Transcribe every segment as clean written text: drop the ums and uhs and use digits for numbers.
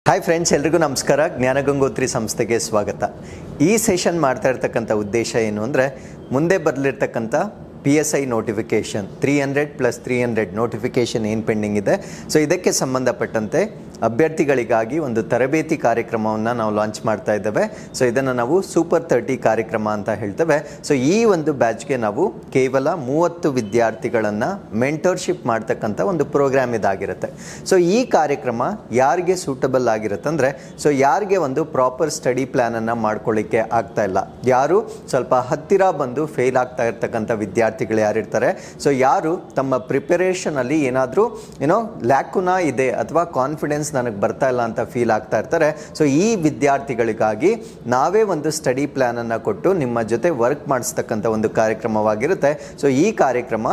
Hi friends, ಎಲ್ರಿಗೂ ನಮಸ್ಕಾರ. ಜ್ಞಾನಗಂಗೋತ್ರಿ ಸಂಸ್ಥೆಗೆ ಸ್ವಾಗತ. ಈ ಸೆಷನ್ ಮಾಡ್ತಾ ಇರ್ತಕ್ಕಂಥ ಉದ್ದೇಶ ಏನು ಅಂದರೆ, ಮುಂದೆ ಬರಲಿರ್ತಕ್ಕಂಥ PSI ನೋಟಿಫಿಕೇಷನ್ 300+300 ನೋಟಿಫಿಕೇಷನ್ ಏನು ಪೆಂಡಿಂಗ್ ಇದೆ, ಸೊ ಇದಕ್ಕೆ ಸಂಬಂಧಪಟ್ಟಂತೆ ಅಭ್ಯರ್ಥಿಗಳಿಗಾಗಿ ಒಂದು ತರಬೇತಿ ಕಾರ್ಯಕ್ರಮವನ್ನು ನಾವು ಲಾಂಚ್ ಮಾಡ್ತಾ ಇದ್ದೇವೆ. ಸೊ ಇದನ್ನು ನಾವು ಸೂಪರ್ 30 ಕಾರ್ಯಕ್ರಮ ಅಂತ ಹೇಳ್ತೇವೆ. ಸೊ ಈ ಒಂದು ಬ್ಯಾಚ್ಗೆ ನಾವು ಕೇವಲ 30 ವಿದ್ಯಾರ್ಥಿಗಳನ್ನು ಮೆಂಟರ್ಶಿಪ್ ಮಾಡ್ತಕ್ಕಂಥ ಒಂದು ಪ್ರೋಗ್ರಾಮ್ ಇದಾಗಿರುತ್ತೆ. ಸೊ ಈ ಕಾರ್ಯಕ್ರಮ ಯಾರಿಗೆ ಸೂಟಬಲ್ ಆಗಿರುತ್ತೆ ಅಂದರೆ, ಸೊ ಯಾರಿಗೆ ಒಂದು ಪ್ರಾಪರ್ ಸ್ಟಡಿ ಪ್ಲ್ಯಾನನ್ನು ಮಾಡ್ಕೊಳ್ಳಿಕ್ಕೆ ಆಗ್ತಾ ಇಲ್ಲ, ಯಾರು ಸ್ವಲ್ಪ ಹತ್ತಿರ ಬಂದು ಫೇಲ್ ಆಗ್ತಾ ಇರ್ತಕ್ಕಂಥ ವಿದ್ಯಾರ್ಥಿಗಳು ಯಾರಿರ್ತಾರೆ, ಸೊ ಯಾರು ತಮ್ಮ ಪ್ರಿಪರೇಷನಲ್ಲಿ ಏನಾದರೂ ಲ್ಯಾಕುನಾ ಇದೆ ಅಥವಾ ಕಾನ್ಫಿಡೆನ್ಸ್ ನನಗೆ ಬರ್ತಾ ಇಲ್ಲ ಅಂತ ಫೀಲ್ ಆಗ್ತಾ ಇರ್ತಾರೆ. ಸೊ ಈ ವಿದ್ಯಾರ್ಥಿಗಳಿಗಾಗಿ ನಾವೇ ಒಂದು ಸ್ಟಡಿ ಪ್ಲ್ಯಾನ್ ಅನ್ನು ಕೊಟ್ಟು ನಿಮ್ಮ ಜೊತೆ ವರ್ಕ್ ಮಾಡಿಸ್ತಕ್ಕಂಥ ಒಂದು ಕಾರ್ಯಕ್ರಮವಾಗಿರುತ್ತೆ. ಸೊ ಈ ಕಾರ್ಯಕ್ರಮ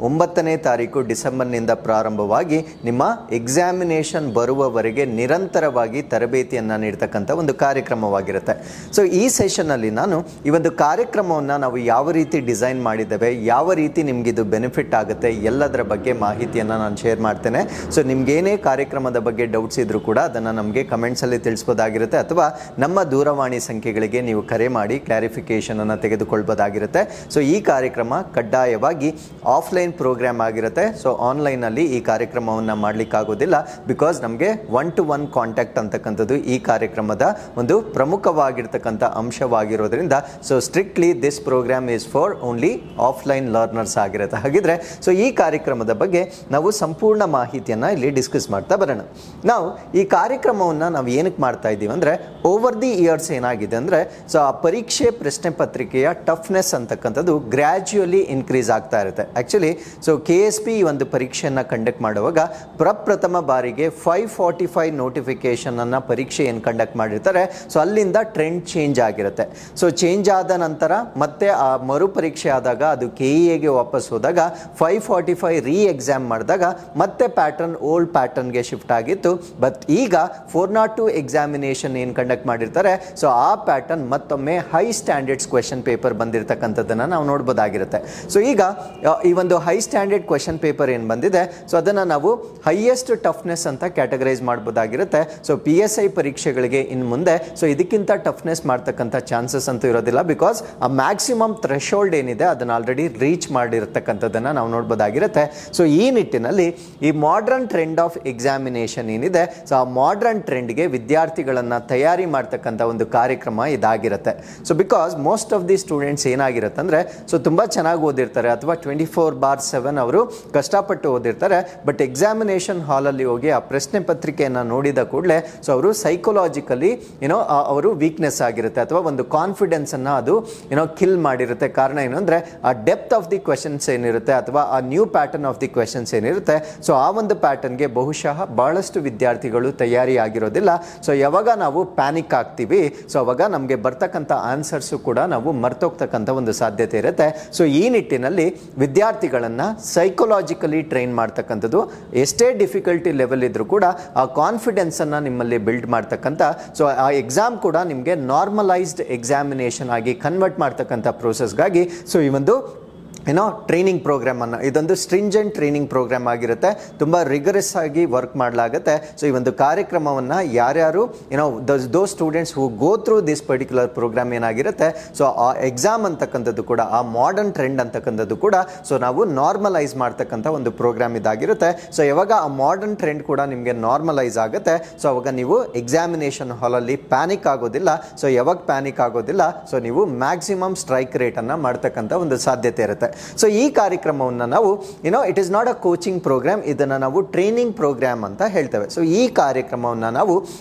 9ನೇ ತಾರೀಕು ಡಿಸೆಂಬರ್ನಿಂದ ಪ್ರಾರಂಭವಾಗಿ ನಿಮ್ಮ ಎಕ್ಸಾಮಿನೇಷನ್ ಬರುವವರೆಗೆ ನಿರಂತರವಾಗಿ ತರಬೇತಿಯನ್ನು ನೀಡ್ತಕ್ಕಂಥ ಒಂದು ಕಾರ್ಯಕ್ರಮವಾಗಿರುತ್ತೆ. ಸೊ ಈ ಸೆಷನ್ನಲ್ಲಿ ನಾನು ಈ ಒಂದು ಕಾರ್ಯಕ್ರಮವನ್ನು ನಾವು ಯಾವ ರೀತಿ ಡಿಸೈನ್ ಮಾಡಿದ್ದೇವೆ, ಯಾವ ರೀತಿ ನಿಮಗಿದು ಬೆನಿಫಿಟ್ ಆಗುತ್ತೆ, ಎಲ್ಲದರ ಬಗ್ಗೆ ಮಾಹಿತಿಯನ್ನು ನಾನು ಶೇರ್ ಮಾಡ್ತೇನೆ. ಸೊ ನಿಮಗೇನೇ ಕಾರ್ಯಕ್ರಮದ ಬಗ್ಗೆ ಡೌಟ್ಸ್ ಇದ್ದರೂ ಕೂಡ ಅದನ್ನು ನಮಗೆ ಕಮೆಂಟ್ಸಲ್ಲಿ ತಿಳಿಸ್ಬೋದಾಗಿರುತ್ತೆ, ಅಥವಾ ನಮ್ಮ ದೂರವಾಣಿ ಸಂಖ್ಯೆಗಳಿಗೆ ನೀವು ಕರೆ ಮಾಡಿ ಕ್ಲಾರಿಫಿಕೇಷನನ್ನು ತೆಗೆದುಕೊಳ್ಬೋದಾಗಿರುತ್ತೆ. ಸೊ ಈ ಕಾರ್ಯಕ್ರಮ ಕಡ್ಡಾಯವಾಗಿ ಆಫ್ಲೈನ್ ಪ್ರೋಗ್ರಾಮ್ ಆಗಿರುತ್ತೆ. ಸೊ ಆನ್ಲೈನಲ್ಲಿ ಈ ಕಾರ್ಯಕ್ರಮವನ್ನು ಮಾಡಲಿಕ್ಕಾಗೋದಿಲ್ಲ, ಬಿಕಾಸ್ ನಮಗೆ 1-to-1 ಕಾಂಟ್ಯಾಕ್ಟ್ ಅಂತಕ್ಕಂಥದ್ದು ಈ ಕಾರ್ಯಕ್ರಮದ ಒಂದು ಪ್ರಮುಖವಾಗಿರ್ತಕ್ಕಂಥ ಅಂಶವಾಗಿರೋದ್ರಿಂದ so strictly this programme is for only offline learners ಆಗಿರುತ್ತೆ. ಹಾಗಿದ್ರೆ ಸೊ ಈ ಕಾರ್ಯಕ್ರಮದ ಬಗ್ಗೆ ನಾವು ಸಂಪೂರ್ಣ ಮಾಹಿತಿಯನ್ನು ಇಲ್ಲಿ ಡಿಸ್ಕಸ್ ಮಾಡ್ತಾ ಬರೋಣ. ನಾವು ಈ ಕಾರ್ಯಕ್ರಮವನ್ನು ನಾವು ಏನಕ್ಕೆ ಮಾಡ್ತಾ ಇದ್ದೀವಿ ಅಂದರೆ, ಓವರ್ ದಿ ಇಯರ್ಸ್ ಏನಾಗಿದೆ ಅಂದರೆ, ಸೊ ಆ ಪರೀಕ್ಷೆ ಪ್ರಶ್ನೆ ಪತ್ರಿಕೆಯ ಟಫ್ನೆಸ್ ಅಂತಕ್ಕಂಥದ್ದು ಗ್ರ್ಯಾಜುಯಲಿ ಇನ್ಕ್ರೀಸ್ ಆಗ್ತಾ ಇರುತ್ತೆ. ಆ್ಯಕ್ಚುಲಿ ಸೊ KSP ಈ ಒಂದು ಪರೀಕ್ಷೆಯನ್ನು ಕಂಡಕ್ಟ್ ಮಾಡುವಾಗ ಪ್ರಪ್ರಥಮ ಬಾರಿಗೆ 545 ನೋಟಿಫಿಕೇಷನನ್ನು ಪರೀಕ್ಷೆ ಏನು ಕಂಡಕ್ಟ್ ಮಾಡಿರ್ತಾರೆ, ಸೊ ಅಲ್ಲಿಂದ ಟ್ರೆಂಡ್ ಚೇಂಜ್ ಆಗಿರುತ್ತೆ. ಸೊ ಚೇಂಜ್ ಆದ ನಂತರ ಮತ್ತೆ ಆ ಮರು ಪರೀಕ್ಷೆ ಆದಾಗ ಅದು KEAಗೆ ವಾಪಸ್ ಹೋದಾಗ 545 ರೀ ಎಕ್ಸಾಮ್ ಮಾಡಿದಾಗ ಮತ್ತೆ ಪ್ಯಾಟರ್ನ್ ಓಲ್ಡ್ ಪ್ಯಾಟರ್ನ್ಗೆ ಶಿಫ್ಟ್ ಆಗಿತ್ತು. ಬಟ್ ಈಗ 402 ಎಕ್ಸಾಮಿನೇಷನ್ ಏನು ಕಂಡಕ್ಟ್ ಮಾಡಿರ್ತಾರೆ, ಸೊ ಆ ಪ್ಯಾಟರ್ನ್ ಮತ್ತೊಮ್ಮೆ ಹೈ ಸ್ಟ್ಯಾಂಡರ್ಡ್ಸ್ ಕ್ವೆಶನ್ ಪೇಪರ್ ಬಂದಿರತಕ್ಕಂಥದ್ದನ್ನು ನಾವು ನೋಡ್ಬೋದಾಗಿರುತ್ತೆ. ಸೊ ಈಗ ಈ ಒಂದು ಹೈ ಸ್ಟ್ಯಾಂಡರ್ಡ್ ಕ್ವೆಶನ್ ಪೇಪರ್ ಏನು ಬಂದಿದೆ, ಸೊ ಅದನ್ನು ನಾವು ಹೈಯೆಸ್ಟ್ ಟಫ್ನೆಸ್ ಅಂತ ಕ್ಯಾಟಗರೈಸ್ ಮಾಡ್ಬೋದಾಗಿರುತ್ತೆ. ಸೊ PSI ಪರೀಕ್ಷೆಗಳಿಗೆ ಇನ್ನು ಮುಂದೆ ಸೊ ಇದಕ್ಕಿಂತ ಟಫ್ನೆಸ್ ಮಾಡ್ತಕ್ಕಂಥ ಚಾನ್ಸಸ್ ಅಂತೂ ಇರೋದಿಲ್ಲ, ಬಿಕಾಸ್ ಆ ಮ್ಯಾಕ್ಸಿಮಮ್ ಥ್ರೆಶೋಲ್ಡ್ ಏನಿದೆ ಅದನ್ನು ಆಲ್ರೆಡಿ ರೀಚ್ ಮಾಡಿರತಕ್ಕಂಥದ್ದನ್ನು ನಾವು ನೋಡ್ಬೋದಾಗಿರುತ್ತೆ. ಸೊ ಈ ನಿಟ್ಟಿನಲ್ಲಿ ಈ ಮಾಡ್ರನ್ ಟ್ರೆಂಡ್ ಆಫ್ ಎಕ್ಸಾಮಿನೇಷನ್ ಏನಿದೆ, ಸೊ ಆ ಮಾಡ್ರನ್ ಟ್ರೆಂಡ್ಗೆ ವಿದ್ಯಾರ್ಥಿಗಳನ್ನು ತಯಾರಿ ಮಾಡ್ತಕ್ಕಂಥ ಒಂದು ಕಾರ್ಯಕ್ರಮ ಇದಾಗಿರುತ್ತೆ. So because most of the students ಏನಾಗಿರುತ್ತೆ ಅಂದರೆ, ಸೊ ತುಂಬ ಚೆನ್ನಾಗಿ ಓದಿರ್ತಾರೆ ಅಥವಾ 24/7 ಅವರು ಕಷ್ಟಪಟ್ಟು ಓದಿರ್ತಾರೆ. ಬಟ್ ಎಕ್ಸಾಮಿನೇಷನ್ ಹಾಲಲ್ಲಿ ಹೋಗಿ ಆ ಪ್ರಶ್ನೆ ಪತ್ರಿಕೆಯನ್ನು ನೋಡಿದ ಕೂಡಲೇ ಸೊ ಅವರು ಸೈಕೋಲಾಜಿಕಲಿ ಅವರು ವೀಕ್ನೆಸ್ ಆಗಿರುತ್ತೆ, ಅಥವಾ ಒಂದು ಕಾನ್ಫಿಡೆನ್ಸನ್ನು ಅದು ಕಿಲ್ ಮಾಡಿರುತ್ತೆ. ಕಾರಣ ಏನು ಅಂದರೆ, ಆ ಡೆಪ್ತ್ ಆಫ್ ದಿ ಕ್ವೆಶನ್ಸ್ ಏನಿರುತ್ತೆ ಅಥವಾ ಆ new pattern of the questions ಏನಿರುತ್ತೆ, ಸೊ ಆ ಒಂದು ಪ್ಯಾಟರ್ನ್ಗೆ ಬಹುಶಃ ಬಹಳಷ್ಟು ವಿದ್ಯಾರ್ಥಿಗಳು ತಯಾರಿ ಆಗಿರೋದಿಲ್ಲ. ಸೊ ಯಾವಾಗ ನಾವು ಪ್ಯಾನಿಕ್ ಆಗ್ತೀವಿ, ಸೊ ಅವಾಗ ನಮಗೆ ಬರ್ತಕ್ಕಂಥ ಆನ್ಸರ್ಸು ಕೂಡ ನಾವು ಮರ್ತೋಗ್ತಕ್ಕಂಥ ಒಂದು ಸಾಧ್ಯತೆ ಇರುತ್ತೆ. ಸೊ ಈ ನಿಟ್ಟಿನಲ್ಲಿ ವಿದ್ಯಾರ್ಥಿಗಳನ್ನು ಸೈಕೋಲಾಜಿಕಲಿ ಟ್ರೈನ್ ಮಾಡ್ತಕ್ಕಂಥದ್ದು, ಎಷ್ಟೇ ಡಿಫಿಕಲ್ಟಿ ಲೆವೆಲ್ ಇದ್ರೂ ಕೂಡ ಆ ಕಾನ್ಫಿಡೆನ್ಸನ್ನು ನಿಮ್ಮಲ್ಲಿ ಬಿಲ್ಡ್ ಮಾಡ್ತಕ್ಕಂಥ, ಸೊ ಆ ಎಕ್ಸಾಮ್ ಕೂಡ ನಿಮಗೆ ನಾರ್ಮಲೈಸ್ಡ್ ಎಕ್ಸಾಮಿನೇಷನ್ ಆಗಿ ಕನ್ವರ್ಟ್ ಮಾಡ್ತಕ್ಕಂಥ ಪ್ರೋಸೆಸ್ಗಾಗಿ ಸೊ ಈ ಒಂದು ಟ್ರೈನಿಂಗ್ ಪ್ರೋಗ್ರಾಮನ್ನು, ಇದೊಂದು ಸ್ಟ್ರಿಂಜೆಂಟ್ ಟ್ರೈನಿಂಗ್ ಪ್ರೋಗ್ರಾಮ್ ಆಗಿರುತ್ತೆ. ತುಂಬ ರಿಗರಸ್ ಆಗಿ ವರ್ಕ್ ಮಾಡಲಾಗುತ್ತೆ. ಸೊ ಈ ಒಂದು ಕಾರ್ಯಕ್ರಮವನ್ನು ಯಾರ್ಯಾರು though students who go through this particular program ಏನಾಗಿರುತ್ತೆ, ಸೊ ಆ ಎಕ್ಸಾಮ್ ಅಂತಕ್ಕಂಥದ್ದು ಕೂಡ ಆ ಮಾಡರ್ನ್ ಟ್ರೆಂಡ್ ಅಂತಕ್ಕಂಥದ್ದು ಕೂಡ ಸೊ ನಾವು ನಾರ್ಮಲೈಸ್ ಮಾಡ್ತಕ್ಕಂಥ ಒಂದು ಪ್ರೋಗ್ರಾಮ್ ಇದಾಗಿರುತ್ತೆ. ಸೊ ಯಾವಾಗ ಆ ಮಾಡರ್ನ್ ಟ್ರೆಂಡ್ ಕೂಡ ನಿಮಗೆ ನಾರ್ಮಲೈಸ್ ಆಗುತ್ತೆ, ಸೊ ಅವಾಗ ನೀವು ಎಕ್ಸಾಮಿನೇಷನ್ ಹಾಲಲ್ಲಿ ಪ್ಯಾನಿಕ್ ಆಗೋದಿಲ್ಲ. ಸೊ ಯಾವಾಗ ಪ್ಯಾನಿಕ್ ಆಗೋದಿಲ್ಲ, ಸೊ ನೀವು ಮ್ಯಾಕ್ಸಿಮಮ್ ಸ್ಟ್ರೈಕ್ ರೇಟನ್ನು ಮಾಡ್ತಕ್ಕಂಥ ಒಂದು ಸಾಧ್ಯತೆ ಇರುತ್ತೆ. ಸೊ ಈ ಕಾರ್ಯಕ್ರಮವನ್ನು ನಾವು it is not a coaching program, ಇದನ್ನು ನಾವು ಟ್ರೈನಿಂಗ್ ಪ್ರೋಗ್ರಾಮ್ ಅಂತ ಹೇಳ್ತೇವೆ. ಸೊ ಈ ಕಾರ್ಯಕ್ರಮವನ್ನು ನಾವು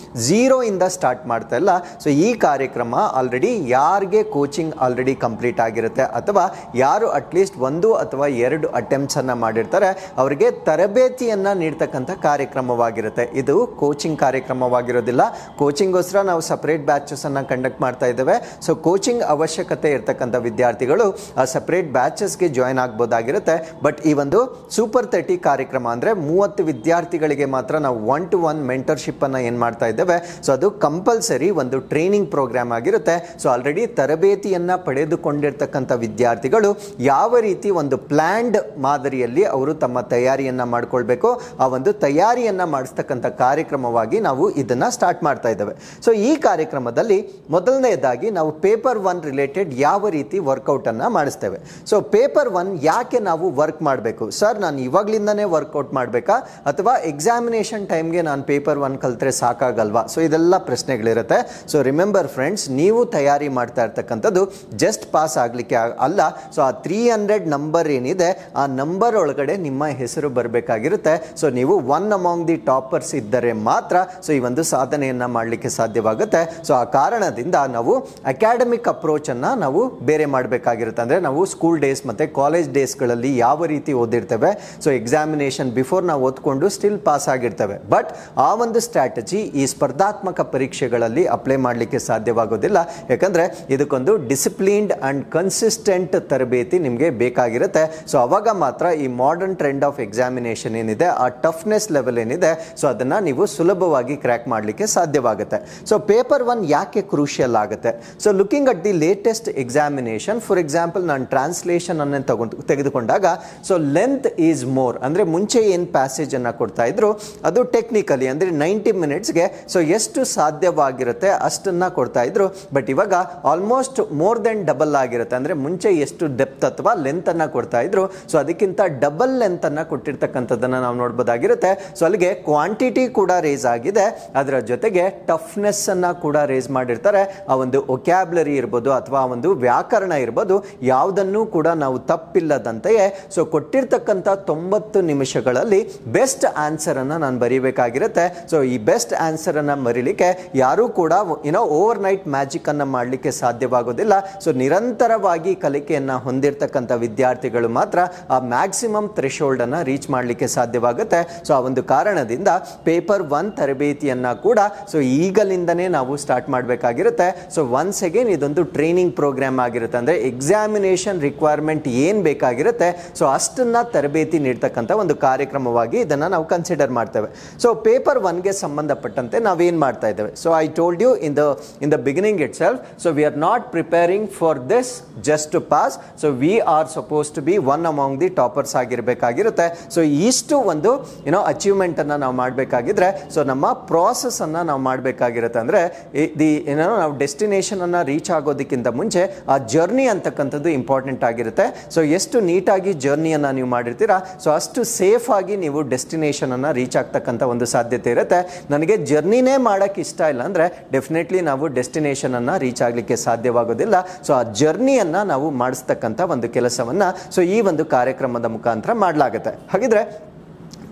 0 ಇಂದ ಸ್ಟಾರ್ಟ್ ಮಾಡ್ತಾ ಇಲ್ಲ. ಸೊ ಈ ಕಾರ್ಯಕ್ರಮ ಆಲ್ರೆಡಿ ಯಾರಿಗೆ ಕೋಚಿಂಗ್ ಆಲ್ರೆಡಿ ಕಂಪ್ಲೀಟ್ ಆಗಿರುತ್ತೆ, ಅಥವಾ ಯಾರು ಅಟ್ಲೀಸ್ಟ್ 1 ಅಥವಾ 2 ಅಟೆಂಪ್ಟ್ಸ್ ಅನ್ನು ಮಾಡಿರ್ತಾರೆ, ಅವರಿಗೆ ತರಬೇತಿಯನ್ನು ನೀಡ್ತಕ್ಕಂಥ ಕಾರ್ಯಕ್ರಮವಾಗಿರುತ್ತೆ. ಇದು ಕೋಚಿಂಗ್ ಕಾರ್ಯಕ್ರಮವಾಗಿರೋದಿಲ್ಲ. ಕೋಚಿಂಗ್ಗೋಸ್ಕರ ನಾವು ಸಪ್ರೇಟ್ ಬ್ಯಾಚಸ್ ಅನ್ನು ಕಂಡಕ್ಟ್ ಮಾಡ್ತಾ ಇದ್ದೇವೆ. ಸೊ ಕೋಚಿಂಗ್ ಅವಶ್ಯಕತೆ ಇರ್ತಕ್ಕಂಥ ವಿದ್ಯಾರ್ಥಿಗಳು ಆ ಸಪ್ರೇಟ್ ಬ್ಯಾಚಸ್ಗೆ ಕ್ಲಾಸ್ಗೆ ಜಾಯ್ನ್ ಆಗ್ಬೋದಾಗಿರುತ್ತೆ. ಬಟ್ ಈ ಒಂದು ಸೂಪರ್ 30 ಕಾರ್ಯಕ್ರಮ ಅಂದರೆ 30 ವಿದ್ಯಾರ್ಥಿಗಳಿಗೆ ಮಾತ್ರ ನಾವು 1-to-1 ಮೆಂಟರ್ಶಿಪ್ಪನ್ನು ಏನು ಮಾಡ್ತಾ ಇದ್ದೇವೆ. ಸೊ ಅದು ಕಂಪಲ್ಸರಿ ಒಂದು ಟ್ರೈನಿಂಗ್ ಪ್ರೋಗ್ರಾಮ್ ಆಗಿರುತ್ತೆ. ಸೊ ಆಲ್ರೆಡಿ ತರಬೇತಿಯನ್ನು ಪಡೆದುಕೊಂಡಿರ್ತಕ್ಕಂಥ ವಿದ್ಯಾರ್ಥಿಗಳು ಯಾವ ರೀತಿ ಒಂದು ಪ್ಲ್ಯಾಂಡ್ ಮಾದರಿಯಲ್ಲಿ ಅವರು ತಮ್ಮ ತಯಾರಿಯನ್ನು ಮಾಡಿಕೊಳ್ಬೇಕು, ಆ ಒಂದು ತಯಾರಿಯನ್ನು ಮಾಡಿಸ್ತಕ್ಕಂಥ ಕಾರ್ಯಕ್ರಮವಾಗಿ ನಾವು ಇದನ್ನು ಸ್ಟಾರ್ಟ್ ಮಾಡ್ತಾ ಇದ್ದೇವೆ. ಸೊ ಈ ಕಾರ್ಯಕ್ರಮದಲ್ಲಿ ಮೊದಲನೇದಾಗಿ ನಾವು ಪೇಪರ್ 1 ರಿಲೇಟೆಡ್ ಯಾವ ರೀತಿ ವರ್ಕೌಟನ್ನು ಮಾಡಿಸ್ತೇವೆ. ಸೊ ಪೇಪರ್ 1 ಯಾಕೆ ನಾವು ವರ್ಕ್ ಮಾಡಬೇಕು ಸರ್, ನಾನು ಇವಾಗಲಿಂದನೇ ವರ್ಕೌಟ್ ಮಾಡಬೇಕಾ ಅಥವಾ ಎಕ್ಸಾಮಿನೇಷನ್ ಟೈಮ್ಗೆ ನಾನು ಪೇಪರ್ 1 ಕಲ್ತ್ರೆ ಸಾಕಾಗಲ್ವಾ? ಸೊ ಇದೆಲ್ಲ ಪ್ರಶ್ನೆಗಳಿರುತ್ತೆ. ಸೊ ರಿಮೆಂಬರ್ ಫ್ರೆಂಡ್ಸ್, ನೀವು ತಯಾರಿ ಮಾಡ್ತಾ ಇರ್ತಕ್ಕಂಥದ್ದು ಜಸ್ಟ್ ಪಾಸ್ ಆಗಲಿಕ್ಕೆ ಅಲ್ಲ. ಸೊ ಆ 300 ನಂಬರ್ ಏನಿದೆ ಆ ನಂಬರ್ ಒಳಗಡೆ ನಿಮ್ಮ ಹೆಸರು ಬರಬೇಕಾಗಿರುತ್ತೆ. ಸೊ ನೀವು 1 ಅಮಾಂಗ್ ದಿ ಟಾಪರ್ಸ್ ಇದ್ದರೆ ಮಾತ್ರ ಸೊ ಈ ಒಂದು ಸಾಧನೆಯನ್ನು ಮಾಡಲಿಕ್ಕೆ ಸಾಧ್ಯವಾಗುತ್ತೆ. ಸೊ ಆ ಕಾರಣದಿಂದ ನಾವು ಅಕಾಡೆಮಿಕ್ ಅಪ್ರೋಚನ್ನು ನಾವು ಬೇರೆ ಮಾಡಬೇಕಾಗಿರುತ್ತೆ. ಅಂದರೆ ನಾವು ಸ್ಕೂಲ್ ಡೇಸ್ ಮತ್ತು ಕಾಲೇಜ್ ಡೇಸ್ಗಳಲ್ಲಿ ಯಾವ ರೀತಿ ಓದಿರ್ತೇವೆ, ಸೊ ಎಕ್ಸಾಮಿನೇಷನ್ ಬಿಫೋರ್ ನಾವು ಓದ್ಕೊಂಡು ಸ್ಟಿಲ್ ಪಾಸ್ ಆಗಿರ್ತೇವೆ. ಬಟ್ ಆ ಒಂದು ಸ್ಟ್ರಾಟಜಿ ಈ ಸ್ಪರ್ಧಾತ್ಮಕ ಪರೀಕ್ಷೆಗಳಲ್ಲಿ ಅಪ್ಲೈ ಮಾಡಲಿಕ್ಕೆ ಸಾಧ್ಯವಾಗೋದಿಲ್ಲ. ಯಾಕಂದರೆ ಇದಕ್ಕೊಂದು ಡಿಸಿಪ್ಲಿನ್ಡ್ ಆ್ಯಂಡ್ ಕನ್ಸಿಸ್ಟೆಂಟ್ ತರಬೇತಿ ನಿಮಗೆ ಬೇಕಾಗಿರುತ್ತೆ. ಸೊ ಅವಾಗ ಮಾತ್ರ ಈ ಮಾಡರ್ನ್ ಟ್ರೆಂಡ್ ಆಫ್ ಎಕ್ಸಾಮಿನೇಷನ್ ಏನಿದೆ, ಆ ಟಫ್ನೆಸ್ ಲೆವೆಲ್ ಏನಿದೆ, ಸೊ ಅದನ್ನು ನೀವು ಸುಲಭವಾಗಿ ಕ್ರ್ಯಾಕ್ ಮಾಡಲಿಕ್ಕೆ ಸಾಧ್ಯವಾಗುತ್ತೆ. ಸೊ ಪೇಪರ್ 1 ಯಾಕೆ ಕ್ರೂಷಿಯಲ್ ಆಗುತ್ತೆ? So looking at the latest examination, for example ನಾನು ಟ್ರಾನ್ಸ್ಲೇಷನ್ ಅನ್ನು ತೆಗೆದುಕೊಂಡಾಗ ಸೊ ಲೆಂತ್ ಈಸ್ ಮೋರ್. ಅಂದರೆ ಮುಂಚೆ ಏನು ಪ್ಯಾಸೇಜನ್ನು ಕೊಡ್ತಾ ಇದ್ರು ಅದು ಟೆಕ್ನಿಕಲಿ ಅಂದರೆ 90 ಮಿನಿಟ್ಸ್ಗೆ ಸೊ ಎಷ್ಟು ಸಾಧ್ಯವಾಗಿರುತ್ತೆ ಅಷ್ಟನ್ನು ಕೊಡ್ತಾ ಇದ್ರು. ಬಟ್ ಇವಾಗ ಆಲ್ಮೋಸ್ಟ್ ಮೋರ್ ದೆನ್ ಡಬಲ್ ಆಗಿರುತ್ತೆ. ಅಂದರೆ ಮುಂಚೆ ಎಷ್ಟು ಡೆಪ್ತ್ ಅಥವಾ ಲೆಂತನ್ನು ಕೊಡ್ತಾ ಇದ್ರು ಸೊ ಅದಕ್ಕಿಂತ ಡಬಲ್ ಲೆಂತನ್ನು ಕೊಟ್ಟಿರ್ತಕ್ಕಂಥದ್ದನ್ನು ನಾವು ನೋಡ್ಬೋದಾಗಿರುತ್ತೆ. ಸೊ ಅಲ್ಲಿಗೆ ಕ್ವಾಂಟಿಟಿ ಕೂಡ ರೇಸ್ ಆಗಿದೆ, ಅದರ ಜೊತೆಗೆ ಟಫ್ನೆಸ್ ಅನ್ನು ಕೂಡ ರೇಸ್ ಮಾಡಿರ್ತಾರೆ. ಆ ಒಂದು ಒಕ್ಯಾಬ್ಲರಿ ಇರ್ಬೋದು ಅಥವಾ ಆ ಒಂದು ವ್ಯಾಕರಣ ಇರ್ಬೋದು, ಯಾವುದನ್ನು ಕೂಡ ನಾವು ತಪ್ಪಿಲ್ಲದಂತೆಯೇ ಸೊ ಕೊಟ್ಟಿರ್ತಕ್ಕಂಥ 90 ನಿಮಿಷಗಳಲ್ಲಿ ಬೆಸ್ಟ್ ಆನ್ಸರನ್ನು ನಾನು ಬರೀಬೇಕಾಗಿರುತ್ತೆ. ಸೊ ಈ ಬೆಸ್ಟ್ ಆನ್ಸರನ್ನು ಬರೀಲಿಕ್ಕೆ ಯಾರೂ ಕೂಡ ಓವರ್ ನೈಟ್ ಮ್ಯಾಜಿಕನ್ನು ಮಾಡಲಿಕ್ಕೆ ಸಾಧ್ಯವಾಗೋದಿಲ್ಲ. ಸೊ ನಿರಂತರವಾಗಿ ಕಲಿಕೆಯನ್ನು ಹೊಂದಿರತಕ್ಕಂಥ ವಿದ್ಯಾರ್ಥಿಗಳು ಮಾತ್ರ ಆ ಮ್ಯಾಕ್ಸಿಮಮ್ ಥ್ರೆಶೋಲ್ಡನ್ನು ರೀಚ್ ಮಾಡಲಿಕ್ಕೆ ಸಾಧ್ಯವಾಗುತ್ತೆ. ಸೊ ಆ ಒಂದು ಕಾರಣದಿಂದ ಪೇಪರ್ 1 ತರಬೇತಿಯನ್ನು ಕೂಡ ಸೊ ಈಗಲಿಂದನೇ ನಾವು ಸ್ಟಾರ್ಟ್ ಮಾಡಬೇಕಾಗಿರುತ್ತೆ. ಸೊ ಒನ್ಸ್ ಅಗೇನ್ ಇದೊಂದು ಟ್ರೈನಿಂಗ್ ಪ್ರೋಗ್ರಾಮ್ ಆಗಿರುತ್ತೆ. ಅಂದರೆ ಎಕ್ಸಾಮಿನೇಷನ್ ರಿಕ್ವೈರ್ಮೆಂಟ್ ಏನು ಬೇಕಾಗಿರುತ್ತೆ ಸೊ ಅಷ್ಟನ್ನು ತರಬೇತಿ ನೀಡ್ತಕ್ಕಂಥ ಒಂದು ಕಾರ್ಯಕ್ರಮವಾಗಿ ಇದನ್ನು ನಾವು ಕನ್ಸಿಡರ್ ಮಾಡ್ತೇವೆ. ಸೊ ಪೇಪರ್ 1ಗೆ ಸಂಬಂಧಪಟ್ಟಂತೆ ನಾವೇನು ಮಾಡ್ತಾ ಇದ್ದೇವೆ? So I told you in the beginning itself, so we are not preparing for this just to pass. So we are suppose to be 1 among the toppers ಆಗಿರಬೇಕಾಗಿರುತ್ತೆ. So ಇಷ್ಟು ಒಂದು ಅಚೀವ್ಮೆಂಟನ್ನು ನಾವು ಮಾಡಬೇಕಾಗಿದ್ರೆ so ನಮ್ಮ ಪ್ರಾಸೆಸನ್ನು ನಾವು ಮಾಡಬೇಕಾಗಿರುತ್ತೆ. ಅಂದರೆ ನಾವು ಡೆಸ್ಟಿನೇಷನನ್ನು ರೀಚ್ ಆಗೋದಕ್ಕಿಂತ ಮುಂಚೆ ಆ ಜರ್ನಿ ಅಂತಕ್ಕಂಥದ್ದು ಇಂಪಾರ್ಟೆಂಟ್ ಆಗಿರುತ್ತೆ. ಸೊ ಎಷ್ಟು ನೀಟಾಗಿ ಜರ್ನಿಯನ್ನು ನೀವು ಮಾಡಿರ್ತೀರಾ ಸೊ ಅಷ್ಟು ಸೇಫ್ ಆಗಿ ನೀವು ಡೆಸ್ಟಿನೇಷನನ್ನು ರೀಚ್ ಆಗ್ತಕ್ಕಂಥ ಒಂದು ಸಾಧ್ಯತೆ ಇರುತ್ತೆ. ನನಗೆ ಜರ್ನಿನೇ ಮಾಡೋಕ್ಕೆ ಇಷ್ಟ ಇಲ್ಲ ಅಂದರೆ ಡೆಫಿನೆಟ್ಲಿ ನಾವು ಡೆಸ್ಟಿನೇಷನನ್ನು ರೀಚ್ ಆಗಲಿಕ್ಕೆ ಸಾಧ್ಯವಾಗೋದಿಲ್ಲ. ಸೊ ಆ ಜರ್ನಿಯನ್ನು ನಾವು ಮಾಡಿಸ್ತಕ್ಕಂಥ ಒಂದು ಕೆಲಸವನ್ನು ಸೊ ಈ ಒಂದು ಕಾರ್ಯಕ್ರಮದ ಮುಖಾಂತರ ಮಾಡಲಾಗುತ್ತೆ. ಹಾಗಿದ್ರೆ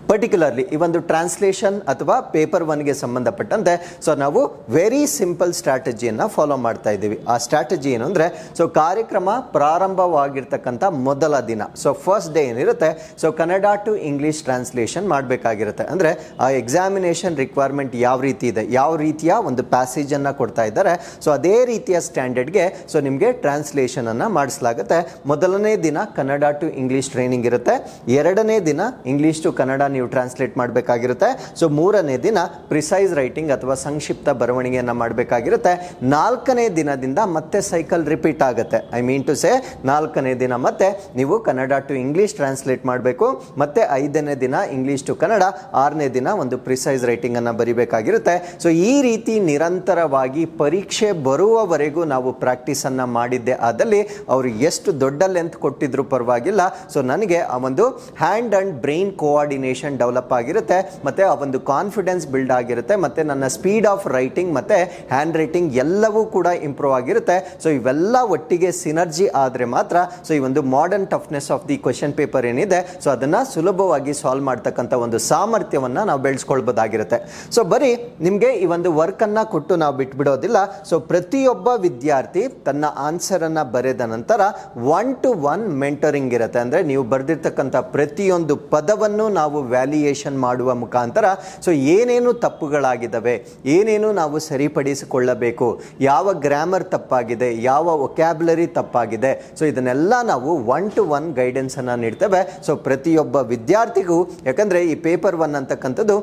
ಪರ್ಟಿಕ್ಯುಲರ್ಲಿ ಈ ಒಂದು ಟ್ರಾನ್ಸ್ಲೇಷನ್ ಅಥವಾ ಪೇಪರ್ 1ಗೆ ಸಂಬಂಧಪಟ್ಟಂತೆ ಸೊ ನಾವು ವೆರಿ ಸಿಂಪಲ್ ಸ್ಟ್ರಾಟಜಿಯನ್ನು ಫಾಲೋ ಮಾಡ್ತಾ ಇದ್ದೀವಿ. ಆ ಸ್ಟ್ರಾಟಜಿ ಏನು ಅಂದರೆ ಸೊ ಕಾರ್ಯಕ್ರಮ ಪ್ರಾರಂಭವಾಗಿರ್ತಕ್ಕಂಥ ಮೊದಲ ದಿನ ಸೊ ಫಸ್ಟ್ ಡೇ ಏನಿರುತ್ತೆ so Kannada to English translation ಮಾಡಬೇಕಾಗಿರುತ್ತೆ. ಅಂದರೆ ಆ ಎಕ್ಸಾಮಿನೇಷನ್ ರಿಕ್ವೈರ್ಮೆಂಟ್ ಯಾವ ರೀತಿ ಇದೆ, ಯಾವ ರೀತಿಯ ಒಂದು ಪ್ಯಾಸೇಜನ್ನು ಕೊಡ್ತಾ ಇದ್ದಾರೆ ಸೊ ಅದೇ ರೀತಿಯ ಸ್ಟ್ಯಾಂಡರ್ಡ್ಗೆ ಸೊ ನಿಮಗೆ ಟ್ರಾನ್ಸ್ಲೇಷನನ್ನು ಮಾಡಿಸಲಾಗುತ್ತೆ. ಮೊದಲನೇ ದಿನ ಕನ್ನಡ ಟು ಇಂಗ್ಲೀಷ್ ಟ್ರೈನಿಂಗ್ ಇರುತ್ತೆ. ಎರಡನೇ ದಿನ ಇಂಗ್ಲೀಷ್ ಟು ಕನ್ನಡ ನೀವು ಟ್ರಾನ್ಸ್ಲೇಟ್ ಮಾಡಬೇಕಾಗಿರುತ್ತೆ. ಸೊ ಮೂರನೇ ದಿನ ಪ್ರಿಸೈಸ್ ರೈಟಿಂಗ್ ಅಥವಾ ಸಂಕ್ಷಿಪ್ತ ಬರವಣಿಗೆಯನ್ನು ಮಾಡಬೇಕಾಗಿರುತ್ತೆ. ನಾಲ್ಕನೇ ದಿನದಿಂದ ಮತ್ತೆ ಸೈಕಲ್ ರಿಪೀಟ್ ಆಗುತ್ತೆ. ಐ ಮೀನ್ ಟು ಸೇ ನಾಲ್ಕನೇ ದಿನ ಮತ್ತೆ ನೀವು ಕನ್ನಡ ಟು ಇಂಗ್ಲೀಷ್ ಟ್ರಾನ್ಸ್ಲೇಟ್ ಮಾಡಬೇಕು. ಮತ್ತೆ 5ನೇ ದಿನ ಇಂಗ್ಲೀಷ್ ಟು ಕನ್ನಡ, 6ನೇ ದಿನ ಒಂದು ಪ್ರಿಸೈಸ್ ರೈಟಿಂಗ್ ಅನ್ನು ಬರಿಬೇಕಾಗಿರುತ್ತೆ. ಸೊ ಈ ರೀತಿ ನಿರಂತರವಾಗಿ ಪರೀಕ್ಷೆ ಬರುವವರೆಗೂ ನಾವು ಪ್ರಾಕ್ಟೀಸ್ ಅನ್ನ ಮಾಡಿದ್ದೆ ಆದಲ್ಲಿ ಅವರು ಎಷ್ಟು ದೊಡ್ಡ ಲೆಂತ್ ಕೊಟ್ಟಿದ್ರು ಪರವಾಗಿಲ್ಲ. ಸೊ ನನಗೆ ಆ ಒಂದು hand and brain coordination develop ಆಗಿರುತ್ತೆ, ಮತ್ತೆ ಆ ಒಂದು ಕಾನ್ಫಿಡೆನ್ಸ್ ಬಿಲ್ಡ್ ಆಗಿರುತ್ತೆ, ಮತ್ತೆ ನನ್ನ ಸ್ಪೀಡ್ ಆಫ್ ರೈಟಿಂಗ್ ಮತ್ತೆ ಹ್ಯಾಂಡ್ ರೈಟಿಂಗ್ ಎಲ್ಲವೂ ಕೂಡ ಇಂಪ್ರೂವ್ ಆಗಿರುತ್ತೆ. ಸೊ ಇವೆಲ್ಲ ಒಟ್ಟಿಗೆ ಸಿನರ್ಜಿ ಆದರೆ ಮಾತ್ರ ಸೊ ಈ ಒಂದು modern toughness of the question paper ಏನಿದೆ ಸೊ ಅದನ್ನು ಸುಲಭವಾಗಿ ಸಾಲ್ವ್ ಮಾಡ್ತಕ್ಕಂಥ ಒಂದು ಸಾಮರ್ಥ್ಯವನ್ನು ನಾವು ಬೆಳೆಸ್ಕೊಳ್ಬೋದಾಗಿರುತ್ತೆ. ಸೊ ಬರೀ ನಿಮಗೆ ಈ ಒಂದು ವರ್ಕನ್ನು ಕೊಟ್ಟು ನಾವು ಬಿಟ್ಬಿಡೋದಿಲ್ಲ. ಸೊ ಪ್ರತಿಯೊಬ್ಬ ವಿದ್ಯಾರ್ಥಿ ತನ್ನ ಆನ್ಸರನ್ನು ಬರೆದ ನಂತರ 1-to-1 ಮೆಂಟರಿಂಗ್ ಇರುತ್ತೆ. ಅಂದರೆ ನೀವು ಬರೆದಿರ್ತಕ್ಕಂಥ ಪ್ರತಿಯೊಂದು ಪದವನ್ನು ನಾವು ವ್ಯಾಲ್ಯೂಯೇಷನ್ ಮಾಡುವ ಮುಖಾಂತರ ಸೊ ಏನೇನು ತಪ್ಪುಗಳಾಗಿದ್ದಾವೆ, ಏನೇನು ನಾವು ಸರಿಪಡಿಸಿಕೊಳ್ಳಬೇಕು, ಯಾವ ಗ್ರಾಮರ್ ತಪ್ಪಾಗಿದೆ, ಯಾವ ವೊಕ್ಯಾಬ್ಯುಲರಿ ತಪ್ಪಾಗಿದೆ, ಸೊ ಇದನ್ನೆಲ್ಲ ನಾವು 1-to-1 ಗೈಡೆನ್ಸ್ ಅನ್ನ ನೀಡ್ತೇವೆ. ಸೊ ಪ್ರತಿಯೊಬ್ಬ ವಿದ್ಯಾರ್ಥಿಗೂ, ಯಾಕಂದ್ರೆ ಈ ಪೇಪರ್ 1 ಅಂತಕ್ಕಂಥದ್ದು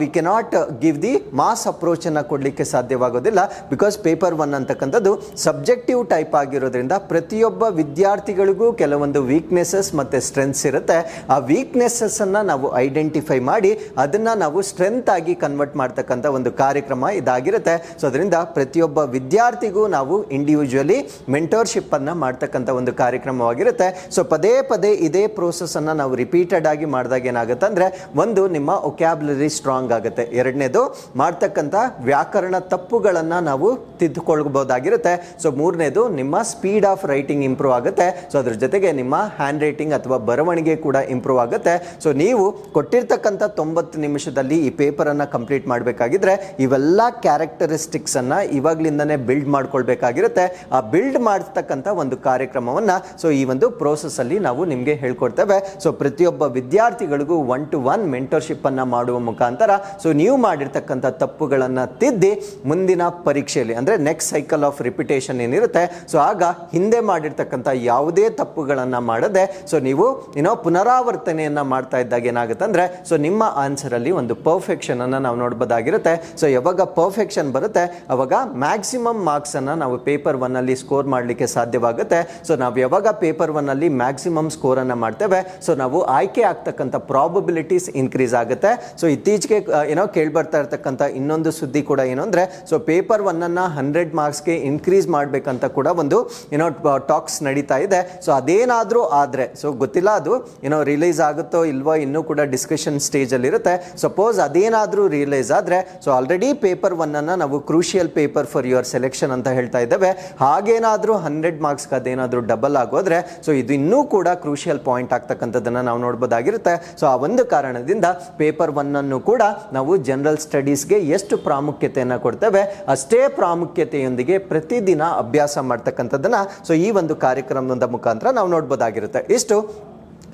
we cannot give the mass approach ಅನ್ನ ಕೊಡ್ಲಿಕ್ಕೆ ಸಾಧ್ಯವಾಗೋದಿಲ್ಲ. ಬಿಕಾಸ್ ಪೇಪರ್ 1 ಅಂತಕ್ಕಂಥದ್ದು ಸಬ್ಜೆಕ್ಟಿವ್ ಟೈಪ್ ಆಗಿರೋದ್ರಿಂದ ಪ್ರತಿಯೊಬ್ಬ ವಿದ್ಯಾರ್ಥಿಗಳಿಗೂ ಕೆಲವೊಂದು ವೀಕ್ನೆಸಸ್ ಮತ್ತೆ ಸ್ಟ್ರೆಂತ್ಸ್ ಇರುತ್ತೆ. ಆ ವೀಕ್ನೆಸಸ್ ಅನ್ನ ನಾವು ಐಡೆಂಟಿಫೈ ಮಾಡಿ ಅದನ್ನ ನಾವು ಸ್ಟ್ರೆಂತ್ ಆಗಿ ಕನ್ವರ್ಟ್ ಮಾಡ್ತಕ್ಕಂಥ ಒಂದು ಕಾರ್ಯಕ್ರಮ ಇದಾಗಿರುತ್ತೆ. ಸೊ ಅದರಿಂದ ಪ್ರತಿಯೊಬ್ಬ ವಿದ್ಯಾರ್ಥಿಗೂ ನಾವು ಇಂಡಿವಿಜುವಲಿ ಮೆಂಟೋರ್ಶಿಪ್ ಅನ್ನ ಮಾಡ್ತಕ್ಕಂಥ ಒಂದು ಕಾರ್ಯಕ್ರಮವಾಗಿರುತ್ತೆ. ಸೊ ಪದೇ ಪದೇ ಇದೇ ಪ್ರೋಸೆಸ್ ಅನ್ನ ನಾವು ರಿಪೀಟೆಡ್ ಆಗಿ ಮಾಡಿದಾಗ ಏನಾಗುತ್ತೆ ಅಂದ್ರೆ, ಒಂದು ನಿಮ್ಮ ವೊಕ್ಯಾಬ್ಯುಲರಿ ಸ್ಟ್ರಾಂಗ್ ಆಗುತ್ತೆ, ಎರಡನೇದು ಮಾಡ್ತಕ್ಕಂಥ ವ್ಯಾಕರಣ ತಪ್ಪುಗಳನ್ನ ನಾವು ತಿದ್ದುಕೊಳ್ಬಹುದಾಗಿರುತ್ತೆ, ಸೊ ಮೂರನೇದು ನಿಮ್ಮ ಸ್ಪೀಡ್ ಆಫ್ ರೈಟಿಂಗ್ ಇಂಪ್ರೂವ್ ಆಗುತ್ತೆ. ಸೊ ಅದ್ರ ಜೊತೆಗೆ ನಿಮ್ಮ ಹ್ಯಾಂಡ್ ರೈಟಿಂಗ್ ಅಥವಾ ಬರವಣಿಗೆ ಕೂಡ ಇಂಪ್ರೂವ್ ಆಗುತ್ತೆ. ಸೊ ನೀವು ಕೊಟ್ಟಿರ್ತಕ್ಕಂಥ 90 ನಿಮಿಷದಲ್ಲಿ ಈ ಪೇಪರ್ ಅನ್ನ ಕಂಪ್ಲೀಟ್ ಮಾಡಬೇಕಾಗಿದ್ರೆ ಇವೆಲ್ಲ ಕ್ಯಾರೆಕ್ಟರಿಸ್ಟಿಕ್ಸ್ ಅನ್ನ ಇವಾಗ್ಲಿಂದನೇ ಬಿಲ್ಡ್ ಮಾಡ್ಕೊಳ್ಬೇಕಾಗಿರುತ್ತೆ. ಆ ಬಿಲ್ಡ್ ಮಾಡತಕ್ಕಂಥ ಒಂದು ಕಾರ್ಯಕ್ರಮವನ್ನ ಸೊ ಈ ಒಂದು ಪ್ರೋಸೆಸ್ ಅಲ್ಲಿ ನಾವು ನಿಮ್ಗೆ ಹೇಳ್ಕೊಡ್ತೇವೆ. ಸೊ ಪ್ರತಿಯೊಬ್ಬ ವಿದ್ಯಾರ್ಥಿಗಳಿಗೂ 1-to-1 ಮೆಂಟರ್ಶಿಪ್ ಅನ್ನ ಮಾಡುವ ಮುಖಾಂತರ ಸೊ ನೀವು ಮಾಡಿರ್ತಕ್ಕಂಥ ತಪ್ಪುಗಳನ್ನ ತಿದ್ದಿ ಮುಂದಿನ ಪರೀಕ್ಷೆಯಲ್ಲಿ ಅಂದ್ರೆ ನೆಕ್ಸ್ಟ್ ಸೈಕಲ್ ಆಫ್ ರಿಪಿಟೇಷನ್ ಏನಿರುತ್ತೆ, ಸೊ ಆಗ ಹಿಂದೆ ಮಾಡಿರ್ತಕ್ಕಂಥ ಯಾವುದೇ ತಪ್ಪುಗಳನ್ನ ಮಾಡದೆ ಸೊ ನೀವು ಪುನರಾವರ್ತನೆಯನ್ನ ಮಾಡ್ತಾ ಇದ್ದಾಗ ಏನಾಗುತ್ತೆ ಅಂದ್ರೆ, ಸೊ ನಿಮ್ಮ ಆನ್ಸರ್ ಅಲ್ಲಿ ಒಂದು ಪರ್ಫೆಕ್ಷನ್ ಅನ್ನ ನಾವು ನೋಡಬಹುದಾಗಿರುತ್ತೆ. ಸೊ ಯಾವಾಗ ಪರ್ಫೆಕ್ಷನ್ ಬರುತ್ತೆ ಅವಾಗ ಮ್ಯಾಕ್ಸಿಮಮ್ ಮಾರ್ಕ್ಸ್ ಅನ್ನ ನಾವು ಪೇಪರ್ 1 ಅಲ್ಲಿ ಸ್ಕೋರ್ ಮಾಡಲಿಕ್ಕೆ ಸಾಧ್ಯವಾಗುತ್ತೆ. ಸೊ ನಾವು ಯಾವಾಗ ಪೇಪರ್ 1 ಅಲ್ಲಿ ಮ್ಯಾಕ್ಸಿಮಮ್ ಸ್ಕೋರ್ ಅನ್ನ ಮಾಡ್ತೇವೆ, ಸೊ ನಾವು ಆಯ್ಕೆ ಆಗ್ತಕ್ಕಂಥ ಪ್ರಾಬಬಿಲಿಟೀಸ್ ಇನ್ಕ್ರೀಸ್ ಆಗುತ್ತೆ. ಸೊ ಇತ್ತೀಚೆಗೆ ಕೇಳ್ಬರ್ತಾ ಇರ್ತಕ್ಕಂಥ ಇನ್ನೊಂದು ಸುದ್ದಿ ಕೂಡ ಏನು ಅಂದ್ರೆ, ಸೊ ಪೇಪರ್ 1 ಅನ್ನ 100 ಮಾರ್ಕ್ಸ್ಗೆ ಇನ್ಕ್ರೀಸ್ ಮಾಡ್ಬೇಕಂತ ಕೂಡ ಒಂದು ಟಾಕ್ಸ್ ನಡೀತಾ ಇದೆ. ಸೊ ಅದೇನಾದ್ರೂ ಆದ್ರೆ, ಸೊ ಗೊತ್ತಿಲ್ಲ ಅದು ರಿಲೀಸ್ ಆಗುತ್ತೋ ಇಲ್ವೋ, ಇನ್ನೂ ಕೂಡ ಡಿಸ್ಕಷನ್ ಸ್ಟೇಜ್ ಅಲ್ಲಿ ಇರುತ್ತೆ. ಸಪೋಸ್ ಅದೇನಾದ್ರೂ ರಿಲೀಸ್ ಆದ್ರೆ, ಸೊ ಆಲ್ರೆಡಿ ಪೇಪರ್ 1 ಅನ್ನ ನಾವು crucial paper for your selection ಅಂತ ಹೇಳ್ತಾ ಇದ್ದೇವೆ. ಹಾಗೇನಾದ್ರೂ 100 ಮಾರ್ಕ್ಸ್ ಅದೇನಾದ್ರೂ ಡಬಲ್ ಆಗೋದ್ರೆ ಸೊ ಇದು ಇನ್ನೂ ಕೂಡ ಕ್ರೂಷಿಯಲ್ ಪಾಯಿಂಟ್ ಆಗ್ತಕ್ಕಂಥದ್ದನ್ನ ನಾವು ನೋಡಬಹುದಾಗಿರುತ್ತೆ. ಸೊ ಆ ಒಂದು ಕಾರಣದಿಂದ ಪೇಪರ್ 1 ಅನ್ನು ಕೂಡ ನಾವು ಜನರಲ್ ಸ್ಟಡೀಸ್ಗೆ ಎಷ್ಟು ಪ್ರಾಮುಖ್ಯತೆಯನ್ನು ಕೊಡ್ತೇವೆ ಅಷ್ಟೇ ಪ್ರಾಮುಖ್ಯತೆಯೊಂದಿಗೆ ಪ್ರತಿದಿನ ಅಭ್ಯಾಸ ಮಾಡ್ತಕ್ಕಂಥದ್ದನ್ನ ಸೊ ಈ ಒಂದು ಕಾರ್ಯಕ್ರಮದ ಮುಖಾಂತರ ನಾವು ನೋಡಬಹುದಾಗಿರುತ್ತೆ. ಇಷ್ಟು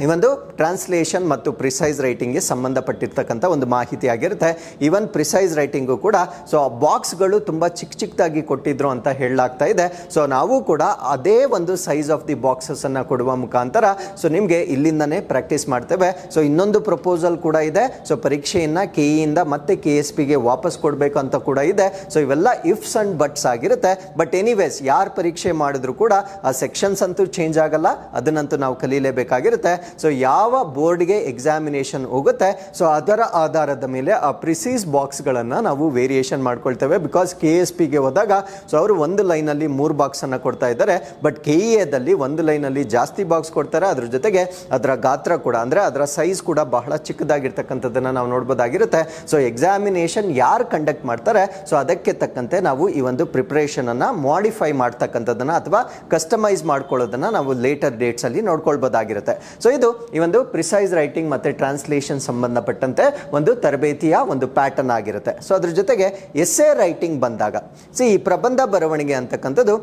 ಈ ಒಂದು ಟ್ರಾನ್ಸ್ಲೇಷನ್ ಮತ್ತು ಪ್ರಿಸೈಸ್ ರೈಟಿಂಗ್ಗೆ ಸಂಬಂಧಪಟ್ಟಿರ್ತಕ್ಕಂಥ ಒಂದು ಮಾಹಿತಿ ಆಗಿರುತ್ತೆ. ಈವನ್ ಪ್ರಿಸೈಸ್ ರೈಟಿಂಗು ಕೂಡ ಸೊ ಬಾಕ್ಸ್ಗಳು ತುಂಬ ಚಿಕ್ಕದಾಗಿ ಕೊಟ್ಟಿದ್ರು ಅಂತ ಹೇಳಲಾಗ್ತಾ ಇದೆ. ಸೊ ನಾವು ಕೂಡ ಅದೇ ಒಂದು ಸೈಜ್ ಆಫ್ ದಿ ಬಾಕ್ಸಸ್ ಅನ್ನು ಕೊಡುವ ಮುಖಾಂತರ ಸೊ ನಿಮಗೆ ಇಲ್ಲಿಂದನೇ ಪ್ರಾಕ್ಟೀಸ್ ಮಾಡ್ತೇವೆ. ಸೊ ಇನ್ನೊಂದು ಪ್ರಪೋಸಲ್ ಕೂಡ ಇದೆ. ಸೊ ಪರೀಕ್ಷೆಯನ್ನು ಕೆಇಯಿಂದ ಮತ್ತೆ KSPಗೆ ವಾಪಸ್ ಕೊಡಬೇಕು ಅಂತ ಕೂಡ ಇದೆ. ಸೊ ಇವೆಲ್ಲ ಇಫ್ಸ್ ಅಂಡ್ ಬಟ್ಸ್ ಆಗಿರುತ್ತೆ. ಬಟ್ ಎನಿವೇಸ್ ಯಾರು ಪರೀಕ್ಷೆ ಮಾಡಿದ್ರು ಕೂಡ ಆ ಸೆಕ್ಷನ್ಸ್ ಅಂತೂ ಚೇಂಜ್ ಆಗಲ್ಲ, ಅದನ್ನಂತೂ ನಾವು ಕಲೀಲೇಬೇಕಾಗಿರುತ್ತೆ. ಸೊ ಯಾವ ಬೋರ್ಡ್ಗೆ ಎಕ್ಸಾಮಿನೇಷನ್ ಹೋಗುತ್ತೆ ಸೊ ಅದರ ಆಧಾರದ ಮೇಲೆ ಆ ಪ್ರಿಸೀಸ್ ಬಾಕ್ಸ್ಗಳನ್ನು ನಾವು ವೇರಿಯೇಷನ್ ಮಾಡ್ಕೊಳ್ತೇವೆ. ಬಿಕಾಸ್ KSPಗೆ ಹೋದಾಗ ಸೊ ಅವರು ಒಂದು ಲೈನಲ್ಲಿ 3 ಬಾಕ್ಸ್ ಅನ್ನು ಕೊಡ್ತಾ ಇದ್ದಾರೆ. ಬಟ್ KEAದಲ್ಲಿ ಒಂದು ಲೈನಲ್ಲಿ ಜಾಸ್ತಿ ಬಾಕ್ಸ್ ಕೊಡ್ತಾರೆ. ಅದ್ರ ಜೊತೆಗೆ ಅದರ ಗಾತ್ರ ಕೂಡ ಅಂದ್ರೆ ಅದರ ಸೈಜ್ ಕೂಡ ಬಹಳ ಚಿಕ್ಕದಾಗಿರ್ತಕ್ಕಂಥದ್ದನ್ನು ನಾವು ನೋಡ್ಬೋದಾಗಿರುತ್ತೆ. ಸೊ ಎಕ್ಸಾಮಿನೇಷನ್ ಯಾರು ಕಂಡಕ್ಟ್ ಮಾಡ್ತಾರೆ ಸೊ ಅದಕ್ಕೆ ತಕ್ಕಂತೆ ನಾವು ಈ ಒಂದು ಪ್ರಿಪರೇಷನ್ ಅನ್ನ ಮಾಡಿಫೈ ಮಾಡ್ತಕ್ಕಂಥದ್ದನ್ನ ಅಥವಾ ಕಸ್ಟಮೈಸ್ ಮಾಡ್ಕೊಳ್ಳೋದನ್ನ ನಾವು ಲೇಟರ್ ಡೇಟ್ಸ್ ಅಲ್ಲಿ ನೋಡ್ಕೊಳ್ಬೋದಾಗಿರುತ್ತೆ. ಸೊ ಇದು ಈ ಒಂದು ಪ್ರಿಸೈಸ್ ರೈಟಿಂಗ್ ಮತ್ತೆ ಟ್ರಾನ್ಸ್ಲೇಷನ್ ಸಂಬಂಧಪಟ್ಟಂತೆ ಒಂದು ತರಬೇತಿಯ ಒಂದು ಪ್ಯಾಟರ್ನ್ ಆಗಿರುತ್ತೆ. ಸೊ ಅದ್ರ ಜೊತೆಗೆ ಎಸ್ಸೆ ರೈಟಿಂಗ್ ಬಂದಾಗ ಈ ಪ್ರಬಂಧ ಬರವಣಿಗೆ ಅಂತಕ್ಕಂಥದ್ದು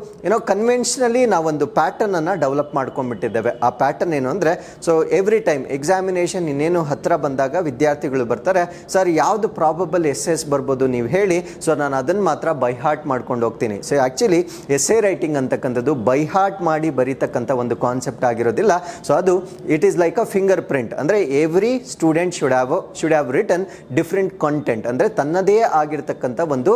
ಕನ್ವೆನ್ಷನಲಿ ನಾವೊಂದು ಪ್ಯಾಟರ್ನ್ ಅನ್ನ ಡೆವಲಪ್ ಮಾಡ್ಕೊಂಡ್ಬಿಟ್ಟಿದ್ದೇವೆ. ಆ ಪ್ಯಾಟರ್ನ್ ಏನು ಅಂದ್ರೆ, ಸೊ ಎವ್ರಿ ಟೈಮ್ ಎಕ್ಸಾಮಿನೇಷನ್ ಇನ್ನೇನು ಹತ್ರ ಬಂದಾಗ ವಿದ್ಯಾರ್ಥಿಗಳು ಬರ್ತಾರೆ, ಸರ್ ಯಾವ್ದು ಪ್ರಾಬಬಲ್ ಎಸ್ಸೆಸ್ ಬರ್ಬೋದು ನೀವು ಹೇಳಿ, ಸೊ ನಾನು ಅದನ್ನ ಮಾತ್ರ ಬೈ ಹಾರ್ಟ್ ಮಾಡ್ಕೊಂಡು ಹೋಗ್ತೀನಿ. ಸೊ ಆಕ್ಚುಲಿ ಎಸ್ಸೆ ರೈಟಿಂಗ್ ಅಂತಕ್ಕಂಥದ್ದು ಬೈ ಹಾರ್ಟ್ ಮಾಡಿ ಬರೀತಕ್ಕಂಥ ಒಂದು ಕಾನ್ಸೆಪ್ಟ್ ಆಗಿರೋದಿಲ್ಲ. ಸೊ ಅದು it is like a fingerprint. ಅಂದ್ರೆ every student should have written different content, ಅಂದ್ರೆ ತನ್ನದೇ ಆಗಿರ್ತಕ್ಕಂಥ ಒಂದು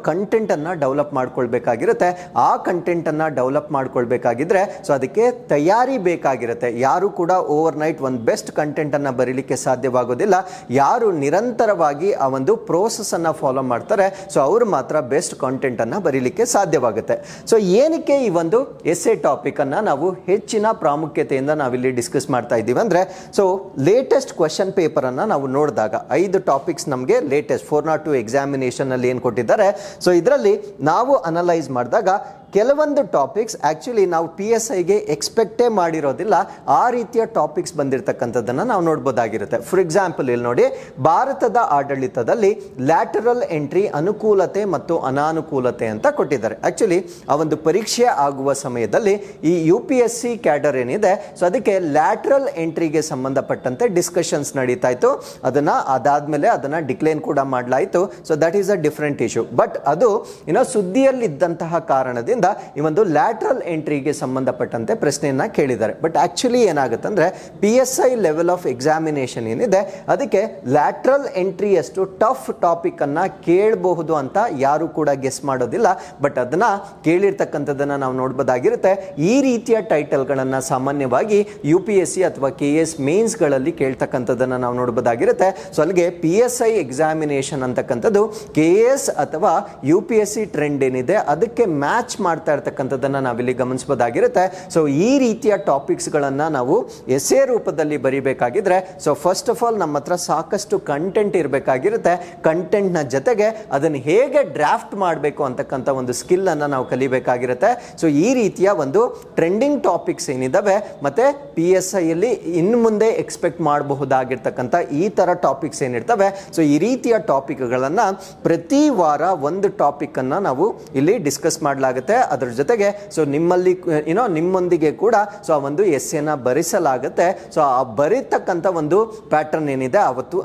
ಕಂಟೆಂಟ್ ಅನ್ನ ಡೆವಲಪ್ ಮಾಡ್ಕೊಳ್ಬೇಕಾಗಿರುತ್ತೆ. ಆ ಕಂಟೆಂಟ್ ಅನ್ನ ಡೆವಲಪ್ ಮಾಡ್ಕೊಳ್ಬೇಕಾಗಿದ್ರೆ ಸೊ ಅದಕ್ಕೆ ತಯಾರಿ ಬೇಕಾಗಿರುತ್ತೆ. ಯಾರು ಕೂಡ ಓವರ್ ನೈಟ್ ಒಂದು ಬೆಸ್ಟ್ ಕಂಟೆಂಟ್ ಅನ್ನ ಬರೀಲಿಕ್ಕೆ ಸಾಧ್ಯವಾಗೋದಿಲ್ಲ. ಯಾರು ನಿರಂತರವಾಗಿ ಆ ಒಂದು ಪ್ರೋಸೆಸ್ ಅನ್ನ ಫಾಲೋ ಮಾಡ್ತಾರೆ ಸೊ ಅವರು ಮಾತ್ರ ಬೆಸ್ಟ್ ಕಂಟೆಂಟ್ ಅನ್ನ ಬರೀಲಿಕ್ಕೆ ಸಾಧ್ಯವಾಗುತ್ತೆ. ಸೊ ಏನಕ್ಕೆ ಈ ಒಂದು ಎಸ್ಸೆ ಟಾಪಿಕ್ ಅನ್ನ ನಾವು ಹೆಚ್ಚಿನ ಪ್ರಾಮುಖ್ಯತೆಯಿಂದ ನಾವಿಲ್ಲಿ ಡಿಸ್ಕಸ್ ಮಾಡ್ತಾ ಇದ್ದೀವಿ ಅಂದ್ರೆ, ಸೊ ಲೇಟೆಸ್ಟ್ ಕ್ವೆಶ್ಚನ್ ಪೇಪರ್ ಅನ್ನ ನಾವು ನೋಡಿದಾಗ 5 ಟಾಪಿಕ್ಸ್ ನಮಗೆ ಲೇಟೆಸ್ಟ್ 402 ಎಕ್ಸಾಮಿನೇಷನ್ ಅಲ್ಲಿ ಏನು ಕೊಟ್ಟಿದ್ದಾರೆ ಸೊ ಇದರಲ್ಲಿ ನಾವು ಅನಲೈಸ್ ಮಾಡಿದಾಗ ಕೆಲವೊಂದು ಟಾಪಿಕ್ಸ್ ಆಕ್ಚುಲಿ ನಾವು PSIಗೆ ಎಕ್ಸ್ಪೆಕ್ಟೇ ಮಾಡಿರೋದಿಲ್ಲ, ಆ ರೀತಿಯ ಟಾಪಿಕ್ಸ್ ಬಂದಿರತಕ್ಕಂಥದ್ದನ್ನು ನಾವು ನೋಡ್ಬೋದಾಗಿರುತ್ತೆ. ಫಾರ್ ಎಕ್ಸಾಂಪಲ್ ಇಲ್ಲಿ ನೋಡಿ, ಭಾರತದ ಆಡಳಿತದಲ್ಲಿ ಲ್ಯಾಟರಲ್ ಎಂಟ್ರಿ ಅನುಕೂಲತೆ ಮತ್ತು ಅನಾನುಕೂಲತೆ ಅಂತ ಕೊಟ್ಟಿದ್ದಾರೆ. ಆಕ್ಚುಲಿ ಆ ಒಂದು ಪರೀಕ್ಷೆ ಆಗುವ ಸಮಯದಲ್ಲಿ ಈ UPSC ಕ್ಯಾಡರ್ ಏನಿದೆ, ಸೊ ಅದಕ್ಕೆ ಲ್ಯಾಟರಲ್ ಎಂಟ್ರಿಗೆ ಸಂಬಂಧಪಟ್ಟಂತೆ ಡಿಸ್ಕಷನ್ಸ್ ನಡೀತಾ ಇತ್ತು. ಅದಾದ್ಮೇಲೆ ಅದನ್ನ ಡಿಕ್ಲೈನ್ ಕೂಡ ಮಾಡಲಾಯಿತು. So that is a different issue. But ಅದು ಸುದ್ದಿಯಲ್ಲಿದ್ದಂತಹ ಕಾರಣದಿಂದ ಈ ಒಂದು ಲ್ಯಾಟರಲ್ ಎಂಟ್ರಿಗೆ ಸಂಬಂಧಪಟ್ಟಂತೆ ಪ್ರಶ್ನೆಯನ್ನ ಕೇಳಿದ್ದಾರೆ. ಬಟ್ ಆಕ್ಚುಲಿ ಏನಾಗುತ್ತಂದ್ರೆ PSI ಲೆವೆಲ್ ಆಫ್ ಎಕ್ಸಾಮಿನೇಷನ್ ಏನಿದೆ ಅದಕ್ಕೆ ಲ್ಯಾಟರಲ್ ಎಂಟ್ರಿ ಅಷ್ಟು ಟಫ್ ಟಾಪಿಕ್ ಅನ್ನ ಕೇಳಬಹುದು ಅಂತ ಯಾರು ಕೂಡ ಗೆಸ್ ಮಾಡೋದಿಲ್ಲ. ಬಟ್ ಅದನ್ನ ಕೇಳಿರ್ತಕ್ಕಂಥದ್ದನ್ನ ನಾವು ನೋಡಬಹುದಾಗಿರುತ್ತೆ. ಈ ರೀತಿಯ ಟೈಟಲ್ ಗಳನ್ನ ಸಾಮಾನ್ಯವಾಗಿ UPSC ಅಥವಾ KS ಮೇನ್ಸ್ ಗಳಲ್ಲಿ ಕೇಳ್ತಕ್ಕಂಥದ್ದನ್ನ ನಾವು ನೋಡಬಹುದಾಗಿರುತ್ತೆ. ಸೊ ಅಲ್ಲಿಗೆ PSI ಎಕ್ಸಾಮಿನೇಷನ್ ಅಂತಕ್ಕಂಥದ್ದು KS ಅಥವಾ UPSC ಟ್ರೆಂಡ್ ಏನಿದೆ ಅದಕ್ಕೆ ಮ್ಯಾಚ್ ಮಾಡ್ತಾ ಇರ್ತಕ್ಕಂಥದ್ದನ್ನ ನಾವಿಲ್ಲಿ ಗಮನಿಸಬಹುದಾಗಿರುತ್ತೆ. ಸೊ ಈ ರೀತಿಯ ಟಾಪಿಕ್ಸ್ ಗಳನ್ನ ನಾವು ಎಸ್ಸೆ ರೂಪದಲ್ಲಿ ಬರೀಬೇಕಾಗಿದ್ರೆ, ಸೊ ಫಸ್ಟ್ ಆಫ್ ಆಲ್ ನಮ್ಮ ಹತ್ರ ಸಾಕಷ್ಟು ಕಂಟೆಂಟ್ ಇರಬೇಕಾಗಿರುತ್ತೆ. ಕಂಟೆಂಟ್ ನ ಜೊತೆಗೆ ಅದನ್ನು ಹೇಗೆ ಡ್ರಾಫ್ಟ್ ಮಾಡಬೇಕು ಅಂತಕ್ಕಂಥ ಒಂದು ಸ್ಕಿಲ್ ಅನ್ನ ನಾವು ಕಲಿಬೇಕಾಗಿರುತ್ತೆ. ಸೊ ಈ ರೀತಿಯ ಒಂದು ಟ್ರೆಂಡಿಂಗ್ ಟಾಪಿಕ್ಸ್ ಏನಿದಾವೆ ಮತ್ತೆ PSI ಅಲ್ಲಿ ಇನ್ನು ಮುಂದೆ ಎಕ್ಸ್ಪೆಕ್ಟ್ ಮಾಡಬಹುದಾಗಿರ್ತಕ್ಕಂಥ ಈ ತರ ಟಾಪಿಕ್ಸ್ ಏನಿರ್ತವೆ, ಸೊ ಈ ರೀತಿಯ ಟಾಪಿಕ್ ಗಳನ್ನ ಪ್ರತಿ ವಾರ ಒಂದು ಟಾಪಿಕ್ ಅನ್ನ ನಾವು ಇಲ್ಲಿ ಡಿಸ್ಕಸ್ ಮಾಡಲಾಗುತ್ತೆ. ಅದರ ಜೊತೆಗೆ ಸೊ ನಿಮ್ಮಲ್ಲಿ ನಿಮ್ಮೊಂದಿಗೆ ಕೂಡ ಸೊ ಆ ಒಂದು ಎಸ್ಸೆನ ಬರಿಸಲಾಗುತ್ತೆ. ಸೊ ಆ ಬರೀತಕ್ಕಂಥ ಒಂದು ಪ್ಯಾಟರ್ನ್ ಏನಿದೆ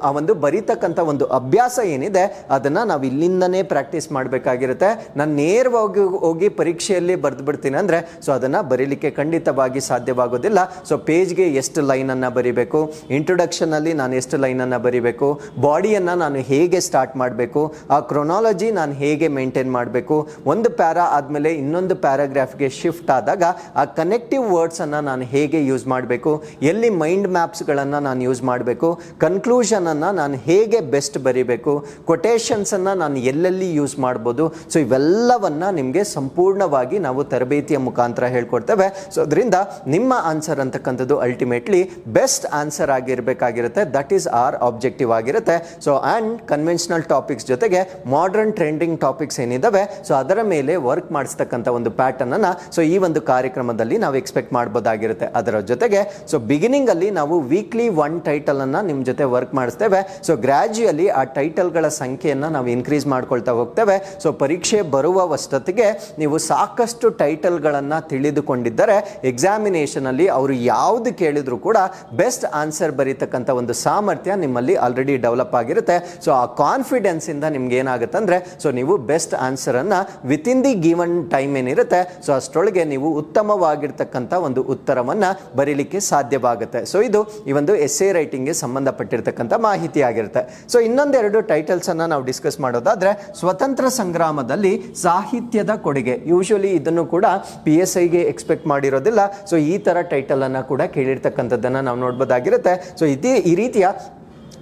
ಆ ಒಂದು ಬರೀತಕ್ಕಂಥ ಒಂದು ಅಭ್ಯಾಸ ಏನಿದೆ ಅದನ್ನ ನಾವು ಇಲ್ಲಿಂದನೇ ಪ್ರಾಕ್ಟೀಸ್ ಮಾಡಬೇಕಾಗಿರುತ್ತೆ. ನಾನು ನೇರವಾಗಿ ಹೋಗಿ ಪರೀಕ್ಷೆಯಲ್ಲಿ ಬರೆದು ಬಿಡ್ತೀನಿ ಅಂದ್ರೆ ಸೊ ಅದನ್ನ ಬರೀಲಿಕ್ಕೆ ಖಂಡಿತವಾಗಿ ಸಾಧ್ಯವಾಗೋದಿಲ್ಲ. ಸೊ ಪೇಜ್ಗೆ ಎಷ್ಟು ಲೈನ್ ಅನ್ನ ಬರಿಬೇಕು, ಇಂಟ್ರೊಡಕ್ಷನ್ ಅಲ್ಲಿ ನಾನು ಎಷ್ಟು ಲೈನ್ ಅನ್ನ ಬರಿಬೇಕು, ಬಾಡಿಯನ್ನ ನಾನು ಹೇಗೆ ಸ್ಟಾರ್ಟ್ ಮಾಡಬೇಕು, ಆ ಕ್ರೊನಾಲಜಿ ನಾನು ಹೇಗೆ ಮೇಂಟೈನ್ ಮಾಡಬೇಕು, ಒಂದು ಪ್ಯಾರಾ ಆದ್ಮೇಲೆ ಇನ್ನೊಂದು ಪ್ಯಾರಾಗ್ರಾಫ್ಗೆ ಶಿಫ್ಟ್ ಆದಾಗ ಆ ಕನೆಕ್ಟಿವ್ ವರ್ಡ್ಸ್ ಅನ್ನ ನಾನು ಹೇಗೆ ಯೂಸ್ ಮಾಡಬೇಕು, ಎಲ್ಲಿ ಮೈಂಡ್ ಮ್ಯಾಪ್ಸ್ ಗಳನ್ನ ನಾನು ಯೂಸ್ ಮಾಡಬೇಕು, ಕನ್ಕ್ಲೂಷನ್ ಅನ್ನ ನಾನು ಹೇಗೆ ಬೆಸ್ಟ್ ಬರಿಬೇಕು, ಕೊಟೇಶನ್ಸ್ ಅನ್ನ ನಾನು ಎಲ್ಲೆಲ್ಲಿ ಯೂಸ್ ಮಾಡಬಹುದು. ಸೊ ಇವೆಲ್ಲವನ್ನ ನಿಮಗೆ ಸಂಪೂರ್ಣವಾಗಿ ನಾವು ತರಬೇತಿಯ ಮುಖಾಂತರ ಹೇಳ್ಕೊಡ್ತೇವೆ. ಸೊ ಅದರಿಂದ ನಿಮ್ಮ ಆನ್ಸರ್ ಅಂತಕ್ಕಂಥದ್ದು ಅಲ್ಟಿಮೇಟ್ಲಿ ಬೆಸ್ಟ್ ಆನ್ಸರ್ ಆಗಿರಬೇಕಾಗಿರುತ್ತೆ. ದಟ್ ಈಸ್ ಆರ್ ಆಬ್ಜೆಕ್ಟಿವ್ ಆಗಿರುತ್ತೆ. ಸೊ ಅಂಡ್ ಕನ್ವೆನ್ಷನಲ್ ಟಾಪಿಕ್ಸ್ ಜೊತೆಗೆ ಮಾಡರ್ನ್ ಟ್ರೆಂಡಿಂಗ್ ಟಾಪಿಕ್ಸ್ ಏನಿದಾವೆ ಸೊ ಅದರ ಮೇಲೆ ವರ್ಕ್ ಮಾಡಿಸ್ತಕ್ಕಂಥ ಒಂದು ಪ್ಯಾಟರ್ನ್ ಅನ್ನ ಸೊ ಈ ಒಂದು ಕಾರ್ಯಕ್ರಮದಲ್ಲಿ ನಾವು ಎಕ್ಸ್ಪೆಕ್ಟ್ ಮಾಡಬಹುದಾಗಿರುತ್ತೆ. ಅದರ ಜೊತೆಗೆ ಸೊ ಬಿಗಿನಿಂಗ್ ಅಲ್ಲಿ ನಾವು ವೀಕ್ಲಿ 1 ಟೈಟಲ್ ಅನ್ನ ನಿಮ್ ಜೊತೆ ವರ್ಕ್ ಮಾಡಿಸ್ತೇವೆ. ಸೊ ಗ್ರಾಜುಯಲಿ ಆ ಟೈಟಲ್ ಗಳ ಸಂಖ್ಯೆಯನ್ನ ನಾವು ಇನ್ಕ್ರೀಸ್ ಮಾಡ್ಕೊಳ್ತಾ ಹೋಗ್ತೇವೆ. ಸೊ ಪರೀಕ್ಷೆ ಬರುವಷ್ಟೊತ್ತಿಗೆ ನೀವು ಸಾಕಷ್ಟು ಟೈಟಲ್ ಗಳನ್ನ ತಿಳಿದುಕೊಂಡಿದ್ದರೆ ಎಕ್ಸಾಮಿನೇಷನ್ ಅಲ್ಲಿ ಅವರು ಯಾವ್ದು ಕೇಳಿದ್ರು ಕೂಡ ಬೆಸ್ಟ್ ಆನ್ಸರ್ ಬರೀತಕ್ಕಂಥ ಒಂದು ಸಾಮರ್ಥ್ಯ ನಿಮ್ಮಲ್ಲಿ ಆಲ್ರೆಡಿ ಡೆವಲಪ್ ಆಗಿರುತ್ತೆ. ಸೊ ಆ ಕಾನ್ಫಿಡೆನ್ಸ್ ಇಂದ ನಿಮ್ಗೆ ಏನಾಗುತ್ತೆ ಅಂದ್ರೆ ಸೊ ನೀವು ಬೆಸ್ಟ್ ಆನ್ಸರ್ ಅನ್ನ with in the given time ಏನಿರುತ್ತೆ ಸೊ ಅಷ್ಟರೊಳಗೆ ನೀವು ಉತ್ತಮವಾಗಿರ್ತಕ್ಕಂಥ ಒಂದು ಉತ್ತರವನ್ನ ಬರೀಲಿಕ್ಕೆ ಸಾಧ್ಯವಾಗುತ್ತೆ. ಸೊ ಇದು ಈ ಒಂದು ಎಸ್ಸೆ ರೈಟಿಂಗ್ ಗೆ ಸಂಬಂಧಪಟ್ಟಿರ್ತಕ್ಕಂಥ ಮಾಹಿತಿ ಆಗಿರುತ್ತೆ. ಸೊ ಇನ್ನೊಂದೆರಡು ಟೈಟಲ್ಸ್ ಅನ್ನ ನಾವು ಡಿಸ್ಕಸ್ ಮಾಡೋದಾದ್ರೆ ಸ್ವತಂತ್ರ ಸಂಗ್ರಾಮದಲ್ಲಿ ಸಾಹಿತ್ಯದ ಕೊಡುಗೆ. ಯೂಶುವಲಿ ಇದನ್ನು ಕೂಡ PSIಗೆ ಎಕ್ಸ್ಪೆಕ್ಟ್ ಮಾಡಿರೋದಿಲ್ಲ. ಸೊ ಈ ತರ ಟೈಟಲ್ ಅನ್ನ ಕೂಡ ಕೇಳಿರ್ತಕ್ಕಂಥದ್ದನ್ನ ನಾವು ನೋಡಬಹುದಾಗಿರುತ್ತೆ. ಸೊ ಈ ರೀತಿಯ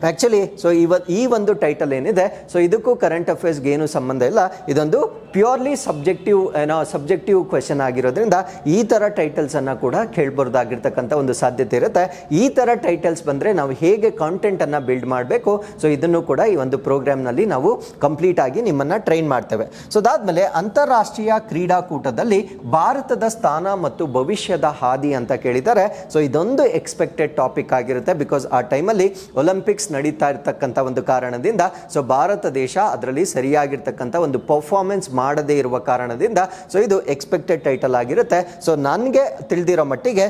ಆಕ್ಚುಲಿ ಸೊ ಈ ಒಂದು ಟೈಟಲ್ ಏನಿದೆ ಸೊ ಇದಕ್ಕೂ ಕರೆಂಟ್ ಅಫೇರ್ಸ್ಗೆ ಏನು ಸಂಬಂಧ ಇಲ್ಲ. ಇದೊಂದು ಪ್ಯೂರ್ಲಿ ಸಬ್ಜೆಕ್ಟಿವ್ ಕ್ವೆಶನ್ ಆಗಿರೋದ್ರಿಂದ ಈ ತರ ಟೈಟಲ್ಸ್ ಅನ್ನ ಕೂಡ ಕೇಳಬಹುದಾಗಿರ್ತಕ್ಕಂಥ ಒಂದು ಸಾಧ್ಯತೆ ಇರುತ್ತೆ. ಈ ತರ ಟೈಟಲ್ಸ್ ಬಂದ್ರೆ ನಾವು ಹೇಗೆ ಕಾಂಟೆಂಟ್ ಅನ್ನ ಬಿಲ್ಡ್ ಮಾಡಬೇಕು ಸೊ ಇದನ್ನು ಕೂಡ ಈ ಒಂದು ಪ್ರೋಗ್ರಾಮ್ ನಲ್ಲಿ ನಾವು ಕಂಪ್ಲೀಟ್ ಆಗಿ ನಿಮ್ಮನ್ನ ಟ್ರೈನ್ ಮಾಡ್ತೇವೆ. ಸೊ ಅದಾದ್ಮೇಲೆ ಅಂತಾರಾಷ್ಟ್ರೀಯ ಕ್ರೀಡಾಕೂಟದಲ್ಲಿ ಭಾರತದ ಸ್ಥಾನ ಮತ್ತು ಭವಿಷ್ಯದ ಹಾದಿ ಅಂತ ಕೇಳಿದ್ದಾರೆ. ಸೊ ಇದೊಂದು ಎಕ್ಸ್ಪೆಕ್ಟೆಡ್ ಟಾಪಿಕ್ ಆಗಿರುತ್ತೆ. ಬಿಕಾಸ್ ಆ ಟೈಮಲ್ಲಿ ಒಲಿಂಪಿಕ್ಸ್ ನಡೀತಾ ಇರತಕ್ಕಂಥ ಒಂದು ಕಾರಣದಿಂದ ಸೊ ಭಾರತ ದೇಶ ಅದರಲ್ಲಿ ಸರಿಯಾಗಿರ್ತಕ್ಕಂಥ ಒಂದು ಪರ್ಫಾರ್ಮೆನ್ಸ್ ಮಾಡದೇ ಇರುವ ಕಾರಣದಿಂದ ಸೊ ಇದು ಎಕ್ಸ್ಪೆಕ್ಟೆಡ್ ಟೈಟಲ್ ಆಗಿರುತ್ತೆ. ಸೊ ನನಗೆ ತಿಳಿದಿರೋ ಮಟ್ಟಿಗೆ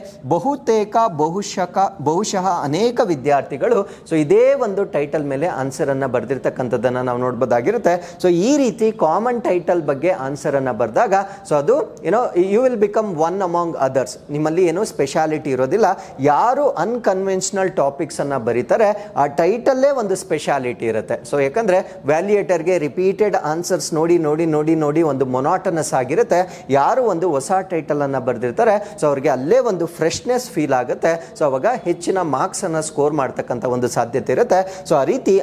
ಬಹುಶಃ ಅನೇಕ ವಿದ್ಯಾರ್ಥಿಗಳು ಸೊ ಇದೇ ಒಂದು ಟೈಟಲ್ ಮೇಲೆ ಆನ್ಸರ್ ಅನ್ನ ಬರೆದಿರ್ತಕ್ಕಂಥದ್ದನ್ನ ನಾವು ನೋಡಬಹುದಾಗಿರುತ್ತೆ. ಸೊ ಈ ರೀತಿ ಕಾಮನ್ ಟೈಟಲ್ ಬಗ್ಗೆ ಆನ್ಸರ್ ಅನ್ನ ಬರೆದಾಗ ಸೊ ಅದು you will become one among others. ನಿಮ್ಮಲ್ಲಿ ಏನೋ ಸ್ಪೆಷಾಲಿಟಿ ಇರೋದಿಲ್ಲ. ಯಾರು ಅನ್ಕನ್ವೆನ್ಷನಲ್ ಟಾಪಿಕ್ಸ್ ಅನ್ನ ಬರೀತಾರೆ ಆ ಟೈಟಲ್ಲೇ ಒಂದು ಸ್ಪೆಷಾಲಿಟಿ ಇರುತ್ತೆ. ಸೊ ಯಾಕಂದ್ರೆ ವ್ಯಾಲ್ಯೂಯೇಟರ್ಗೆ ರಿಪೀಟೆಡ್ ಆನ್ಸರ್ಸ್ ನೋಡಿ ನೋಡಿ ನೋಡಿ ನೋಡಿ ಒಂದು ಮೊನಾಟನಸ್ ಆಗಿರುತ್ತೆ. ಯಾರು ಒಂದು ಹೊಸ ಟೈಟಲ್ ಅನ್ನ ಬರೆದಿರ್ತಾರೆ ಸೊ ಅವ್ರಿಗೆ ಅಲ್ಲೇ ಒಂದು ಫ್ರೆಶ್ನೆಸ್ ಫೀಲ್ ಆಗುತ್ತೆ. ಸೊ ಅವಾಗ ಹೆಚ್ಚಿನ ಮಾರ್ಕ್ಸ್ ಅನ್ನ ಸ್ಕೋರ್ ಮಾಡ್ತಕ್ಕಂಥ ಒಂದು ಸಾಧ್ಯತೆ ಇರುತ್ತೆ. ಸೊ ಆ ರೀತಿ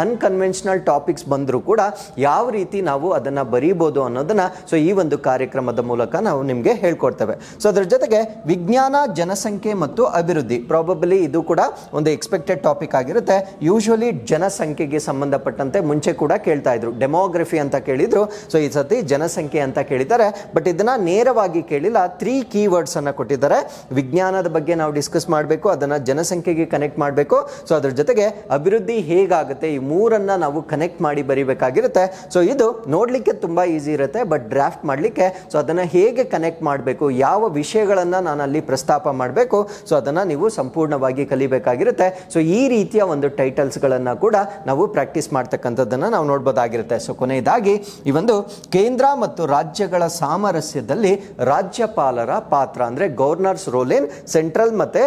ಅನ್ಕನ್ವೆನ್ಷನಲ್ ಟಾಪಿಕ್ಸ್ ಬಂದರೂ ಕೂಡ ಯಾವ ರೀತಿ ನಾವು ಅದನ್ನ ಬರೀಬಹುದು ಅನ್ನೋದನ್ನ ಸೊ ಈ ಒಂದು ಕಾರ್ಯಕ್ರಮದ ಮೂಲಕ ನಾವು ನಿಮ್ಗೆ ಹೇಳ್ಕೊಡ್ತೇವೆ. ಸೊ ಅದ್ರ ಜೊತೆಗೆ ವಿಜ್ಞಾನ, ಜನಸಂಖ್ಯೆ ಮತ್ತು ಅಭಿವೃದ್ಧಿ ಪ್ರಾಬಬ್ಲಿ ಇದು ಕೂಡ ಒಂದು ಎಕ್ಸ್ಪೆಕ್ಟೆಡ್ ಟಾಪಿಕ್ ಆಗಿರುತ್ತೆ. ಯೂಶುವಲಿ ಜನಸಂಖ್ಯೆಗೆ ಸಂಬಂಧಪಟ್ಟಂತೆ ಮುಂಚೆ ಕೂಡ ಕೇಳ್ತಾ ಇದ್ರು, ಡೆಮೋಗ್ರಫಿ ಅಂತ ಕೇಳಿದ್ರು. ಸೊ ಈ ಸತಿ ಜನಸಂಖ್ಯೆ ಅಂತ ಕೇಳಿದ್ದಾರೆ. ಬಟ್ ಇದನ್ನ ನೇರವಾಗಿ ಕೇಳಿಲ್ಲ, 3 ಕೀವರ್ಡ್ಸ್ ಅನ್ನ ಕೊಟ್ಟಿದ್ದಾರೆ. ವಿಜ್ಞಾನದ ಬಗ್ಗೆ ನಾವು ಡಿಸ್ಕಸ್ ಮಾಡಬೇಕು, ಅದನ್ನ ಜನಸಂಖ್ಯೆಗೆ ಕನೆಕ್ಟ್ ಮಾಡಬೇಕು. ಸೊ ಅದ್ರ ಜೊತೆಗೆ ಅಭಿವೃದ್ಧಿ ಹೇಗಾಗುತ್ತೆ, ಈ ಮೂರನ್ನ ನಾವು ಕನೆಕ್ಟ್ ಮಾಡಿ ಬರೀಬೇಕಾಗಿರುತ್ತೆ. ಸೊ ಇದು ನೋಡ್ಲಿಕ್ಕೆ ತುಂಬಾ ಈಸಿ ಇರುತ್ತೆ, ಬಟ್ ಡ್ರಾಫ್ಟ್ ಮಾಡಲಿಕ್ಕೆ ಸೊ ಅದನ್ನ ಹೇಗೆ ಕನೆಕ್ಟ್ ಮಾಡಬೇಕು, ಯಾವ ವಿಷಯಗಳನ್ನ ನಾನು ಅಲ್ಲಿ ಪ್ರಸ್ತಾಪ ಮಾಡಬೇಕು, ಸೊ ಅದನ್ನ ನೀವು ಸಂಪೂರ್ಣವಾಗಿ ಕಲಿಬೇಕಾಗಿರುತ್ತೆ. ಸೊ ಈ ರೀತಿಯ ಒಂದು ಟೈಟಲ್ಸ್ ಗಳನ್ನ ಕೂಡ ನಾವು ಪ್ರಾಕ್ಟೀಸ್ ಮಾಡ್ತಕ್ಕಂಥದ್ದನ್ನ ನಾವು ನೋಡ್ಬೋದಾಗಿರುತ್ತೆ. ಸೊ ಕೊನೆಯದಾಗಿ ಈ ಒಂದು ಕೇಂದ್ರ ಮತ್ತು ರಾಜ್ಯಗಳ ಸಾಮರಸ್ಯದಲ್ಲಿ ರಾಜ್ಯಪಾಲರ ಪಾತ್ರ ಅಂದ್ರೆ ಗವರ್ನರ್ಸ್ ರೋಲ್ ಇನ್ ಸೆಂಟ್ರಲ್ ಮತ್ತೆ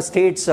ಸ್ಟೇಟ್ಸ್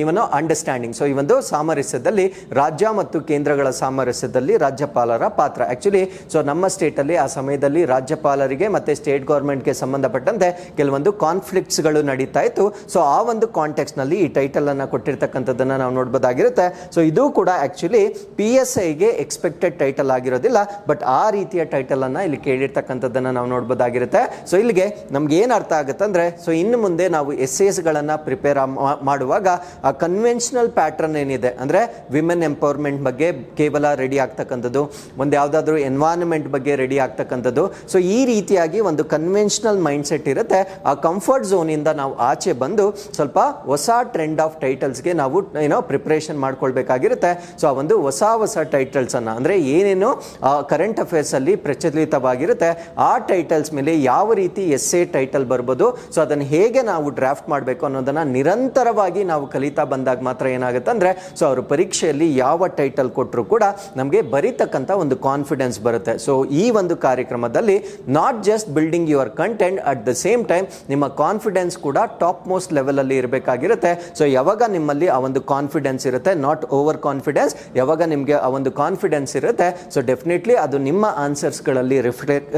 ಇವನು ಅಂಡರ್ಸ್ಟ್ಯಾಂಡಿಂಗ್. ಸೊ ಈ ಒಂದು ಸಾಮರಸ್ಯದಲ್ಲಿ ರಾಜ್ಯ ಮತ್ತು ಕೇಂದ್ರಗಳ ಸಾಮರಸ್ಯದಲ್ಲಿ ರಾಜ್ಯಪಾಲರ ಪಾತ್ರ. ಆಕ್ಚುಲಿ ಸೊ ನಮ್ಮ ಸ್ಟೇಟ್ ಅಲ್ಲಿ ಆ ಸಮಯದಲ್ಲಿ ರಾಜ್ಯಪಾಲರಿಗೆ ಮತ್ತೆ ಸ್ಟೇಟ್ ಗವರ್ಮೆಂಟ್ಗೆ ಸಂಬಂಧಪಟ್ಟಂತೆ ಕೆಲವೊಂದು ಕಾನ್ಫ್ಲಿಕ್ಟ್ಸ್ ಗಳು ನಡೀತಾ ಇತ್ತು. ಸೊ ಆ ಒಂದು ಕಾಂಟೆಕ್ಸ್ಟ್ ನಲ್ಲಿ ಈ ಟೈಟಲ್ ಅನ್ನ ಕೊಟ್ಟಿರ್ತಕ್ಕಂಥದ್ದನ್ನ ನಾವು ನೋಡಬಹುದಾಗಿರುತ್ತೆ. ಸೊ ಇದು ಕೂಡ ಆಕ್ಚುಲಿ PSIಗೆ ಎಕ್ಸ್ಪೆಕ್ಟೆಡ್ ಟೈಟಲ್ ಆಗಿರೋದಿಲ್ಲ, ಬಟ್ ಆ ರೀತಿಯ ಟೈಟಲ್ ಅನ್ನ ಇಲ್ಲಿ ಕೇಳಿರ್ತಕ್ಕಂಥದ್ದನ್ನ ನಾವು ನೋಡಬಹುದಾಗಿರುತ್ತೆ. ಸೊ ಇಲ್ಲಿಗೆ ನಮ್ಗೆ ಏನ್ ಅರ್ಥ ಆಗುತ್ತೆ ಅಂದ್ರೆ, ಸೊ ಇನ್ನು ಮುಂದೆ ನಾವು ಎಸ್ಸೇಸ್ ಗಳನ್ನ ಪ್ರಿಪೇರ್ ಮಾಡುವಾಗ ಆ ಕನ್ವೆನ್ಷನಲ್ ಪ್ಯಾಟರ್ನ್ ಏನಿದೆ ಅಂದ್ರೆ ವಿಮೆನ್ ಎಂಪವರ್ಮೆಂಟ್ ಬಗ್ಗೆ ಕೇವಲ ರೆಡಿ ಆಗ್ತಕ್ಕಂಥದ್ದು, ಒಂದು ಯಾವ್ದಾದ್ರು ಎನ್ವೈರನ್ಮೆಂಟ್ ಬಗ್ಗೆ ರೆಡಿ ಆಗ್ತಕ್ಕಂಥದ್ದು. ಸೊ ಈ ರೀತಿಯಾಗಿ ಒಂದು ಕನ್ವೆನ್ಷನಲ್ ಮೈಂಡ್ ಸೆಟ್ ಇರುತ್ತೆ. ಆ ಕಂಫರ್ಟ್ ಝೋನ್ ಇಂದ ನಾವು ಆಚೆ ಬಂದು ಸ್ವಲ್ಪ ಹೊಸ ಟ್ರೆಂಡ್ ಆಫ್ ಟೈಟಲ್ಸ್ಗೆ ನಾವು ಪ್ರಿಪರೇಷನ್ ಮಾಡ್ಕೊಳ್ಬೇಕಾಗಿರುತ್ತೆ. ಸೊ ಆ ಒಂದು ಹೊಸ ಟೈಟಲ್ಸ್ ಅನ್ನ ಅಂದ್ರೆ ಏನೇನು ಕರೆಂಟ್ ಅಫೇರ್ಸ್ ಅಲ್ಲಿ ಪ್ರಚಲಿತವಾಗಿರುತ್ತೆ ಆ ಟೈಟಲ್ಸ್ ಮೇಲೆ ಯಾವ ರೀತಿ ಎಸ್ಸೆ ಟೈಟಲ್ ಬರ್ಬೋದು, ಸೊ ಅದನ್ನು ಹೇಗೆ ನಾವು ಡ್ರಾಫ್ಟ್ ಮಾಡಬೇಕು ಅನ್ನೋದನ್ನ ನಿರಂತರವಾಗಿ ನಾವು ಕಲಿತಾ ಬಂದಾಗ ಮಾತ್ರ ಏನಾಗುತ್ತೆ ಅಂದ್ರೆ, ಸೊ ಅವರು ಪರೀಕ್ಷೆಯಲ್ಲಿ ಯಾವ ಟೈಟಲ್ ಕೊಟ್ಟರು ಕೂಡ ನಮಗೆ ಬರೀತಕ್ಕಂಥ ಒಂದು ಕಾನ್ಫಿಡೆನ್ಸ್ ಬರುತ್ತೆ. ಸೊ ಈ ಒಂದು ಕಾರ್ಯಕ್ರಮದಲ್ಲಿ not just building your content, at the same time ನಿಮ್ಮ ಕಾನ್ಫಿಡೆನ್ಸ್ ಕೂಡ ಟಾಪ್ ಮೋಸ್ಟ್ ಲೆವೆಲ್ ಅಲ್ಲಿ ಇರಬೇಕಾಗಿರುತ್ತೆ. ಸೊ ಯಾವಾಗ ನಿಮ್ಮಲ್ಲಿ ಆ ಒಂದು ಕಾನ್ಫಿಡೆನ್ಸ್ ಇರುತ್ತೆ, ನಾಟ್ ಓವರ್ ಕಾನ್ಫಿಡೆನ್ಸ್, ಯಾವಾಗ ನಿಮಗೆ ಆ ಒಂದು ಕಾನ್ಫಿಡೆನ್ಸ್ ಇರುತ್ತೆ, ಸೊ ಡೆಫಿನೆಟ್ಲಿ ಅದು ನಿಮ್ಮ ಆನ್ಸರ್ಸ್ ಗಳಲ್ಲಿ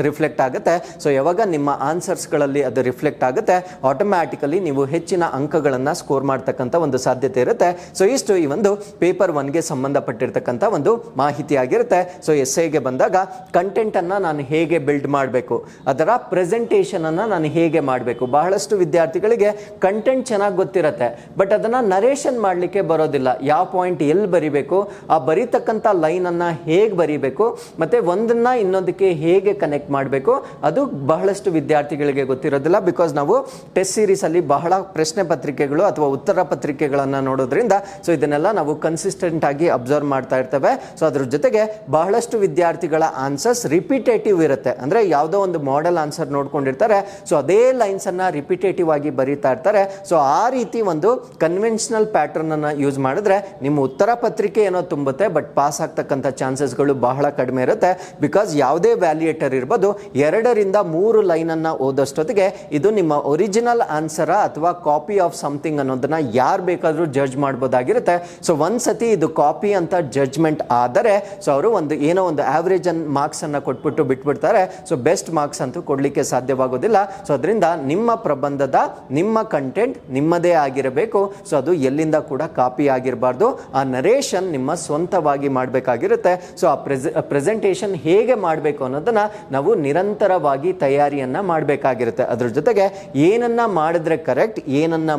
ರಿಫ್ಲೆಕ್ಟ್ ಆಗುತ್ತೆ. ಸೊ ಯಾವಾಗ ನಿಮ್ಮ ಆನ್ಸರ್ಸ್ ಗಳಲ್ಲಿ ಅದು ರಿಫ್ಲೆಕ್ಟ್ ಆಗುತ್ತೆ, ಆಟೋಮ್ಯಾಟಿಕಲಿ ನೀವು ಹೆಚ್ಚಿನ ಅಂಕಗಳನ್ನ ಸ್ಕೋರ್ ಮಾಡ್ತಕ್ಕಂಥ ಒಂದು ಸಾಧ್ಯತೆ ಇರುತ್ತೆ. ಸೊ ಇಷ್ಟು ಈ ಒಂದು ಪೇಪರ್ 1ಗೆ ಸಂಬಂಧಪಟ್ಟಿರ್ತಕ್ಕಂಥ ಒಂದು ಮಾಹಿತಿ ಆಗಿರುತ್ತೆ. ಸೊ ಎಸ್ಸೆಗೆ ಬಂದಾಗ ಕಂಟೆಂಟ್ ಅನ್ನ ನಾನು ಹೇಗೆ ಬಿಲ್ಡ್ ಮಾಡಬೇಕು, ಅದರ ಪ್ರೆಸೆಂಟೇಷನ್ ಅನ್ನ ನಾನು ಹೇಗೆ ಮಾಡಬೇಕು. ಬಹಳಷ್ಟು ವಿದ್ಯಾರ್ಥಿಗಳಿಗೆ ಕಂಟೆಂಟ್ ಚೆನ್ನಾಗಿ ಗೊತ್ತಿರುತ್ತೆ, ಬಟ್ ಅದನ್ನ ನರೇಷನ್ ಮಾಡಲಿಕ್ಕೆ ಬರೋದಿಲ್ಲ. ಯಾವ ಪಾಯಿಂಟ್ ಎಲ್ಲಿ ಬರಿಬೇಕು, ಆ ಬರೀತಕ್ಕಂಥ ಲೈನ್ ಅನ್ನ ಹೇಗೆ ಬರಿಬೇಕು, ಮತ್ತೆ ಒಂದನ್ನ ಇನ್ನೊಂದಕ್ಕೆ ಹೇಗೆ ಕನೆಕ್ಟ್ ಮಾಡಬೇಕು, ಅದು ಬಹಳಷ್ಟು ವಿದ್ಯಾರ್ಥಿಗಳಿಗೆ ಗೊತ್ತಿರೋದಿಲ್ಲ. ಬಿಕಾಸ್ ನಾವು ಟೆಸ್ಟ್ ಸೀರೀಸ್ ಅಲ್ಲಿ ಬಹಳ ಪ್ರಶ್ನೆ ಪತ್ರಿಕೆಗಳು ಅಥವಾ ಉತ್ತರ ಪತ್ರಿಕೆಗಳನ್ನ ನೋಡೋದ್ರಿಂದ ಸೊ ಇದನ್ನೆಲ್ಲ ನಾವು ಕನ್ಸಿಸ್ಟೆಂಟ್ ಆಗಿ ಅಬ್ಸರ್ವ್ ಮಾಡ್ತಾ ಇರ್ತೇವೆ. ಸೊ ಅದ್ರ ಜೊತೆಗೆ ಬಹಳಷ್ಟು ವಿದ್ಯಾರ್ಥಿಗಳ ಆನ್ಸರ್ಸ್ ರಿಪಿಟೇಟಿವ್ ಇರುತ್ತೆ. ಅಂದ್ರೆ ಯಾವುದೋ ಒಂದು ಮಾಡೆಲ್ ಆನ್ಸರ್ ನೋಡ್ಕೊಂಡಿರ್ತಾರೆ, ಸೊ ಅದೇ ಲೈನ್ಸ್ ಅನ್ನ ರಿಪಿಟೇಟಿವ್ ಆಗಿ ಬರೀತಾ ಇರ್ತಾರೆ. ಸೊ ಆ ರೀತಿ ಒಂದು ಕನ್ವೆನ್ಷನಲ್ ಪ್ಯಾಟರ್ನ್ ಅನ್ನ ಯೂಸ್ ಮಾಡಿದ್ರೆ ನಿಮ್ಮ ಉತ್ತರ ಪತ್ರಿಕೆ ಏನೋ ತುಂಬುತ್ತೆ, ಬಟ್ ಪಾಸ್ ಆಗ್ತಕ್ಕಂಥ ಚಾನ್ಸಸ್ಗಳು ಬಹಳ ಕಡಿಮೆ ಇರುತ್ತೆ. ಬಿಕಾಸ್ ಯಾವುದೇ ವ್ಯಾಲ್ಯೂಯೇಟರ್ ಇರ್ಬೋದು, 2 ರಿಂದ 3 ಲೈನ್ ಅನ್ನ ಓದೋಷ್ಟೊತ್ತಿಗೆ ಇದು ನಿಮ್ಮ ಒರಿಜಿನಲ್ ಆನ್ಸರ್ ಅಥವಾ ಕಾಪಿ ಆಫ್ ಸಮಥಿಂಗ್ ಅನ್ನೋದನ್ನ ಯಾರು ಬೇಕಾದ್ರೂ ಜಡ್ಜ್ ಮಾಡಬಹುದಾಗಿರುತ್ತೆ. ಸೊ ಒಂದ್ಸತಿ ಇದು ಕಾಪಿ ಅಂತ ಜಡ್ಜ್ಮೆಂಟ್ ಆದರೆ ಸೊ ಅವರು ಏನೋ ಒಂದು ಆವರೇಜ್ ಮಾರ್ಕ್ಸ್ ಅನ್ನ ಕೊಟ್ಬಿಟ್ಟು ಬಿಟ್ಬಿಡ್ತಾರೆ. ಸೊ ಬೆಸ್ಟ್ ಮಾರ್ಕ್ಸ್ ಅಂತೂ ಕೊಡ್ಲಿಕ್ಕೆ ಸಾಧ್ಯವಾಗೋದಿಲ್ಲ. ಸೊ ಅದರಿಂದ ನಿಮ್ಮ ಪ್ರಬಂಧದ ನಿಮ್ಮ ಕಂಟೆಂಟ್ ನಿಮ್ಮದೇ ಆಗಿರಬೇಕು. ಸೊ ಅದು ಎಲ್ಲಿಂದ ಕೂಡ ಕಾಪಿ ಆಗಿರಬಾರ್ದು. ಆ ನರೇಷನ್ ನಿಮ್ಮ ಸ್ವಂತವಾಗಿ ಮಾಡಬೇಕಾಗಿರುತ್ತೆ. ಸೊ ಆ ಪ್ರೆಸೆಂಟೇಷನ್ ಹೇಗೆ ಮಾಡಬೇಕು ಅನ್ನೋದನ್ನ ನಾವು ನಿರಂತರವಾಗಿ ತಯಾರಿಯನ್ನ ಮಾಡಬೇಕಾಗಿರುತ್ತೆ. ಅದ್ರ ಜೊತೆಗೆ ಏನನ್ನ ಮಾಡಿದ್ರೆ ಕರೆಕ್ಟ್, ಏನನ್ನ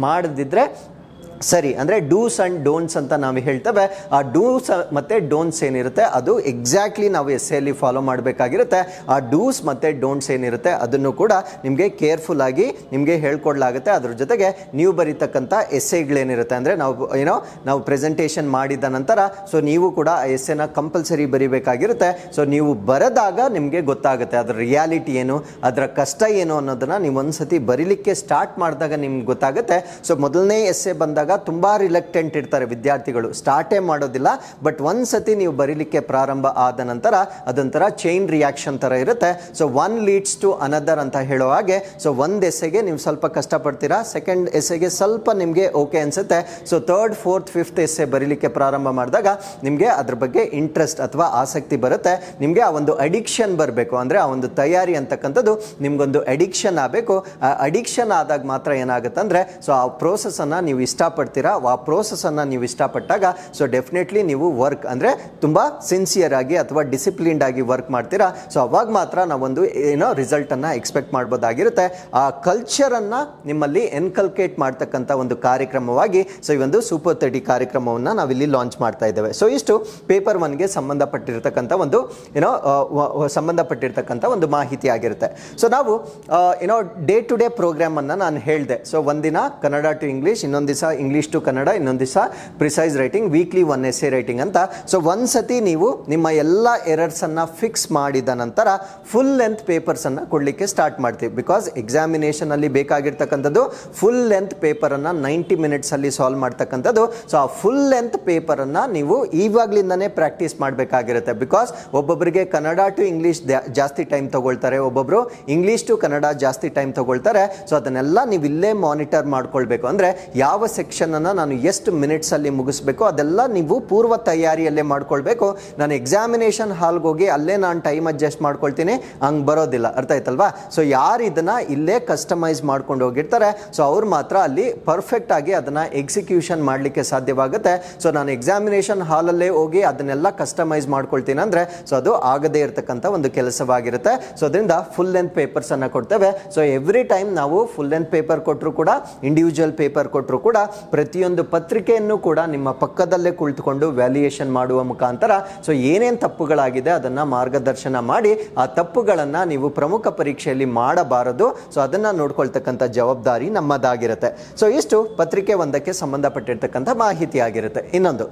ಮಾಡದಿದ್ರೆ ಸರಿ, ಅಂದರೆ ಡೂಸ್ ಅಂಡ್ ಡೋಂಟ್ಸ್ ಅಂತ ನಾವು ಹೇಳ್ತೇವೆ. ಆ ಡೂಸ್ ಮತ್ತೆ ಡೋಂಟ್ಸ್ ಏನಿರುತ್ತೆ ಅದು ಎಕ್ಸಾಕ್ಟ್ಲಿ ನಾವು ಎಸ್ಸೆಯಲ್ಲಿ ಫಾಲೋ ಮಾಡಬೇಕಾಗಿರುತ್ತೆ. ಆ ಡೂಸ್ ಮತ್ತೆ ಡೋಂಟ್ಸ್ ಏನಿರುತ್ತೆ ಅದನ್ನು ಕೂಡ ನಿಮಗೆ ಕೇರ್ಫುಲ್ ಆಗಿ ನಿಮಗೆ ಹೇಳ್ಕೊಡ್ಲಾಗುತ್ತೆ. ಅದ್ರ ಜೊತೆಗೆ ನೀವು ಬರೀತಕ್ಕಂಥ ಎಸ್ಸೆಗಳೇನಿರುತ್ತೆ ಅಂದರೆ ನಾವು ಪ್ರೆಸೆಂಟೇಷನ್ ಮಾಡಿದ ನಂತರ ಸೊ ನೀವು ಕೂಡ ಆ ಎಸ್ಸೆನ ಕಂಪಲ್ಸರಿ ಬರೀಬೇಕಾಗಿರುತ್ತೆ. ಸೊ ನೀವು ಬರೆದಾಗ ನಿಮಗೆ ಗೊತ್ತಾಗುತ್ತೆ ಅದರ ರಿಯಾಲಿಟಿ ಏನು, ಅದರ ಕಷ್ಟ ಏನು ಅನ್ನೋದನ್ನ ನೀವು ಒಂದ್ಸತಿ ಬರೀಲಿಕ್ಕೆ ಸ್ಟಾರ್ಟ್ ಮಾಡಿದಾಗ ನಿಮ್ಗೆ ಗೊತ್ತಾಗುತ್ತೆ. ಸೊ ಮೊದಲನೇ ಎಸ್ಸೆ ಬಂದಾಗ ತುಂಬಾ ರಿಲಕ್ಟೆಂಟ್ ಇರ್ತಾರೆ ವಿದ್ಯಾರ್ಥಿಗಳು, ಸ್ಟಾರ್ಟೇ ಮಾಡೋದಿಲ್ಲ. ಬಟ್ ಒಂದ್ಸತಿ ನೀವು ಬರೀಲಿಕ್ಕೆ ಪ್ರಾರಂಭ ಆದ ನಂತರ ಅದೊಂಥರ ಚೈನ್ ರಿಯಾಕ್ಷನ್ ತರ ಇರುತ್ತೆ. So one leads to another ಅಂತ ಹೇಳೋ ಹಾಗೆ, ಸೊ ಒಂದ್ ಎಸ್ಸೆಗೆ ನೀವು ಸ್ವಲ್ಪ ಕಷ್ಟಪಡ್ತೀರಾ, ಸೆಕೆಂಡ್ ಎಸ್ಸೆಗೆ ಸ್ವಲ್ಪ ನಿಮಗೆ ಓಕೆ ಅನ್ಸುತ್ತೆ. So third, fourth, fifth essay ಬರೀಲಿಕ್ಕೆ ಪ್ರಾರಂಭ ಮಾಡಿದಾಗ ನಿಮಗೆ ಅದ್ರ ಬಗ್ಗೆ ಇಂಟ್ರೆಸ್ಟ್ ಅಥವಾ ಆಸಕ್ತಿ ಬರುತ್ತೆ. ನಿಮಗೆ ಆ ಒಂದು ಅಡಿಕ್ಷನ್ ಬರಬೇಕು, ಅಂದ್ರೆ ಆ ಒಂದು ತಯಾರಿ ಅಂತಕ್ಕಂಥದ್ದು ನಿಮ್ಗೊಂದು ಅಡಿಕ್ಷನ್ ಆಗಬೇಕು. ಆ ಅಡಿಕ್ಷನ್ ಆದಾಗ ಮಾತ್ರ ಏನಾಗುತ್ತೆ ಅಂದ್ರೆ ಸೊ ಆ ಪ್ರೋಸೆಸ್ ಅನ್ನ ನೀವು ಇಷ್ಟಪಟ್ಟು ಇಷ್ಟಪಡ್ತೀರಾ, ಆ ಪ್ರೋಸೆಸನ್ನು ನೀವು ಇಷ್ಟಪಟ್ಟಾಗ ಸೊ ಡೆಫಿನೆಟ್ಲಿ ನೀವು ವರ್ಕ್ ಅಂದರೆ ತುಂಬ ಸಿನ್ಸಿಯರ್ ಆಗಿ ಅಥವಾ ಡಿಸಿಪ್ಲಿನ್ಡ್ ಆಗಿ ವರ್ಕ್ ಮಾಡ್ತೀರಾ. ಸೊ ಅವಾಗ ಮಾತ್ರ ನಾವೊಂದು ರಿಸಲ್ಟನ್ನು ಎಕ್ಸ್ಪೆಕ್ಟ್ ಮಾಡ್ಬೋದಾಗಿರುತ್ತೆ. ಆ ಕಲ್ಚರನ್ನು ನಿಮ್ಮಲ್ಲಿ ಎನ್ಕಲ್ಕೇಟ್ ಮಾಡ್ತಕ್ಕಂಥ ಒಂದು ಕಾರ್ಯಕ್ರಮವಾಗಿ ಸೊ ಈ ಒಂದು ಸೂಪರ್ 30 ಕಾರ್ಯಕ್ರಮವನ್ನು ನಾವಿಲ್ಲಿ ಲಾಂಚ್ ಮಾಡ್ತಾ ಇದ್ದೇವೆ. ಸೊ ಇಷ್ಟು ಪೇಪರ್ 1ಗೆ ಸಂಬಂಧಪಟ್ಟಿರ್ತಕ್ಕಂಥ ಒಂದು ಮಾಹಿತಿ ಆಗಿರುತ್ತೆ. ಸೊ ನಾವು ಡೇ ಟು ಡೇ ಪ್ರೋಗ್ರಾಮನ್ನು ನಾನು ಹೇಳಿದೆ. ಸೊ ಒಂದಿನ ಕನ್ನಡ ಟು ಇಂಗ್ಲೀಷ್, ಇನ್ನೊಂದು ದಿವಸ ಇಂಗ್ಲೀಷ್ ಟು ಕನ್ನಡ, ಇನ್ನೊಂದು ದಿವಸ precise writing, weekly 1 essay writing ಅಂತ. ಸೊ ಒಂದ್ಸತಿ ನೀವು ನಿಮ್ಮ ಎಲ್ಲ ಎರರ್ಸನ್ನು ಫಿಕ್ಸ್ ಮಾಡಿದ ನಂತರ ಫುಲ್ ಲೆಂತ್ ಪೇಪರ್ಸನ್ನು ಕೊಡಲಿಕ್ಕೆ ಸ್ಟಾರ್ಟ್ ಮಾಡ್ತೀವಿ. ಬಿಕಾಸ್ ಎಕ್ಸಾಮಿನೇಷನಲ್ಲಿ ಬೇಕಾಗಿರ್ತಕ್ಕಂಥದ್ದು ಫುಲ್ ಲೆಂತ್ ಪೇಪರನ್ನು 90 ಮಿನಿಟ್ಸಲ್ಲಿ ಸಾಲ್ವ್ ಮಾಡ್ತಕ್ಕಂಥದ್ದು. ಸೊ ಆ ಫುಲ್ ಲೆಂತ್ ಪೇಪರನ್ನು ನೀವು ಇವಾಗಲಿಂದನೇ ಪ್ರಾಕ್ಟೀಸ್ ಮಾಡಬೇಕಾಗಿರುತ್ತೆ. ಬಿಕಾಸ್ ಒಬ್ಬೊಬ್ಬರಿಗೆ ಕನ್ನಡ ಟು ಇಂಗ್ಲೀಷ್ ಜಾಸ್ತಿ ಟೈಮ್ ತಗೊಳ್ತಾರೆ, ಒಬ್ಬೊಬ್ಬರು ಇಂಗ್ಲೀಷ್ ಟು ಕನ್ನಡ ಜಾಸ್ತಿ ಟೈಮ್ ತಗೊಳ್ತಾರೆ. ಸೊ ಅದನ್ನೆಲ್ಲ ನೀವು ಇಲ್ಲೇ ಮಾನಿಟರ್ ಮಾಡ್ಕೊಳ್ಬೇಕು. ಅಂದರೆ ಯಾವ ಸೆಕ್ಷನನ್ನು ನಾನು ಎಷ್ಟು ಮಿನಿಟ್ಸಲ್ಲಿ ಮುಗಿಸ್ಬೇಕು ಅದೆಲ್ಲ ನೀವು ಪೂರ್ವ ತಯಾರಿಯಲ್ಲೇ ಮಾಡ್ಕೊಳ್ಬೇಕು. ನಾನು ಎಕ್ಸಾಮಿನೇಷನ್ ಹಾಲ್ಗೆ ಹೋಗಿ ಅಲ್ಲೇ ನಾನು ಟೈಮ್ ಅಡ್ಜಸ್ಟ್ ಮಾಡ್ಕೊಳ್ತೀನಿ, ಹಂಗೆ ಬರೋದಿಲ್ಲ. ಅರ್ಥ ಆಯ್ತಲ್ವಾ? ಸೊ ಯಾರು ಇದನ್ನು ಇಲ್ಲೇ ಕಸ್ಟಮೈಸ್ ಮಾಡ್ಕೊಂಡು ಹೋಗಿರ್ತಾರೆ ಸೊ ಅವ್ರು ಮಾತ್ರ ಅಲ್ಲಿ ಪರ್ಫೆಕ್ಟ್ ಆಗಿ ಅದನ್ನು ಎಕ್ಸಿಕ್ಯೂಷನ್ ಮಾಡಲಿಕ್ಕೆ ಸಾಧ್ಯವಾಗುತ್ತೆ. ಸೊ ನಾನು ಎಕ್ಸಾಮಿನೇಷನ್ ಹಾಲಲ್ಲೇ ಹೋಗಿ ಅದನ್ನೆಲ್ಲ ಕಸ್ಟಮೈಸ್ ಮಾಡ್ಕೊಳ್ತೀನಿ ಅಂದರೆ ಸೊ ಅದು ಆಗದೇ ಇರತಕ್ಕಂಥ ಒಂದು ಕೆಲಸವಾಗಿರುತ್ತೆ. ಸೊ ಅದರಿಂದ ಫುಲ್ ಲೆಂತ್ ಪೇಪರ್ಸನ್ನು ಕೊಡ್ತೇವೆ. ಸೊ ಎವ್ರಿ ಟೈಮ್ ನಾವು ಫುಲ್ ಲೆಂತ್ ಪೇಪರ್ ಕೊಟ್ಟರು ಕೂಡ, ಇಂಡಿವಿಜುವಲ್ ಪೇಪರ್ ಕೊಟ್ಟರು ಕೂಡ, ಪ್ರತಿಯೊಂದು ಪತ್ರಿಕೆಯನ್ನು ಕೂಡ ನಿಮ್ಮ ಪಕ್ಕದಲ್ಲೇ ಕುಳಿತುಕೊಂಡು ವ್ಯಾಲ್ಯೂಯೇಷನ್ ಮಾಡುವ ಮುಖಾಂತರ ಸೊ ಏನೇನು ತಪ್ಪುಗಳಾಗಿದೆ ಅದನ್ನು ಮಾರ್ಗದರ್ಶನ ಮಾಡಿ ಆ ತಪ್ಪುಗಳನ್ನು ನೀವು ಪ್ರಮುಖ ಪರೀಕ್ಷೆಯಲ್ಲಿ ಮಾಡಬಾರದು. ಸೊ ಅದನ್ನು ನೋಡ್ಕೊಳ್ತಕ್ಕಂಥ ಜವಾಬ್ದಾರಿ ನಮ್ಮದಾಗಿರುತ್ತೆ. ಸೊ ಇಷ್ಟು ಪತ್ರಿಕೆ 1ಕ್ಕೆ ಸಂಬಂಧಪಟ್ಟಿರ್ತಕ್ಕಂಥ ಮಾಹಿತಿ ಆಗಿರುತ್ತೆ. ಇನ್ನೊಂದು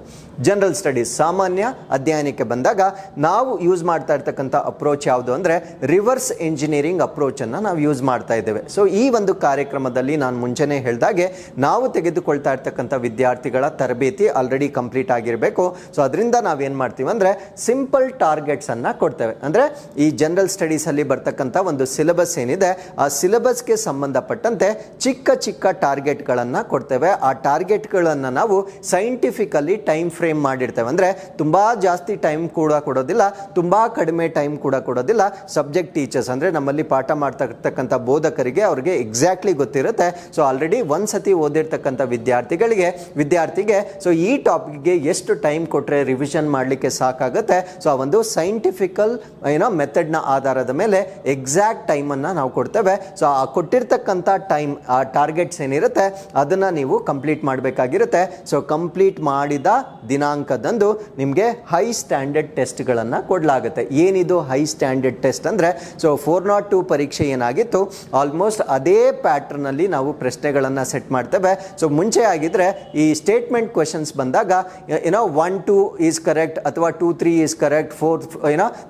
ಜನರಲ್ ಸ್ಟಡೀಸ್, ಸಾಮಾನ್ಯ ಅಧ್ಯಯನಕ್ಕೆ ಬಂದಾಗ ನಾವು ಯೂಸ್ ಮಾಡ್ತಾ ಇರ್ತಕ್ಕಂಥ ಅಪ್ರೋಚ್ ಯಾವುದು ಅಂದರೆ ರಿವರ್ಸ್ ಎಂಜಿನಿಯರಿಂಗ್ ಅಪ್ರೋಚನ್ನು ನಾವು ಯೂಸ್ ಮಾಡ್ತಾ ಇದ್ದೇವೆ. ಸೊ ಈ ಒಂದು ಕಾರ್ಯಕ್ರಮದಲ್ಲಿ ನಾನು ಮುಂಚೆನೇ ಹೇಳಿದಾಗೆ ನಾವು ತೆಗೆದುಕೊಳ್ತಾ ಇರ್ತಕ್ಕಂಥ ವಿದ್ಯಾರ್ಥಿಗಳ ತರಬೇತಿ ಆಲ್ರೆಡಿ ಕಂಪ್ಲೀಟ್ ಆಗಿರಬೇಕು. ಸೊ ಅದರಿಂದ ನಾವೇನು ಮಾಡ್ತೀವಿ ಅಂದರೆ ಸಿಂಪಲ್ ಟಾರ್ಗೆಟ್ಸನ್ನು ಕೊಡ್ತೇವೆ. ಅಂದರೆ ಈ ಜನರಲ್ ಸ್ಟಡೀಸಲ್ಲಿ ಬರ್ತಕ್ಕಂಥ ಒಂದು ಸಿಲೆಬಸ್ ಏನಿದೆ ಆ ಸಿಲೆಬಸ್ಗೆ ಸಂಬಂಧಪಟ್ಟಂತೆ ಚಿಕ್ಕ ಚಿಕ್ಕ ಟಾರ್ಗೆಟ್ಗಳನ್ನು ಕೊಡ್ತೇವೆ. ಆ ಟಾರ್ಗೆಟ್ಗಳನ್ನು ನಾವು ಸೈಂಟಿಫಿಕಲಿ ಟೈಮ್ ಫ್ರೇಮ್ ಮಾಡಿರ್ತೇವೆ. ಅಂದರೆ ತುಂಬ ಜಾಸ್ತಿ ಟೈಮ್ ಕೂಡ ಕೊಡೋದಿಲ್ಲ, ತುಂಬ ಕಡಿಮೆ ಟೈಮ್ ಕೂಡ ಕೊಡೋದಿಲ್ಲ. ಸಬ್ಜೆಕ್ಟ್ ಟೀಚರ್ಸ್ ಅಂದರೆ ನಮ್ಮಲ್ಲಿ ಪಾಠ ಮಾಡ್ತಾ ಇರ್ತಕ್ಕಂಥ ಬೋಧಕರಿಗೆ ಅವ್ರಿಗೆ ಎಕ್ಸಾಕ್ಟ್ಲಿ ಗೊತ್ತಿರುತ್ತೆ. ಸೊ ಆಲ್ರೆಡಿ ಒಂದ್ಸತಿ ಓದಿರ್ತಕ್ಕಂಥ ವಿದ್ಯಾರ್ಥಿಗೆ ಸೊ ಈ ಟಾಪಿಕ್ಗೆ ಎಷ್ಟು ಟೈಮ್ ಕೊಟ್ಟರೆ ರಿವಿಷನ್ ಮಾಡಲಿಕ್ಕೆ ಸಾಕಾಗುತ್ತೆ. ಸೊ ಆ ಒಂದು ಸೈಂಟಿಫಿಕಲ್ ಮೆಥಡ್ನ ಆಧಾರದ ಮೇಲೆ ಎಕ್ಸಾಕ್ಟ್ ಟೈಮನ್ನು ನಾವು ಕೊಡ್ತೇವೆ. ಸೊ ಆ ಕೊಟ್ಟಿರ್ತಕ್ಕಂಥ ಟೈಮ್, ಆ ಟಾರ್ಗೆಟ್ಸ್ ಏನಿರುತ್ತೆ ಅದನ್ನು ನೀವು ಕಂಪ್ಲೀಟ್ ಮಾಡಬೇಕಾಗಿರುತ್ತೆ. ಸೊ ಕಂಪ್ಲೀಟ್ ಮಾಡಿದ ದಿನಾಂಕದಂದು ನಿಮಗೆ ಹೈ ಸ್ಟ್ಯಾಂಡರ್ಡ್ ಟೆಸ್ಟ್ಗಳನ್ನು ಕೊಡಲಾಗುತ್ತೆ. ಏನಿದು ಹೈ ಸ್ಟ್ಯಾಂಡರ್ಡ್ ಟೆಸ್ಟ್ ಅಂದರೆ ಸೊ 402 ಪರೀಕ್ಷೆ ಏನಾಗಿತ್ತು ಆಲ್ಮೋಸ್ಟ್ ಅದೇ ಪ್ಯಾಟ್ರನಲ್ಲಿ ನಾವು ಪ್ರಶ್ನೆಗಳನ್ನು ಸೆಟ್ ಮಾಡ್ತೇವೆ. ಸೊ ಮುಂಚೆ ಆಗಿದ್ರೆ ಈ ಸ್ಟೇಟ್ಮೆಂಟ್ ಕ್ವೆಶನ್ಸ್ ಬಂದಾಗ 1-2 ಈಸ್ ಕರೆಕ್ಟ್ ಅಥವಾ 2-3 is correct,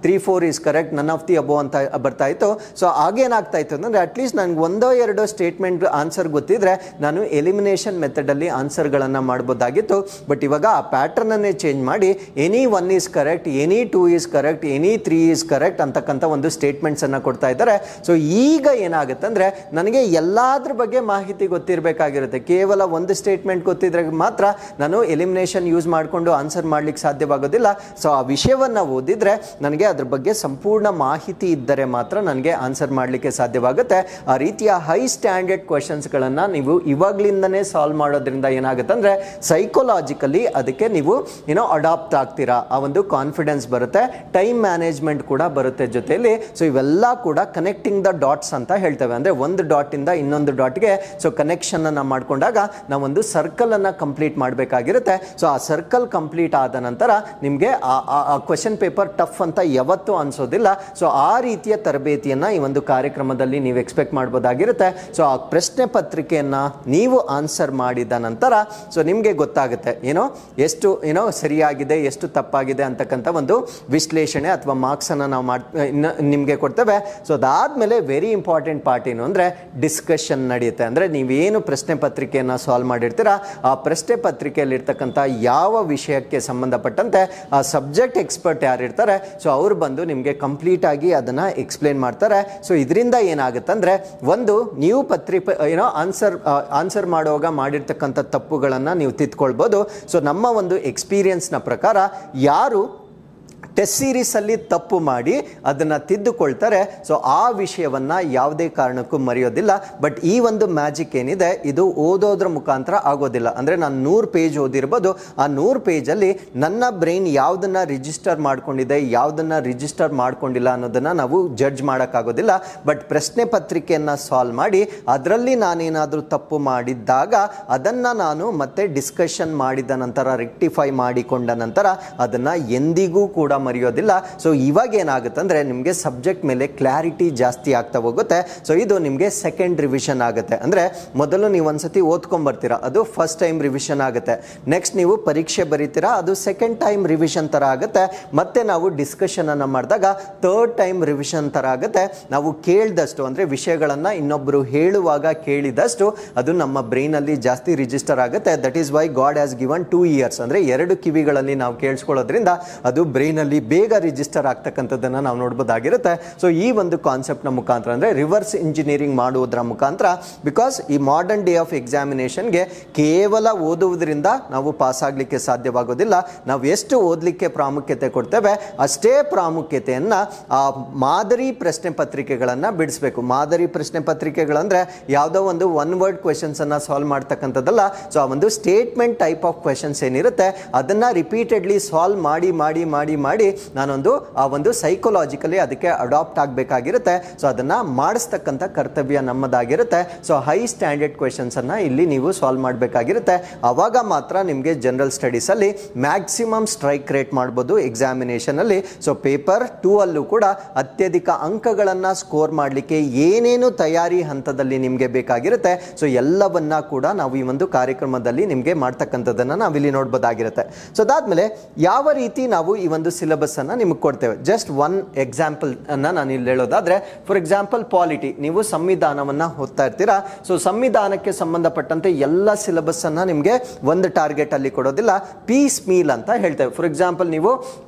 3-4 is correct, none of the above ಅಂತ ಬರ್ತಾ ಇತ್ತು. ಸೊ ಆಗೇನಾಗ್ತಾ ಇತ್ತು ಅಂದರೆ ಅಟ್ಲೀಸ್ಟ್ ನನಗೆ 1-2 ಸ್ಟೇಟ್ಮೆಂಟ್ ಆನ್ಸರ್ ಗೊತ್ತಿದ್ರೆ ನಾನು ಎಲಿಮಿನೇಷನ್ ಮೆಥಡಲ್ಲಿ ಆನ್ಸರ್ಗಳನ್ನು ಮಾಡ್ಬೋದಾಗಿತ್ತು. ಬಟ್ ಇವಾಗ ಆ ಪ್ಯಾಟ್ರನ್ನನ್ನೇ ಚೇಂಜ್ ಮಾಡಿ any 1 is correct, any 2 is correct, any 3 is correct ಅಂತಕ್ಕಂಥ ಒಂದು ಸ್ಟೇಟ್ಮೆಂಟ್ಸನ್ನು ಕೊಡ್ತಾ ಇದ್ದಾರೆ. ಸೊ ಈಗ ಏನಾಗುತ್ತೆ ಅಂದರೆ ನನಗೆ ಎಲ್ಲಾದ್ರ ಬಗ್ಗೆ ಮಾಹಿತಿ ಗೊತ್ತಿರಬೇಕಾಗಿರುತ್ತೆ. ಕೇವಲ ಒಂದು ಸ್ಟೇಟ್ಮೆಂಟ್ ಗೊತ್ತಿದ್ರೆ ಮಾತ್ರ ನಾನು ಎಲಿಮಿನೇಷನ್ ಯೂಸ್ ಮಾಡಿಕೊಂಡು ಆನ್ಸರ್ ಮಾಡಲಿಕ್ಕೆ ಸಾಧ್ಯವಾಗೋದಿಲ್ಲ. ಸೊ ಆ ವಿಷಯವನ್ನು ಓದಿದ್ರೆ ನನಗೆ ಅದ್ರ ಬಗ್ಗೆ ಸಂಪೂರ್ಣ ಮಾಹಿತಿ ಇದ್ದರೆ ಮಾತ್ರ ನನಗೆ ಆನ್ಸರ್ ಮಾಡಲಿಕ್ಕೆ ಸಾಧ್ಯವಾಗುತ್ತೆ. ಆ ರೀತಿಯ ಹೈ ಸ್ಟ್ಯಾಂಡರ್ಡ್ ಕ್ವೆಶನ್ಸ್ಗಳನ್ನು ನೀವು ಇವಾಗಲಿಂದನೇ ಸಾಲ್ವ್ ಮಾಡೋದ್ರಿಂದ ಏನಾಗುತ್ತೆ ಅಂದರೆ ಸೈಕೋಲಾಜಿಕಲಿ ಅದಕ್ಕೆ ನೀವು ಅಡಾಪ್ಟ್ ಆಗ್ತೀರಾ. ಆ ಒಂದು ಕಾನ್ಫಿಡೆನ್ಸ್ ಬರುತ್ತೆ, ಟೈಮ್ ಮ್ಯಾನೇಜ್ಮೆಂಟ್ ಕೂಡ ಬರುತ್ತೆ ಜೊತೆಯಲ್ಲಿ. ಸೊ ಇವೆಲ್ಲ ಕೂಡ ಕನೆಕ್ಟಿಂಗ್ ದ ಡಾಟ್ಸ್ ಅಂತ ಹೇಳ್ತೇವೆ. ಅಂದರೆ ಒಂದು ಡಾಟಿಂದ ಇನ್ನೊಂದು ಡಾಟ್ಗೆ ಸೊ ಕನೆಕ್ಷನನ್ನು ಮಾಡಿಕೊಂಡಾಗ ನಾವೊಂದು ಸರ್ಕಲನ್ನು ಕಂಪ್ಲೀಟ್ ಮಾಡಬೇಕಾಗಿರುತ್ತೆ. ಸೊ ಆ ಸರ್ಕಲ್ ಕಂಪ್ಲೀಟ್ ಆದ ನಂತರ ನಿಮಗೆ ಆ ಕ್ವೆಶನ್ ಪೇಪರ್ ಟಫ್ ಅಂತ ಯಾವತ್ತೂ ಅನಿಸೋದಿಲ್ಲ. ಸೊ ಆ ರೀತಿಯ ತರಬೇತಿಯನ್ನು ಈ ಒಂದು ಕಾರ್ಯಕ್ರಮದಲ್ಲಿ ನೀವು ಎಕ್ಸ್ಪೆಕ್ಟ್ ಮಾಡ್ಬೋದಾಗಿರುತ್ತೆ. ಸೊ ಆ ಪ್ರಶ್ನೆ ಪತ್ರಿಕೆಯನ್ನು ನೀವು ಆನ್ಸರ್ ಮಾಡಿದ ನಂತರ ಸೊ ನಿಮಗೆ ಗೊತ್ತಾಗುತ್ತೆ ಎಷ್ಟು ಸರಿಯಾಗಿದೆ, ಎಷ್ಟು ತಪ್ಪಾಗಿದೆ ಅಂತಕ್ಕಂಥ ಒಂದು ವಿಶ್ಲೇಷಣೆ ಅಥವಾ ಮಾರ್ಕ್ಸನ್ನು ನಾವು ನಿಮಗೆ ಕೊಡ್ತೇವೆ. ಸೊ ಅದಾದಮೇಲೆ ವೆರಿ ಇಂಪಾರ್ಟೆಂಟ್ ಪಾರ್ಟ್ ಏನು ಅಂದರೆ ಡಿಸ್ಕಷನ್ ನಡೆಯುತ್ತೆ. ಅಂದರೆ ನೀವೇನು ಪ್ರಶ್ನೆ ಪತ್ರಿಕೆಯನ್ನು ಸಾಲ್ವ್ ಮಾಡಿರ್ತೀರ ಆ ಪ್ರಶ್ನೆ ಪತ್ರಿಕೆಯಲ್ಲಿರ್ತಕ್ಕಂಥ ಯಾವ ವಿಷಯಕ್ಕೆ ಸಂಬಂಧಪಟ್ಟಂತೆ ಆ ಸಬ್ಜೆಕ್ಟ್ ಎಕ್ಸ್ಪರ್ಟ್ ಯಾರಿರ್ತಾರೆ ಸೊ ಅವ್ರು ಬಂದು ನಿಮಗೆ ಕಂಪ್ಲೀಟ್ ಆಗಿ ಅದನ್ನು ಎಕ್ಸ್ಪ್ಲೇನ್ ಮಾಡ್ತಾರೆ. ಸೊ ಇದರಿಂದ ಏನಾಗುತ್ತೆ ಅಂದರೆ ಒಂದು ನೀವು ಆನ್ಸರ್ ಮಾಡುವಾಗ ಮಾಡಿರ್ತಕ್ಕಂಥ ತಪ್ಪುಗಳನ್ನು ನೀವು ತಿದ್ಕೊಳ್ಬೋದು. ಸೊ ನಮ್ಮ ಒಂದು ಎಕ್ಸ್ಪೀರಿಯನ್ಸ್ನ ಪ್ರಕಾರ ಯಾರು ಟೆಸ್ಟ್ ಸೀರೀಸಲ್ಲಿ ತಪ್ಪು ಮಾಡಿ ಅದನ್ನು ತಿದ್ದುಕೊಳ್ತಾರೆ. ಸೊ ಆ ವಿಷಯವನ್ನು ಯಾವುದೇ ಕಾರಣಕ್ಕೂ ಮರೆಯೋದಿಲ್ಲ. ಬಟ್ ಈ ಒಂದು ಮ್ಯಾಜಿಕ್ ಏನಿದೆ ಇದು ಓದೋದ್ರ ಮುಖಾಂತರ ಆಗೋದಿಲ್ಲ. ಅಂದರೆ ನಾನು 100 ಪೇಜ್ ಓದಿರ್ಬೋದು, ಆ 100 ಪೇಜಲ್ಲಿ ನನ್ನ ಬ್ರೈನ್ ಯಾವುದನ್ನು ರಿಜಿಸ್ಟರ್ ಮಾಡ್ಕೊಂಡಿದೆ, ಯಾವುದನ್ನು ರಿಜಿಸ್ಟರ್ ಮಾಡ್ಕೊಂಡಿಲ್ಲ ಅನ್ನೋದನ್ನು ನಾವು ಜಡ್ಜ್ ಮಾಡೋಕ್ಕಾಗೋದಿಲ್ಲ. ಬಟ್ ಪ್ರಶ್ನೆ ಪತ್ರಿಕೆಯನ್ನು ಸಾಲ್ವ್ ಮಾಡಿ ಅದರಲ್ಲಿ ನಾನೇನಾದರೂ ತಪ್ಪು ಮಾಡಿದ್ದಾಗ ಅದನ್ನು ನಾನು ಮತ್ತೆ ಡಿಸ್ಕಷನ್ ಮಾಡಿದ ನಂತರ ರೆಕ್ಟಿಫೈ ಮಾಡಿಕೊಂಡ ನಂತರ ಅದನ್ನು ಎಂದಿಗೂ ಕೂಡ ಮರೆಯೋದಿಲ್ಲ. ಸೊ ಇವಾಗ ಏನಾಗುತ್ತೆ ಅಂದರೆ ನಿಮಗೆ ಸಬ್ಜೆಕ್ಟ್ ಮೇಲೆ ಕ್ಲಾರಿಟಿ ಜಾಸ್ತಿ ಆಗ್ತಾ ಹೋಗುತ್ತೆ. ಸೊ ಇದು ನಿಮಗೆ ಸೆಕೆಂಡ್ ರಿವಿಷನ್ ಆಗುತ್ತೆ. ಅಂದರೆ ಮೊದಲು ನೀವು ಒಂದ್ಸತಿ ಓದ್ಕೊಂಡ್ಬರ್ತೀರಾ, ಅದು ಫಸ್ಟ್ ಟೈಮ್ ರಿವಿಷನ್ ಆಗುತ್ತೆ. ನೆಕ್ಸ್ಟ್ ನೀವು ಪರೀಕ್ಷೆ ಬರೀತೀರಾ, ಅದು ಸೆಕೆಂಡ್ ಟೈಮ್ ರಿವಿಷನ್ ಥರ ಆಗುತ್ತೆ. ಮತ್ತೆ ನಾವು ಡಿಸ್ಕಷನ್ ಅನ್ನು ಮಾಡಿದಾಗ ಥರ್ಡ್ ಟೈಮ್ ರಿವಿಷನ್ ಥರ ಆಗುತ್ತೆ. ನಾವು ಕೇಳಿದಷ್ಟು ಅಂದರೆ ವಿಷಯಗಳನ್ನು ಇನ್ನೊಬ್ಬರು ಹೇಳುವಾಗ ಕೇಳಿದಷ್ಟು ಅದು ನಮ್ಮ ಬ್ರೈನಲ್ಲಿ ಜಾಸ್ತಿ ರಿಜಿಸ್ಟರ್ ಆಗುತ್ತೆ. That is Y god has given 2 years. ಅಂದರೆ 2 ಕಿವಿಗಳಲ್ಲಿ ನಾವು ಕೇಳಿಸ್ಕೊಳ್ಳೋದ್ರಿಂದ ಅದು ಬ್ರೈನಲ್ಲಿ ಬೇಗ ರಿಜಿಸ್ಟರ್ ಆಗ್ತಕ್ಕಂಥದ್ದನ್ನು ನಾವು ನೋಡ್ಬೋದಾಗಿರುತ್ತೆ. ಸೊ ಈ ಒಂದು ಕಾನ್ಸೆಪ್ಟ್ನ ಮುಖಾಂತರ ಅಂದರೆ ರಿವರ್ಸ್ ಇಂಜಿನಿಯರಿಂಗ್ ಮಾಡುವುದರ ಮುಖಾಂತರ, ಬಿಕಾಸ್ ಈ ಮಾಡರ್ನ್ ಡೇ ಆಫ್ ಎಕ್ಸಾಮಿನೇಷನ್ಗೆ ಕೇವಲ ಓದುವುದರಿಂದ ನಾವು ಪಾಸ್ ಆಗಲಿಕ್ಕೆ ಸಾಧ್ಯವಾಗೋದಿಲ್ಲ. ನಾವು ಎಷ್ಟು ಓದಲಿಕ್ಕೆ ಪ್ರಾಮುಖ್ಯತೆ ಕೊಡ್ತೇವೆ ಅಷ್ಟೇ ಪ್ರಾಮುಖ್ಯತೆಯನ್ನು ಆ ಮಾದರಿ ಪ್ರಶ್ನೆ ಪತ್ರಿಕೆಗಳನ್ನು ಬಿಡಿಸಬೇಕು. ಮಾದರಿ ಪ್ರಶ್ನೆ ಪತ್ರಿಕೆಗಳಂದರೆ ಯಾವುದೋ ಒಂದು 1 ವರ್ಡ್ ಕ್ವೆಶನ್ಸನ್ನು ಸಾಲ್ವ್ ಮಾಡ್ತಕ್ಕಂಥದ್ದಲ್ಲ. ಸೊ ಆ ಒಂದು ಸ್ಟೇಟ್ಮೆಂಟ್ ಟೈಪ್ ಆಫ್ ಕ್ವೆಶನ್ಸ್ ಏನಿರುತ್ತೆ ಅದನ್ನು ರಿಪೀಟೆಡ್ಲಿ ಸಾಲ್ವ್ ಮಾಡಿ ಮಾಡಿ ಮಾಡಿ ಮಾಡಿ ನಾನೊಂದು ಆ ಒಂದು ಸೈಕೊಲಾಜಿಕಲಿ ಅದಕ್ಕೆ ಅಡಾಪ್ಟ್ ಆಗಬೇಕಾಗಿರುತ್ತೆ. ಸೊ ಅದನ್ನು ಮಾಡಿಸ್ತಕ್ಕಂಥ ಕರ್ತವ್ಯ ನಮ್ಮದಾಗಿರುತ್ತೆ. ಸೊ ಹೈ ಸ್ಟ್ಯಾಂಡರ್ಡ್ ಕ್ವೆಶನ್ಸನ್ನು ಇಲ್ಲಿ ನೀವು ಸಾಲ್ವ್ ಮಾಡಬೇಕಾಗಿರುತ್ತೆ. ಆವಾಗ ಮಾತ್ರ ನಿಮಗೆ ಜನರಲ್ ಸ್ಟಡೀಸಲ್ಲಿ ಮ್ಯಾಕ್ಸಿಮಮ್ ಸ್ಟ್ರೈಕ್ ರೇಟ್ ಮಾಡ್ಬೋದು ಎಕ್ಸಾಮಿನೇಷನಲ್ಲಿ. ಸೊ ಪೇಪರ್ 2 ಅಲ್ಲೂ ಕೂಡ ಅತ್ಯಧಿಕ ಅಂಕಗಳನ್ನು ಸ್ಕೋರ್ ಮಾಡಲಿಕ್ಕೆ ಏನೇನು ತಯಾರಿ ಹಂತದಲ್ಲಿ ನಿಮಗೆ ಬೇಕಾಗಿರುತ್ತೆ ಸೊ ಎಲ್ಲವನ್ನ ಕೂಡ ನಾವು ಈ ಒಂದು ಕಾರ್ಯಕ್ರಮದಲ್ಲಿ ನಿಮಗೆ ಮಾಡ್ತಕ್ಕಂಥದ್ದನ್ನು ನಾವಿಲ್ಲಿ ನೋಡ್ಬೋದಾಗಿರುತ್ತೆ. ಸೊ ಅದಾದ್ಮೇಲೆ ಯಾವ ರೀತಿ ನಾವು ಈ ಒಂದು ಸಿಲೆಬಸ್ ಅನ್ನು ನಿಮಗೆ ಕೊಡ್ತೇವೆ, ಜಸ್ಟ್ 1 ಎಕ್ಸಾಂಪಲ್ ಅನ್ನ ನಾನು ಇಲ್ಲಿ ಹೇಳೋದಾದ್ರೆ, ಫಾರ್ ಎಕ್ಸಾಂಪಲ್ ಪಾಲಿಟಿ, ನೀವು ಸಂವಿಧಾನವನ್ನ ಓದ್ತಾ ಇರ್ತೀರಾ. ಸೊ ಸಂವಿಧಾನಕ್ಕೆ ಸಂಬಂಧಪಟ್ಟಂತೆ ಎಲ್ಲ ಸಿಲೆಬಸ್ ಅನ್ನ ನಿಮಗೆ ಒಂದು ಟಾರ್ಗೆಟ್ ಅಲ್ಲಿ ಕೊಡೋದಿಲ್ಲ, ಪೀಸ್ ಮೀಲ್ ಅಂತ ಹೇಳ್ತೇವೆ. ಫಾರ್ ಎಕ್ಸಾಂಪಲ್ ನೀವು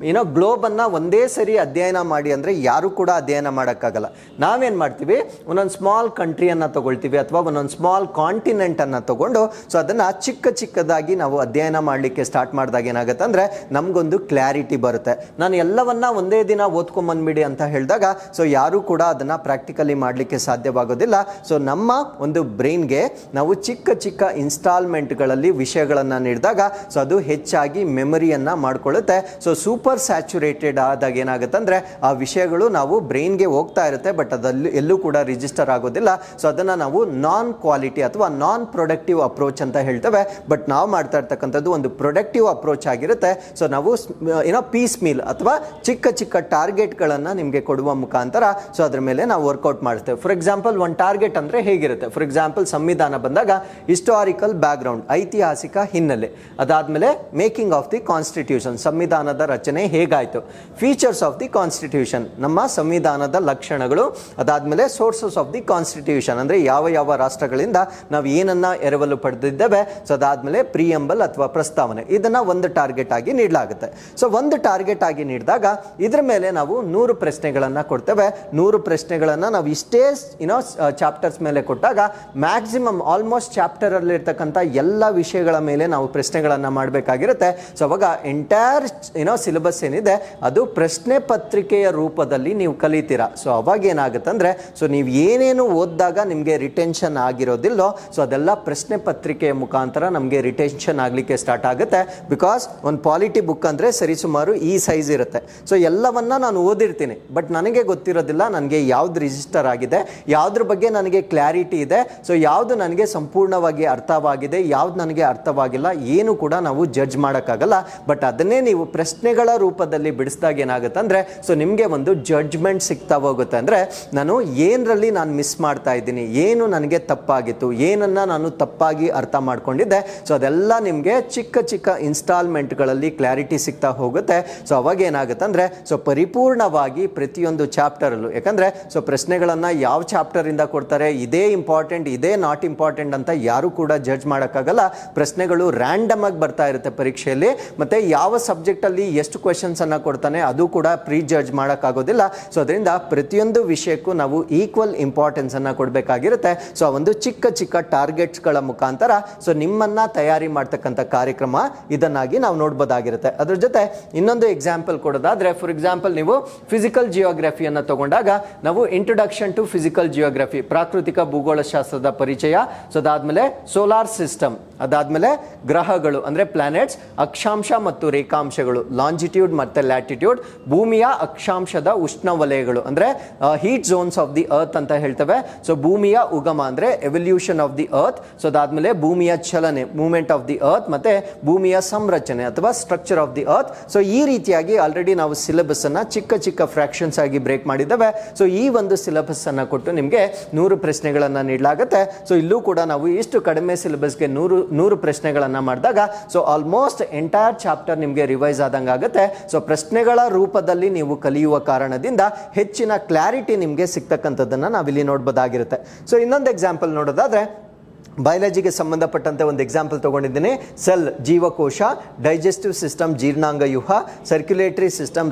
ಗ್ಲೋಬ್ ಅನ್ನ ಒಂದೇ ಸರಿ ಅಧ್ಯಯನ ಮಾಡಿ ಅಂದ್ರೆ ಯಾರು ಕೂಡ ಅಧ್ಯಯನ ಮಾಡೋಕ್ಕಾಗಲ್ಲ. ನಾವೇನ್ ಮಾಡ್ತೀವಿ, ಒಂದೊಂದು ಸ್ಮಾಲ್ ಕಂಟ್ರಿಯನ್ನ ತಗೊಳ್ತೀವಿ ಅಥವಾ ಒಂದೊಂದು ಸ್ಮಾಲ್ ಕಾಂಟಿನೆಂಟ್ ಅನ್ನ ತಗೊಂಡು ಸೊ ಅದನ್ನ ಚಿಕ್ಕ ಚಿಕ್ಕದಾಗಿ ನಾವು ಅಧ್ಯಯನ ಮಾಡಲಿಕ್ಕೆ ಸ್ಟಾರ್ಟ್ ಮಾಡಿದಾಗ ಏನಾಗುತ್ತೆ ಅಂದ್ರೆ ನಮಗೊಂದು ಕ್ಲಾರಿಟಿ ಬರುತ್ತೆ. ನಾನು ಎಲ್ಲವನ್ನ ಒಂದೇ ದಿನ ಓದ್ಕೊಂಡ್ ಬಂದ್ಬಿಡಿ ಅಂತ ಹೇಳಿದಾಗ ಸೊ ಯಾರು ಕೂಡ ಅದನ್ನ ಪ್ರಾಕ್ಟಿಕಲಿ ಮಾಡಲಿಕ್ಕೆ ಸಾಧ್ಯವಾಗೋದಿಲ್ಲ. ಸೊ ನಮ್ಮ ಒಂದು ಬ್ರೈನ್ಗೆ ನಾವು ಚಿಕ್ಕ ಚಿಕ್ಕ ಇನ್ಸ್ಟಾಲ್ಮೆಂಟ್ಗಳಲ್ಲಿ ವಿಷಯಗಳನ್ನ ನೀಡಿದಾಗ ಸೊ ಅದು ಹೆಚ್ಚಾಗಿ ಮೆಮರಿಯನ್ನ ಮಾಡ್ಕೊಳ್ಳುತ್ತೆ. ಸೊ ಸೂಪರ್ ಸ್ಯಾಚುರೇಟೆಡ್ ಆದಾಗ ಏನಾಗುತ್ತೆ ಅಂದ್ರೆ ಆ ವಿಷಯಗಳು ನಾವು ಬ್ರೈನ್ಗೆ ಹೋಗ್ತಾ ಇರುತ್ತೆ, ಬಟ್ ಅದಲ್ಲಿ ಎಲ್ಲೂ ಕೂಡ ರಿಜಿಸ್ಟರ್ ಆಗೋದಿಲ್ಲ. ಸೊ ಅದನ್ನ ನಾವು ನಾನ್ ಕ್ವಾಲಿಟಿ ಅಥವಾ ನಾನ್ ಪ್ರೊಡಕ್ಟಿವ್ ಅಪ್ರೋಚ್ ಅಂತ ಹೇಳ್ತೇವೆ. ಬಟ್ ನಾವು ಮಾಡ್ತಾ ಇರ್ತಕ್ಕಂಥದ್ದು ಒಂದು ಪ್ರೊಡಕ್ಟಿವ್ ಅಪ್ರೋಚ್ ಆಗಿರುತ್ತೆ. ಸೊ ನಾವು ಪೀಸ್ ಮೀಲ್ ಅಥವಾ ಚಿಕ್ಕ ಚಿಕ್ಕ ಟಾರ್ಗೆಟ್ಗಳನ್ನು ನಿಮಗೆ ಕೊಡುವ ಮುಖಾಂತರ ಸೊ ಅದ್ರ ಮೇಲೆ ನಾವು ವರ್ಕೌಟ್ ಮಾಡ್ತೇವೆ. ಫಾರ್ ಎಕ್ಸಾಂಪಲ್ ಒಂದು ಟಾರ್ಗೆಟ್ ಅಂದ್ರೆ ಹೇಗಿರುತ್ತೆ, ಫಾರ್ ಎಕ್ಸಾಂಪಲ್ ಸಂವಿಧಾನ ಬಂದಾಗ ಹಿಸ್ಟಾರಿಕಲ್ ಬ್ಯಾಕ್ ಗ್ರೌಂಡ್, ಐತಿಹಾಸಿಕ ಹಿನ್ನೆಲೆ, ಅದಾದ್ಮೇಲೆ ಮೇಕಿಂಗ್ ಆಫ್ ದಿ ಕಾನ್ಸ್ಟಿಟ್ಯೂಷನ್, ಸಂವಿಧಾನದ ರಚನೆ ಹೇಗಾಯ್ತು, ಫೀಚರ್ಸ್ ಆಫ್ ದಿ ಕಾನ್ಸ್ಟಿಟ್ಯೂಷನ್, ನಮ್ಮ ಸಂವಿಧಾನದ ಲಕ್ಷಣಗಳು, ಅದಾದ್ಮೇಲೆ ಸೋರ್ಸಸ್ ಆಫ್ ದಿ ಕಾನ್ಸ್ಟಿಟ್ಯೂಷನ್ ಅಂದ್ರೆ ಯಾವ ಯಾವ ರಾಷ್ಟ್ರಗಳಿಂದ ನಾವು ಏನನ್ನ ಎರವಲು ಪಡೆದಿದ್ದೇವೆ, ಸೊ ಅದಾದ್ಮೇಲೆ ಪ್ರಿಯಂಬಲ್ ಅಥವಾ ಪ್ರಸ್ತಾವನೆ, ಇದನ್ನ ಒಂದು ಟಾರ್ಗೆಟ್ ಆಗಿ ನೀಡಲಾಗುತ್ತೆ. ಸೊ ಒಂದು ಟಾರ್ಗೆಟ್ ಆಗಿ ನೀಡಿದಾಗ ಇದ್ರ ಮೇಲೆ ನಾವು 100 ಪ್ರಶ್ನೆಗಳನ್ನ ಕೊಡ್ತೇವೆ. 100 ಪ್ರಶ್ನೆಗಳನ್ನ ನಾವು ಇಷ್ಟೇ ಚಾಪ್ಟರ್ಸ್ ಮೇಲೆ ಕೊಟ್ಟಾಗ ಮ್ಯಾಕ್ಸಿಮಮ್ ಆಲ್ಮೋಸ್ಟ್ ಚಾಪ್ಟರ್ ಅಲ್ಲಿ ಇರ್ತಕ್ಕಂಥ ಎಲ್ಲ ವಿಷಯಗಳ ಮೇಲೆ ನಾವು ಪ್ರಶ್ನೆಗಳನ್ನ ಮಾಡಬೇಕಾಗಿರುತ್ತೆ. ಸೊ ಅವಾಗ ಎಂಟೈರ್ ಸಿಲೆಬಸ್ ಏನಿದೆ ಅದು ಪ್ರಶ್ನೆ ಪತ್ರಿಕೆಯ ರೂಪದಲ್ಲಿ ನೀವು ಕಲಿತೀರಾ. ಸೊ ಅವಾಗ ಏನಾಗುತ್ತೆ ಅಂದ್ರೆ ಸೊ ನೀವು ಏನೇನು ಓದಿದಾಗ ನಿಮಗೆ ರಿಟೆನ್ಷನ್ ಆಗಿರೋದಿಲ್ಲೋ ಸೊ ಅದೆಲ್ಲ ಪ್ರಶ್ನೆ ಪತ್ರಿಕೆಯ ಮುಖಾಂತರ ನಮಗೆ ರಿಟೆನ್ಷನ್ ಆಗಲಿಕ್ಕೆ ಸ್ಟಾರ್ಟ್ ಆಗುತ್ತೆ. ಬಿಕಾಸ್ ಒಂದು ಪಾಲಿಟಿ ಬುಕ್ ಅಂದ್ರೆ ಸರಿಸುಮಾರು ಈ ಸೈಜ್ ಇರುತ್ತೆ. ಸೊ ಎಲ್ಲವನ್ನ ನಾನು ಓದಿರ್ತೀನಿ, ಬಟ್ ನನಗೆ ಗೊತ್ತಿರೋದಿಲ್ಲ ನನಗೆ ಯಾವ್ದು ರಿಜಿಸ್ಟರ್ ಆಗಿದೆ, ಯಾವ್ದ್ರ ಬಗ್ಗೆ ನನಗೆ ಕ್ಲಾರಿಟಿ ಇದೆ, ಸೊ ಯಾವ್ದು ನನಗೆ ಸಂಪೂರ್ಣವಾಗಿ ಅರ್ಥವಾಗಿದೆ, ಯಾವ್ದು ನನಗೆ ಅರ್ಥವಾಗಿಲ್ಲ, ಏನು ಕೂಡ ನಾವು ಜಡ್ಜ್ ಮಾಡೋಕ್ಕಾಗಲ್ಲ. ಬಟ್ ಅದನ್ನೇ ನೀವು ಪ್ರಶ್ನೆಗಳ ರೂಪದಲ್ಲಿ ಬಿಡಿಸಿದಾಗ ಏನಾಗುತ್ತೆ ಅಂದ್ರೆ ಸೊ ನಿಮಗೆ ಒಂದು ಜಡ್ಜ್ಮೆಂಟ್ ಸಿಗ್ತಾ ಹೋಗುತ್ತೆ. ಅಂದ್ರೆ ನಾನು ಏನರಲ್ಲಿ ನಾನು ಮಿಸ್ ಮಾಡ್ತಾ ಇದ್ದೀನಿ, ಏನು ನನಗೆ ತಪ್ಪಾಗಿತ್ತು, ಏನನ್ನ ನಾನು ತಪ್ಪಾಗಿ ಅರ್ಥ ಮಾಡ್ಕೊಂಡಿದ್ದೆ, ಸೊ ಅದೆಲ್ಲ ನಿಮಗೆ ಚಿಕ್ಕ ಚಿಕ್ಕ ಇನ್ಸ್ಟಾಲ್ಮೆಂಟ್ಗಳಲ್ಲಿ ಕ್ಲಾರಿಟಿ ಸಿಗ್ತಾ ಹೋಗುತ್ತೆ. ಸೊ ಅವಾಗ ಏನಾಗುತ್ತೆ ಅಂದ್ರೆ ಸೊ ಪರಿಪೂರ್ಣವಾಗಿ ಪ್ರತಿಯೊಂದು ಚಾಪ್ಟರ್ ಅಲ್ಲೂ, ಯಾಕಂದ್ರೆ ಸೊ ಪ್ರಶ್ನೆಗಳನ್ನ ಯಾವ ಚಾಪ್ಟರ್ ಇಂದ ಕೊಡ್ತಾರೆ, ಇದೇ ಇಂಪಾರ್ಟೆಂಟ್ ಇದೇ ನಾಟ್ ಇಂಪಾರ್ಟೆಂಟ್ ಅಂತ ಯಾರು ಕೂಡ ಜಡ್ಜ್ ಮಾಡೋಕ್ಕಾಗಲ್ಲ. ಪ್ರಶ್ನೆಗಳು ರ್ಯಾಂಡಮ್ ಆಗಿ ಬರ್ತಾ ಇರುತ್ತೆ ಪರೀಕ್ಷೆಯಲ್ಲಿ. ಮತ್ತೆ ಯಾವ ಸಬ್ಜೆಕ್ಟ್ ಅಲ್ಲಿ ಎಷ್ಟು ಕ್ವೆಶನ್ಸ್ ಅನ್ನ ಕೊಡ್ತಾನೆ ಅದು ಕೂಡ ಪ್ರೀ ಜಡ್ಜ್ ಮಾಡೋಕ್ಕಾಗೋದಿಲ್ಲ. ಸೊ ಅದರಿಂದ ಪ್ರತಿಯೊಂದು ವಿಷಯಕ್ಕೂ ನಾವು ಈಕ್ವಲ್ ಇಂಪಾರ್ಟೆನ್ಸ್ ಅನ್ನ ಕೊಡಬೇಕಾಗಿರುತ್ತೆ. ಸೊ ಒಂದು ಚಿಕ್ಕ ಚಿಕ್ಕ ಟಾರ್ಗೆಟ್ಸ್ಗಳ ಮುಖಾಂತರ ಸೊ ನಿಮ್ಮನ್ನ ತಯಾರಿ ಮಾಡ್ತಕ್ಕಂಥ ಕಾರ್ಯಕ್ರಮ ಇದನ್ನಾಗಿ ನಾವು ನೋಡ್ಬೋದಾಗಿರುತ್ತೆ. ಅದ್ರ ಜೊತೆ ಇನ್ನೊಂದು ಎಕ್ಸಾಂಪಲ್ ಎಕ್ಸಾಂಪಲ್ ಕೊಡೋದಾದ್ರೆ, ಫಾರ್ ಎಕ್ಸಾಂಪಲ್ ನೀವು ಫಿಸಿಕಲ್ ಜಿಯೋಗ್ರಫಿಯನ್ನು ತಗೊಂಡಾಗ ನಾವು ಇಂಟ್ರೊಡಕ್ಷನ್ ಟು ಫಿಸಿಕಲ್ ಜಿಯೋಗ್ರಫಿ, ಪ್ರಾಕೃತಿಕ ಭೂಗೋಳಶಾಸ್ತ್ರದ ಪರಿಚಯ, ಸೊ ಅದಾದ್ಮೇಲೆ ಸೋಲಾರ್ ಸಿಸ್ಟಮ್, ಅದಾದ್ಮೇಲೆ ಗ್ರಹಗಳು ಅಂದ್ರೆ ಪ್ಲಾನೆಟ್ಸ್, ಅಕ್ಷಾಂಶ ಮತ್ತು ರೇಖಾಂಶಗಳು, ಲಾಂಜಿಟ್ಯೂಡ್ ಮತ್ತೆ ಲ್ಯಾಟಿಟ್ಯೂಡ್, ಭೂಮಿಯ ಅಕ್ಷಾಂಶದ ಉಷ್ಣವಲಯಗಳು ಅಂದ್ರೆ heat zones of the earth ಅಂತ ಹೇಳ್ತೇವೆ. ಸೊ ಭೂಮಿಯ ಉಗಮ ಅಂದ್ರೆ evolution of the earth, so ಅದಾದ್ಮೇಲೆ ಭೂಮಿಯ ಚಲನೆ, ಮೂವ್ಮೆಂಟ್ ಆಫ್ ದಿ ಅರ್ತ್, ಮತ್ತೆ ಭೂಮಿಯ ಸಂರಚನೆ ಅಥವಾ structure of the earth. So ಈ ರೀತಿಯಾಗಿ ಆಲ್ರೆಡಿ ನಾವು ಸಿಲೆಬಸ್ ಅನ್ನ ಚಿಕ್ಕ ಚಿಕ್ಕ ಫ್ರಾಕ್ಷನ್ಸ್ ಆಗಿ ಬ್ರೇಕ್ ಮಾಡಿದ್ದೇವೆ. ಸೊ ಈ ಒಂದು ಸಿಲೆಬಸ್ ಅನ್ನ ಕೊಟ್ಟು ನಿಮಗೆ 100 ಪ್ರಶ್ನೆಗಳನ್ನ ನೀಡಲಾಗುತ್ತೆ. ಸೊ ಇಲ್ಲೂ ಕೂಡ ನಾವು ಇಷ್ಟು ಕಡಿಮೆ ಸಿಲೆಬಸ್ಗೆ 100 ಪ್ರಶ್ನೆಗಳನ್ನ ಮಾಡಿದಾಗ ಸೊ ಆಲ್ಮೋಸ್ಟ್ ಎಂಟೈರ್ ಚಾಪ್ಟರ್ ನಿಮಗೆ ರಿವೈಸ್ ಆದಂಗೆ ಆಗುತ್ತೆ. ಸೊ ಪ್ರಶ್ನೆಗಳ ರೂಪದಲ್ಲಿ ನೀವು ಕಲಿಯುವ ಕಾರಣದಿಂದ ಹೆಚ್ಚಿನ ಕ್ಲಾರಿಟಿ ನಿಮಗೆ ಸಿಗ್ತಕ್ಕಂಥದ್ದನ್ನ ನಾವಿಲ್ಲಿ ನೋಡಬಹುದಾಗಿರುತ್ತೆ. ಸೊ ಇನ್ನೊಂದು ಎಕ್ಸಾಂಪಲ್ ನೋಡೋದಾದ್ರೆ, ಬಯಾಲಜಿಗೆ ಸಂಬಂಧಪಟ್ಟಂತೆ ಒಂದು ಎಕ್ಸಾಂಪಲ್ ತಗೊಂಡಿದ್ದೀನಿ. ಸೆಲ್ ಜೀವಕೋಶ, ಡೈಜೆಸ್ಟಿವ್ ಸಿಸ್ಟಮ್ ಜೀರ್ಣಾಂಗ ವ್ಯೂಹ, ಸರ್ಕ್ಯುಲೇಟರಿ ಸಿಸ್ಟಮ್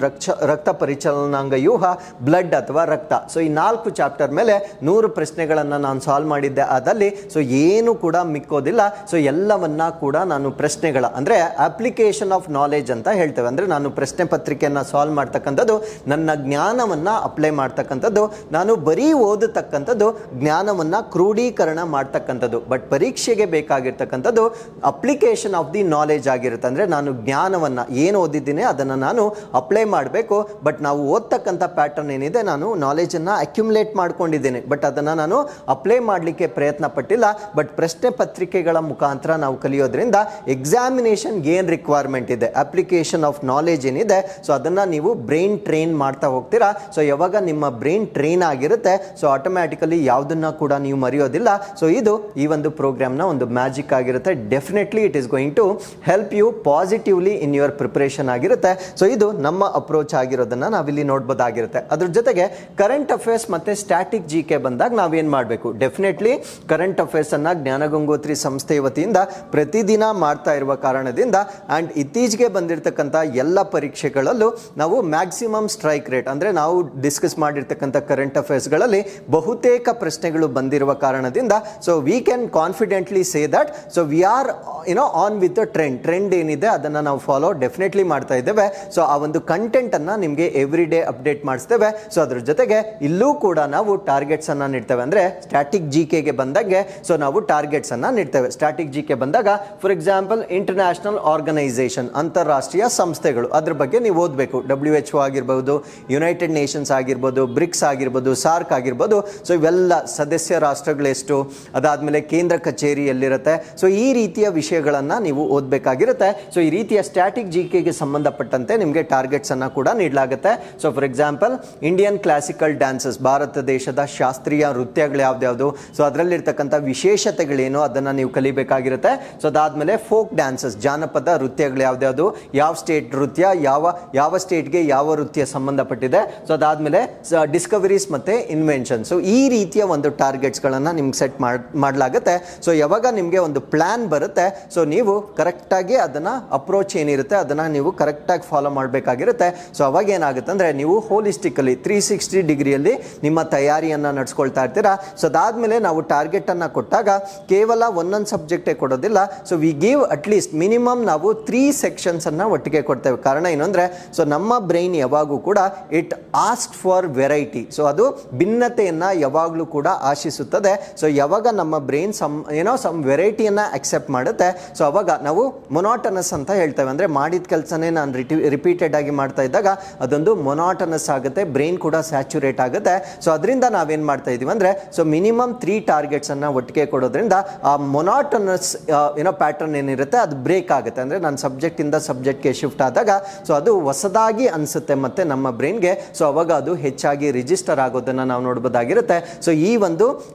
ರಕ್ತ ಪರಿಚಲನಾಂಗ ವ್ಯೂಹ, ಬ್ಲಡ್ ಅಥವಾ ರಕ್ತ. ಸೊ ಈ 4 ಚಾಪ್ಟರ್ ಮೇಲೆ 100 ಪ್ರಶ್ನೆಗಳನ್ನು ನಾನು ಸಾಲ್ವ್ ಮಾಡಿದ್ದೆ. ಅದಲ್ಲಿ ಸೊ ಏನು ಕೂಡ ಮಿಕ್ಕೋದಿಲ್ಲ. ಸೊ ಎಲ್ಲವನ್ನ ಕೂಡ ನಾನು ಪ್ರಶ್ನೆಗಳ ಅಂದ್ರೆ ಅಪ್ಲಿಕೇಶನ್ ಆಫ್ ನಾಲೆಜ್ ಅಂತ ಹೇಳ್ತೇವೆ. ಅಂದ್ರೆ ನಾನು ಪ್ರಶ್ನೆ ಪತ್ರಿಕೆಯನ್ನು ಸಾಲ್ವ್ ಮಾಡ್ತಕ್ಕಂಥದ್ದು, ನನ್ನ ಜ್ಞಾನವನ್ನ ಅಪ್ಲೈ ಮಾಡ್ತಕ್ಕಂಥದ್ದು, ನಾನು ಬರೀ ಓದತಕ್ಕಂಥದ್ದು, ಜ್ಞಾನವನ್ನ ಕ್ರೋಢೀಕರಣ ಮಾಡ್ತಕ್ಕಂಥದ್ದು. ಬಟ್ ಪರೀಕ್ಷೆಗೆ ಬೇಕಾಗಿರ್ತಕ್ಕಂಥದ್ದು ಅಪ್ಲಿಕೇಶನ್ ಆಫ್ ದಿ ನಾಲೆಜ್ ಆಗಿರುತ್ತೆ. ಅಂದ್ರೆ ನಾನು ಜ್ಞಾನವನ್ನ ಏನು ಓದಿದ್ದೀನಿ ಅದನ್ನ ನಾನು ಅಪ್ಲೈ ಮಾಡಬೇಕು. ಬಟ್ ನಾವು ಓದ್ತಕ್ಕಂಥ ಪ್ಯಾಟರ್ನ್ ಏನಿದೆ, ನಾನು ನಾಲೆಜ್ ಅನ್ನ ಅಕ್ಯುಮುಲೇಟ್ ಮಾಡ್ಕೊಂಡಿದ್ದೀನಿ, ಬಟ್ ಅದನ್ನ ನಾನು ಅಪ್ಲೈ ಮಾಡಲಿಕ್ಕೆ ಪ್ರಯತ್ನ ಪಟ್ಟಿಲ್ಲ. ಬಟ್ ಪ್ರಶ್ನೆ ಪತ್ರಿಕೆಗಳ ಮುಖಾಂತರ ನಾವು ಕಲಿಯೋದ್ರಿಂದ ಎಕ್ಸಾಮಿನೇಷನ್ ಏನ್ ರಿಕ್ವೈರ್ಮೆಂಟ್ ಇದೆ, ಅಪ್ಲಿಕೇಶನ್ ಆಫ್ ನಾಲೆಜ್ ಏನಿದೆ, ಸೊ ಅದನ್ನ ನೀವು ಬ್ರೈನ್ ಟ್ರೈನ್ ಮಾಡ್ತಾ ಹೋಗ್ತೀರಾ. ಸೊ ಯಾವಾಗ ನಿಮ್ಮ ಬ್ರೈನ್ ಟ್ರೈನ್ ಆಗಿರುತ್ತೆ, ಸೊ ಆಟೋಮ್ಯಾಟಿಕಲಿ ಯಾವುದನ್ನ ಕೂಡ ನೀವು ಮರೆಯೋದಿಲ್ಲ. ಸೊ ಇದು ಈ ಒಂದು ಪ್ರೋಗ್ರಾಮ್ನ ಒಂದು ಮ್ಯಾಜಿಕ್ ಆಗಿರುತ್ತೆ. Definitely it is going to help you positively in your preparation ಆಗಿರುತ್ತೆ. ಸೊ ಇದು ನಮ್ಮ ಅಪ್ರೋಚ್ ಆಗಿರೋದನ್ನ ನಾವಿಲ್ಲಿ ನೋಡ್ಬೋದಾಗಿರುತ್ತೆ. ಅದ್ರ ಜೊತೆಗೆ ಕರೆಂಟ್ ಅಫೇರ್ಸ್ ಮತ್ತೆ ಸ್ಟ್ಯಾಟಿಕ್ GK ಬಂದಾಗ ನಾವೇನ್ ಮಾಡಬೇಕು, ಡೆಫಿನೆಟ್ಲಿ ಕರೆಂಟ್ ಅಫೇರ್ಸ್ ಅನ್ನ ಜ್ಞಾನಗಂಗೋತ್ರಿ ಸಂಸ್ಥೆ ವತಿಯಿಂದ ಪ್ರತಿದಿನ ಮಾಡ್ತಾ ಇರುವ ಕಾರಣದಿಂದ ಅಂಡ್ ಇತ್ತೀಚೆಗೆ ಬಂದಿರತಕ್ಕಂಥ ಎಲ್ಲ ಪರೀಕ್ಷೆಗಳಲ್ಲೂ ನಾವು ಮ್ಯಾಕ್ಸಿಮಮ್ ಸ್ಟ್ರೈಕ್ ರೇಟ್ ಅಂದ್ರೆ ನಾವು ಡಿಸ್ಕಸ್ ಮಾಡಿರ್ತಕ್ಕಂಥ ಕರೆಂಟ್ ಅಫೇರ್ಸ್ಗಳಲ್ಲಿ ಬಹುತೇಕ ಪ್ರಶ್ನೆಗಳು ಬಂದಿರುವ ಕಾರಣದಿಂದ so we can confidently say that so we R on with the trend ಏನಿದೆ ಅದನ್ನ ನಾವು ಫಾಲೋ ಡೆಫಿನೆಟ್ಲಿ ಮಾಡ್ತಾ ಇದ್ದೇವೆ. ಸೊ ಆ ಒಂದು ಕಂಟೆಂಟ್ ಅನ್ನ ನಿಮಗೆ ಎವ್ರಿ ಡೇ ಅಪ್ಡೇಟ್ ಮಾಡಿಸ್ತೇವೆ. ಸೊ ಅದ್ರ ಜೊತೆಗೆ ಇಲ್ಲೂ ಕೂಡ ನಾವು ಟಾರ್ಗೆಟ್ಸ್ ಅನ್ನ ನೀಡ್ತೇವೆ. ಅಂದ್ರೆ ಸ್ಟ್ಯಾಟಿಕ್ GKಗೆ ಬಂದಾಗೆ ಸೊ ನಾವು ಟಾರ್ಗೆಟ್ಸ್ ಅನ್ನ ನೀಡ್ತೇವೆ. ಸ್ಟ್ಯಾಟಿಕ್ GK ಬಂದಾಗ ಫಾರ್ ಎಕ್ಸಾಂಪಲ್ ಇಂಟರ್ನ್ಯಾಷನಲ್ ಆರ್ಗನೈಸೇಷನ್, ಅಂತಾರಾಷ್ಟ್ರೀಯ ಸಂಸ್ಥೆಗಳು, ಅದ್ರ ಬಗ್ಗೆ ನೀವು ಓದಬೇಕು. WHO ಆಗಿರ್ಬೋದು, ಯುನೈಟೆಡ್ ನೇಷನ್ಸ್ ಆಗಿರ್ಬೋದು, ಬ್ರಿಕ್ಸ್ ಆಗಿರ್ಬೋದು, ಸಾರ್ಕ್ ಆಗಿರ್ಬೋದು. ಸೊ ಇವೆಲ್ಲ ಸದಸ್ಯ ರಾಷ್ಟ್ರಗಳೆಷ್ಟು, ಅದಾದ್ಮೇಲೆ ಕೇಂದ್ರ ಕಚೇರಿ ಎಲ್ಲಿರುತ್ತೆ, ಸೊ ಈ ರೀತಿಯ ವಿಷಯಗಳನ್ನ ನೀವು ಓದಬೇಕಾಗಿರುತ್ತೆ. ಸೊ ಈ ರೀತಿಯ ಸ್ಟ್ಯಾಟಿಕ್ GKಗೆ ಸಂಬಂಧಪಟ್ಟಂತೆ ನಿಮಗೆ ಟಾರ್ಗೆಟ್ಸ್ ಅನ್ನ ಕೂಡ ನೀಡಲಾಗುತ್ತೆ. So for example Indian classical dances, Bharat ದೇಶದ ಶಾಸ್ತ್ರೀಯ ನೃತ್ಯಗಳು ಯಾವ್ದ್ಯಾವುದು, ಸೊ ಅದರಲ್ಲಿರ್ತಕ್ಕಂಥ ವಿಶೇಷತೆಗಳೇನು ಅದನ್ನ ನೀವು ಕಲಿಬೇಕಾಗಿರುತ್ತೆ. ಸೊ ಅದಾದ್ಮೇಲೆ ಫೋಕ್ ಡ್ಯಾನ್ಸಸ್, ಜಾನಪದ ನೃತ್ಯಗಳು ಯಾವ್ದ್ಯಾವುದು, ಯಾವ ಸ್ಟೇಟ್ ನೃತ್ಯ, ಯಾವ ಸ್ಟೇಟ್ಗೆ ಯಾವ ನೃತ್ಯ ಸಂಬಂಧಪಟ್ಟಿದೆ. ಸೊ ಅದಾದ್ಮೇಲೆ ಡಿಸ್ಕವರೀಸ್ ಮತ್ತೆ ಇನ್ವೆನ್ಷನ್. ಸೊ ಈ ರೀತಿಯ ಒಂದು ಟಾರ್ಗೆಟ್ಸ್ ಗಳನ್ನ ನಿಮ್ಗೆ ಸೆಟ್ ಮಾಡಲಾಗುತ್ತೆ. ಸೊ ಯಾವಾಗ ನಿಮಗೆ ಒಂದು ಪ್ಲಾನ್ ಬರುತ್ತೆ, ಸೊ ನೀವು ಕರೆಕ್ಟ್ ಆಗಿ ಅದನ್ನ ಅಪ್ರೋಚ್ ಏನಿರುತ್ತೆ ಅದನ್ನ ನೀವು ಕರೆಕ್ಟ್ ಆಗಿ ಫಾಲೋ ಮಾಡಬೇಕಾಗಿರುತ್ತೆ. ಸೊ ಅವಾಗ ಏನಾಗುತ್ತೆ ಅಂದ್ರೆ ನೀವು ಹೋಲಿಸ್ಟಿಕಲಿ 360 ಡಿಗ್ರಿಯಲ್ಲಿ ನಿಮ್ಮ ತಯಾರಿಯನ್ನ ನಡೆಸ್ಕೊಳ್ತಾ ಇರ್ತೀರಾ. ಸೊ ಅದಾದ್ಮೇಲೆ ನಾವು ಟಾರ್ಗೆಟ್ ಅನ್ನ ಕೊಟ್ಟಾಗ ಕೇವಲ ಒಂದೊಂದು ಸಬ್ಜೆಕ್ಟೇ ಕೊಡೋದಿಲ್ಲ. So we give at least minimum ನಾವು 3 ಸೆಕ್ಷನ್ಸ್ ಅನ್ನ ಒಟ್ಟಿಗೆ ಕೊಡ್ತೇವೆ. ಕಾರಣ ಏನಂದ್ರೆ ಸೊ ನಮ್ಮ ಬ್ರೈನ್ ಯಾವಾಗೂ ಕೂಡ it ask for variety. So ಅದು ಭಿನ್ನತೆಯನ್ನ ಯಾವಾಗಲೂ ಕೂಡ ಆಶಿಸುತ್ತದೆ. ಸೊ ಯಾವಾಗ ನಮ್ಮ ಬ್ರೈನ್ ಸಮ್ ವೆರೈಟಿಯನ್ನ ಅಕ್ಸೆಪ್ಟ್ ಮಾಡುತ್ತೆ, ಸೊ ಅವಾಗ ನಾವು ಮೊನಾಟನಸ್ ಅಂತ ಹೇಳ್ತೇವೆ. ಅಂದ್ರೆ ಮಾಡಿದ ಕೆಲಸನೇ ನಾನು ರಿಪೀಟೆಡ್ ಆಗಿ ಮಾಡ್ತಾ ಇದ್ದಾಗ ಅದೊಂದು ಮೊನಾಟನಸ್ ಆಗುತ್ತೆ, ಬ್ರೈನ್ ಕೂಡ ಸ್ಯಾಚುರೇಟ್ ಆಗುತ್ತೆ. ಸೊ ಅದರಿಂದ ನಾವೇನ್ ಮಾಡ್ತಾ ಇದೀವಿ ಅಂದ್ರೆ ಸೊ ಮಿನಿಮಮ್ 3 ಟಾರ್ಗೆಟ್ಸ್ ಅನ್ನ ಒಟ್ಟಿಗೆ ಕೊಡೋದ್ರಿಂದ ಆ ಮೊನಾಟನಸ್ ಪ್ಯಾಟರ್ನ್ ಏನಿರುತ್ತೆ ಅದು ಬ್ರೇಕ್ ಆಗುತ್ತೆ. ಅಂದ್ರೆ ನಾನು ಸಬ್ಜೆಕ್ಟ್ ಇಂದ ಸಬ್ಜೆಕ್ಟ್ಗೆ ಶಿಫ್ಟ್ ಆದಾಗ ಸೊ ಅದು ಹೊಸದಾಗಿ ಅನ್ಸುತ್ತೆ ಮತ್ತೆ ನಮ್ಮ ಬ್ರೈನ್ಗೆ. ಸೊ ಅವಾಗ ಅದು ಹೆಚ್ಚಾಗಿ ರಿಜಿಸ್ಟರ್ ಆಗೋದನ್ನ ನಾವು ನೋಡಬಹುದಾಗಿರುತ್ತೆ. ಸೊ ಈ ಒಂದು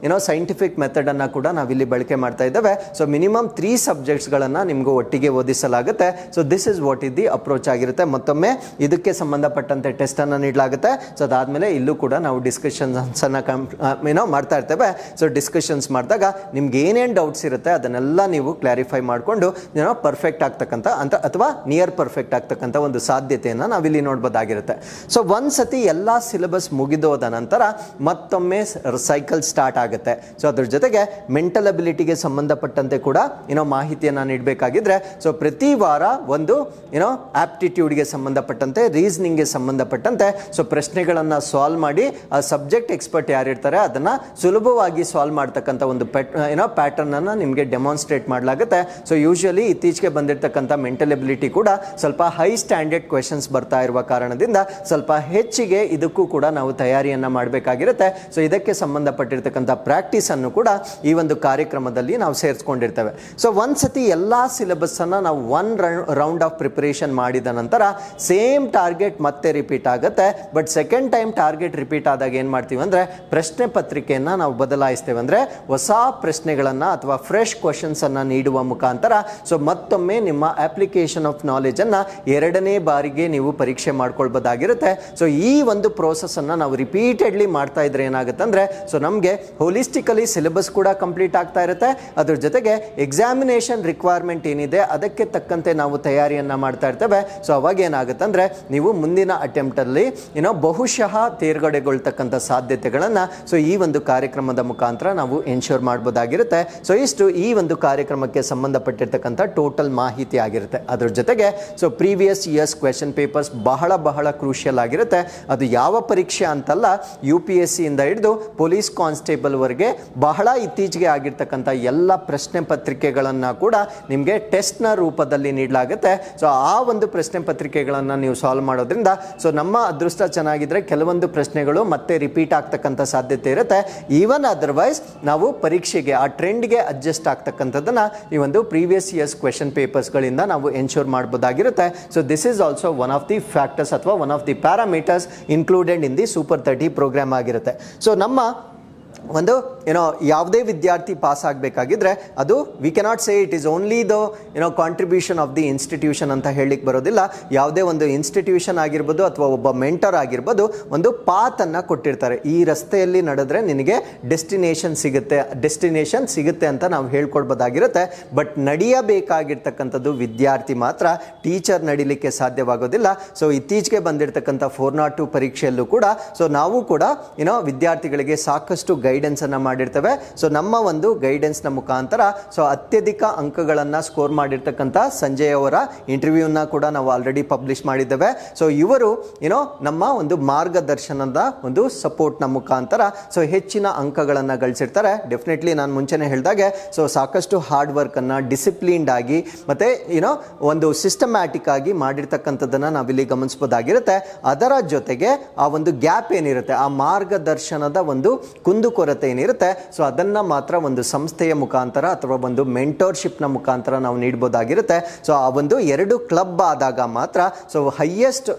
ಸೈಂಟಿಫಿಕ್ ಮೆಥಡ್ ಅನ್ನ ಕೂಡ ನಾವಿಲ್ಲಿ ಬಳಕೆ ಮಾಡ್ತಾ ಇದ್ದೇವೆ. ಸೊ ಮಿನಿಮಮ್ 3 ಸಬ್ಜೆಕ್ಟ್ಸ್ ಗಳನ್ನ ನಿಮ್ಗೆ ಒಟ್ಟಿಗೆ ಓದಿಸಲಾಗುತ್ತೆ. So this is what is the approach ಆಗಿರುತ್ತೆ. ಮತ್ತೊಮ್ಮೆ ಇದಕ್ಕೆ ಸಂಬಂಧಪಟ್ಟಂತೆ ಟೆಸ್ಟ್ ಅನ್ನ ನೀಡಲಾಗುತ್ತೆ. ಸೊ ಅದಾದ್ಮೇಲೆ ಇಲ್ಲೂ ಕೂಡ ನಾವು ಡಿಸ್ಕಷನ್ಸ್ ಅನ್ನ ಮಾಡ್ತಾ ಇರ್ತೇವೆ. ಸೊ ಡಿಸ್ಕಷನ್ಸ್ ಮಾಡಿದಾಗ ನಿಮ್ಗೆ ಏನೇನು ಡೌಟ್ಸ್ ಇರುತ್ತೆ ಅದನ್ನೆಲ್ಲ ನೀವು ಕ್ಲಾರಿಫೈ ಮಾಡಿಕೊಂಡು ಪರ್ಫೆಕ್ಟ್ ಆಗ್ತಕ್ಕಂಥ ಅಂತ ಅಥವಾ ನಿಯರ್ ಪರ್ಫೆಕ್ಟ್ ಆಗ್ತಕ್ಕಂಥ ಒಂದು ಸಾಧ್ಯತೆಯನ್ನ ನಾವಿಲ್ಲಿ ನೋಡ್ಬೋದಾಗಿರುತ್ತೆ. ಸೊ ಒಂದ್ಸತಿ ಎಲ್ಲಾ ಸಿಲೆಬಸ್ ಮುಗಿದೋದ ನಂತರ ಮತ್ತೊಮ್ಮೆ ಸೈಕಲ್ ಸ್ಟಾರ್ಟ್ ಆಗುತ್ತೆ. ಸೊ ಅದ್ರ ಜೊತೆಗೆ ಮೆಂಟಲ್ ಮೆಂಟಲ್ ಅಬಿಲಿಟಿಗೆ ಸಂಬಂಧಪಟ್ಟಂತೆ ಕೂಡ ಮಾಹಿತಿಯನ್ನು ನೀಡಬೇಕಾಗಿದ್ರೆ ಸೊ ಪ್ರತಿ ವಾರ ಒಂದು ಆಪ್ಟಿಟ್ಯೂಡ್ಗೆ ಸಂಬಂಧಪಟ್ಟಂತೆ, ರೀಸನಿಂಗ್ಗೆ ಸಂಬಂಧಪಟ್ಟಂತೆ ಸೊ ಪ್ರಶ್ನೆಗಳನ್ನು ಸಾಲ್ವ್ ಮಾಡಿ ಆ ಸಬ್ಜೆಕ್ಟ್ ಎಕ್ಸ್ಪರ್ಟ್ ಯಾರಿರ್ತಾರೆ ಅದನ್ನು ಸುಲಭವಾಗಿ ಸಾಲ್ವ್ ಮಾಡ್ತಕ್ಕಂಥ ಒಂದು ಪ್ಯಾಟರ್ನ್ ಅನ್ನು ನಿಮಗೆ ಡೆಮಾನ್ಸ್ಟ್ರೇಟ್ ಮಾಡಲಾಗುತ್ತೆ. ಸೊ ಯೂಶುವಲಿ ಇತ್ತೀಚೆಗೆ ಬಂದಿರತಕ್ಕಂಥ ಮೆಂಟಲ್ ಎಬಿಲಿಟಿ ಕೂಡ ಸ್ವಲ್ಪ ಹೈ ಸ್ಟ್ಯಾಂಡರ್ಡ್ ಕ್ವೆಶನ್ಸ್ ಬರ್ತಾ ಇರುವ ಕಾರಣದಿಂದ ಸ್ವಲ್ಪ ಹೆಚ್ಚಿಗೆ ಇದಕ್ಕೂ ಕೂಡ ನಾವು ತಯಾರಿಯನ್ನು ಮಾಡಬೇಕಾಗಿರುತ್ತೆ. ಸೊ ಇದಕ್ಕೆ ಸಂಬಂಧಪಟ್ಟಿರ್ತಕ್ಕಂಥ ಪ್ರಾಕ್ಟೀಸ್ ಅನ್ನು ಕೂಡ ಈ ಒಂದು ಕಾರ್ಯಕ್ರಮದಲ್ಲಿ ನಾವು ಸೇರಿಸ್ಕೊಂಡಿರ್ತೇವೆ. ಸೊ ಒಂದ್ಸತಿ ಎಲ್ಲ ಸಿಲೆಬಸ್ ಅನ್ನ ನಾವು ರೌಂಡ್ ಆಫ್ ಪ್ರಿಪರೇಷನ್ ಮಾಡಿದ ನಂತರ ಸೇಮ್ ಟಾರ್ಗೆಟ್ ಮತ್ತೆ ರಿಪೀಟ್ ಆಗುತ್ತೆ. But second time target repeat ಆದಾಗ ಏನ್ ಮಾಡ್ತೀವಿ ಅಂದ್ರೆ ಪ್ರಶ್ನೆ ಪತ್ರಿಕೆಯನ್ನ ನಾವು ಬದಲಾಯಿಸ್ತೇವೆ. ಅಂದ್ರೆ ಹೊಸ ಪ್ರಶ್ನೆಗಳನ್ನ ಅಥವಾ ಫ್ರೆಶ್ ಕ್ವಶನ್ಸ್ ಅನ್ನ ನೀಡುವ ಮುಖಾಂತರ ಸೊ ಮತ್ತೊಮ್ಮೆ ನಿಮ್ಮ ಅಪ್ಲಿಕೇಶನ್ ಆಫ್ ನಾಲೆಜ್ ಅನ್ನ ಎರಡನೇ ಬಾರಿಗೆ ನೀವು ಪರೀಕ್ಷೆ ಮಾಡ್ಕೊಳ್ಬಹುದಾಗಿರುತ್ತೆ. ಸೊ ಈ ಒಂದು ಪ್ರೋಸೆಸ್ ಅನ್ನ ನಾವು ರಿಪೀಟೆಡ್ಲಿ ಮಾಡ್ತಾ ಇದ್ರೆ ಏನಾಗುತ್ತೆ ಅಂದ್ರೆ ಸೊ ನಮಗೆ ಹೋಲಿಸ್ಟಿಕಲಿ ಸಿಲೆಬಸ್ ಕೂಡ ಕಂಪ್ಲೀಟ್ ಆಗ್ತಾ ಇರುತ್ತೆ. ಅದ್ರ ಜೊತೆಗೆ ಎಕ್ಸಾಮಿನೇಷನ್ ರಿಕ್ವೈರ್ಮೆಂಟ್ ಏನಿದೆ ಅದಕ್ಕೆ ತಕ್ಕಂತೆ ನಾವು ತಯಾರಿಯನ್ನ ಮಾಡ್ತಾ ಇರ್ತೇವೆ. ಸೊ ಅವಾಗ ಏನಾಗುತ್ತೆ ಅಂದ್ರೆ ನೀವು ಮುಂದಿನ ಅಟೆಂಪ್ಟ್ ಅಲ್ಲಿ ಬಹುಶಃ ತೇರ್ಗಡೆಗೊಳ್ತಕ್ಕಂಥ ಸಾಧ್ಯತೆಗಳನ್ನ ಸೊ ಈ ಒಂದು ಕಾರ್ಯಕ್ರಮದ ಮುಖಾಂತರ ನಾವು ಎನ್ಶೋರ್ ಮಾಡಬಹುದಾಗಿರುತ್ತೆ. ಸೊ ಇಷ್ಟು ಈ ಒಂದು ಕಾರ್ಯಕ್ರಮಕ್ಕೆ ಸಂಬಂಧಪಟ್ಟಿರ್ತಕ್ಕಂಥ ಟೋಟಲ್ ಮಾಹಿತಿ ಆಗಿರುತ್ತೆ. ಅದ್ರ ಜೊತೆಗೆ so previous years question papers ಬಹಳ ಕ್ರೂಷಿಯಲ್ ಆಗಿರುತ್ತೆ. ಅದು ಯಾವ ಪರೀಕ್ಷೆ ಅಂತಲ್ಲ, UPSC ಇಂದ ಹಿಡಿದು ಪೊಲೀಸ್ ಕಾನ್ಸ್ಟೇಬಲ್ ವರೆಗೆ ಬಹಳ ಇತ್ತೀಚೆಗೆ ಆಗಿರ್ತಕ್ಕಂಥ ಎಲ್ಲ ಪ್ರಶ್ನೆ ಪತ್ರಿಕೆಗಳನ್ನ ಕೂಡ ನಿಮಗೆ ಟೆಸ್ಟ್ ನ ರೂಪದಲ್ಲಿ ನೀಡಲಾಗುತ್ತೆ. ಸೊ ಆ ಒಂದು ಪ್ರಶ್ನೆ ಪತ್ರಿಕೆಗಳನ್ನ ನೀವು ಸಾಲ್ವ್ ಮಾಡೋದ್ರಿಂದ ಸೊ ನಮ್ಮ ಅದೃಷ್ಟ ಚೆನ್ನಾಗಿದ್ರೆ ಕೆಲವೊಂದು ಪ್ರಶ್ನೆಗಳು ಮತ್ತೆ ರಿಪೀಟ್ ಆಗ್ತಕ್ಕಂಥ ಸಾಧ್ಯತೆ ಇರುತ್ತೆ. ಈವನ್ ಅದರ್ವೈಸ್ ನಾವು ಪರೀಕ್ಷೆಗೆ ಆ ಟ್ರೆಂಡ್ಗೆ ಅಡ್ಜಸ್ಟ್ ಆಗ್ತಕ್ಕಂಥದ್ದನ್ನ ಈ ಒಂದು ಪ್ರೀವಿಯಸ್ ಇಯರ್ಸ್ ಕ್ವೆಶನ್ ಪೇಪರ್ಸ್ ಗಳಿಂದ ನಾವು ಎನ್ಶೋರ್ ಮಾಡಬಹುದಾಗಿರುತ್ತೆ. So this is also one of the factors ಅಥವಾ one of the parameters included in the super 30 programme ಆಗಿರುತ್ತೆ. ಸೊ ನಮ್ಮ ಒಂದು ಯಾವುದೇ ವಿದ್ಯಾರ್ಥಿ ಪಾಸ್ ಆಗಬೇಕಾಗಿದ್ರೆ ಅದು we cannot say it is only the contribution of the institution ಅಂತ ಹೇಳಲಿಕ್ಕೆ ಬರೋದಿಲ್ಲ. ಯಾವುದೇ ಒಂದು ಇನ್ಸ್ಟಿಟ್ಯೂಷನ್ ಆಗಿರ್ಬೋದು ಅಥವಾ ಒಬ್ಬ ಮೆಂಟರ್ ಆಗಿರ್ಬೋದು ಒಂದು ಪಾತ್ ಅನ್ನ ಕೊಟ್ಟಿರ್ತಾರೆ. ಈ ರಸ್ತೆಯಲ್ಲಿ ನಡೆದ್ರೆ ನಿನಗೆ ಡೆಸ್ಟಿನೇಷನ್ ಸಿಗುತ್ತೆ ಅಂತ ನಾವು ಹೇಳ್ಕೊಡ್ಬೋದಾಗಿರುತ್ತೆ. ಬಟ್ ನಡೆಯಬೇಕಾಗಿರ್ತಕ್ಕಂಥದ್ದು ವಿದ್ಯಾರ್ಥಿ ಮಾತ್ರ, ಟೀಚರ್ ನಡಿಲಿಕ್ಕೆ ಸಾಧ್ಯವಾಗೋದಿಲ್ಲ. ಸೊ ಇತ್ತೀಚೆಗೆ ಬಂದಿರತಕ್ಕಂಥ 402 ಪರೀಕ್ಷೆಯಲ್ಲೂ ಕೂಡ ಸೊ ನಾವು ಕೂಡ ವಿದ್ಯಾರ್ಥಿಗಳಿಗೆ ಸಾಕಷ್ಟು ಗೈಡೆನ್ಸ್ ಅನ್ನ ಮಾಡಿರ್ತೇವೆ. ಸೊ ನಮ್ಮ ಒಂದು ಗೈಡೆನ್ಸ್ ನ ಮುಖಾಂತರ ಸೊ ಅತ್ಯಧಿಕ ಅಂಕಗಳನ್ನ ಸ್ಕೋರ್ ಮಾಡಿರ್ತಕ್ಕಂಥ ಸಂಜಯ್ ಅವರ ಇಂಟರ್ವ್ಯೂನ ಕೂಡ ನಾವು ಆಲ್ರೆಡಿ ಪಬ್ಲಿಷ್ ಮಾಡಿದ್ದೇವೆ. ಸೊ ಇವರು ನಮ್ಮ ಒಂದು ಮಾರ್ಗದರ್ಶನದ ಒಂದು ಸಪೋರ್ಟ್ ನ ಮುಖಾಂತರ ಸೊ ಹೆಚ್ಚಿನ ಅಂಕಗಳನ್ನ ಗಳಿಸಿರ್ತಾರೆ. ಡೆಫಿನೆಟ್ಲಿ ನಾನು ಮುಂಚೆನೆ ಹೇಳಿದಾಗೆ ಸೊ ಸಾಕಷ್ಟು ಹಾರ್ಡ್ ವರ್ಕ್ ಅನ್ನ ಡಿಸಿಪ್ಲಿನ್ಡ್ ಆಗಿ ಮತ್ತೆ ಒಂದು ಸಿಸ್ಟಮ್ಯಾಟಿಕ್ ಆಗಿ ಮಾಡಿರ್ತಕ್ಕಂಥದ್ದನ್ನ ನಾವಿಲ್ಲಿ ಗಮನಿಸಬಹುದಾಗಿರುತ್ತೆ. ಅದರ ಜೊತೆಗೆ ಆ ಒಂದು ಗ್ಯಾಪ್ ಏನಿರುತ್ತೆ, ಆ ಮಾರ್ಗದರ್ಶನದ ಒಂದು ಕುಂದುಕೊರತೆ ಏನಿರುತ್ತೆ ಸೊ ಅದನ್ನ ಮಾತ್ರ ಒಂದು ಸಂಸ್ಥೆಯ ಮುಖಾಂತರ ಅಥವಾ ಒಂದು ಮೆಂಟೋರ್ಶಿಪ್ ನ ಮುಖಾಂತರ ನಾವು ನೀಡಬಹುದಾಗಿರುತ್ತೆ. ಸೊ ಆ ಒಂದು 2 ಕ್ಲಬ್ ಆದಾಗ ಮಾತ್ರ ಸೊ ಹೈಯೆಸ್ಟ್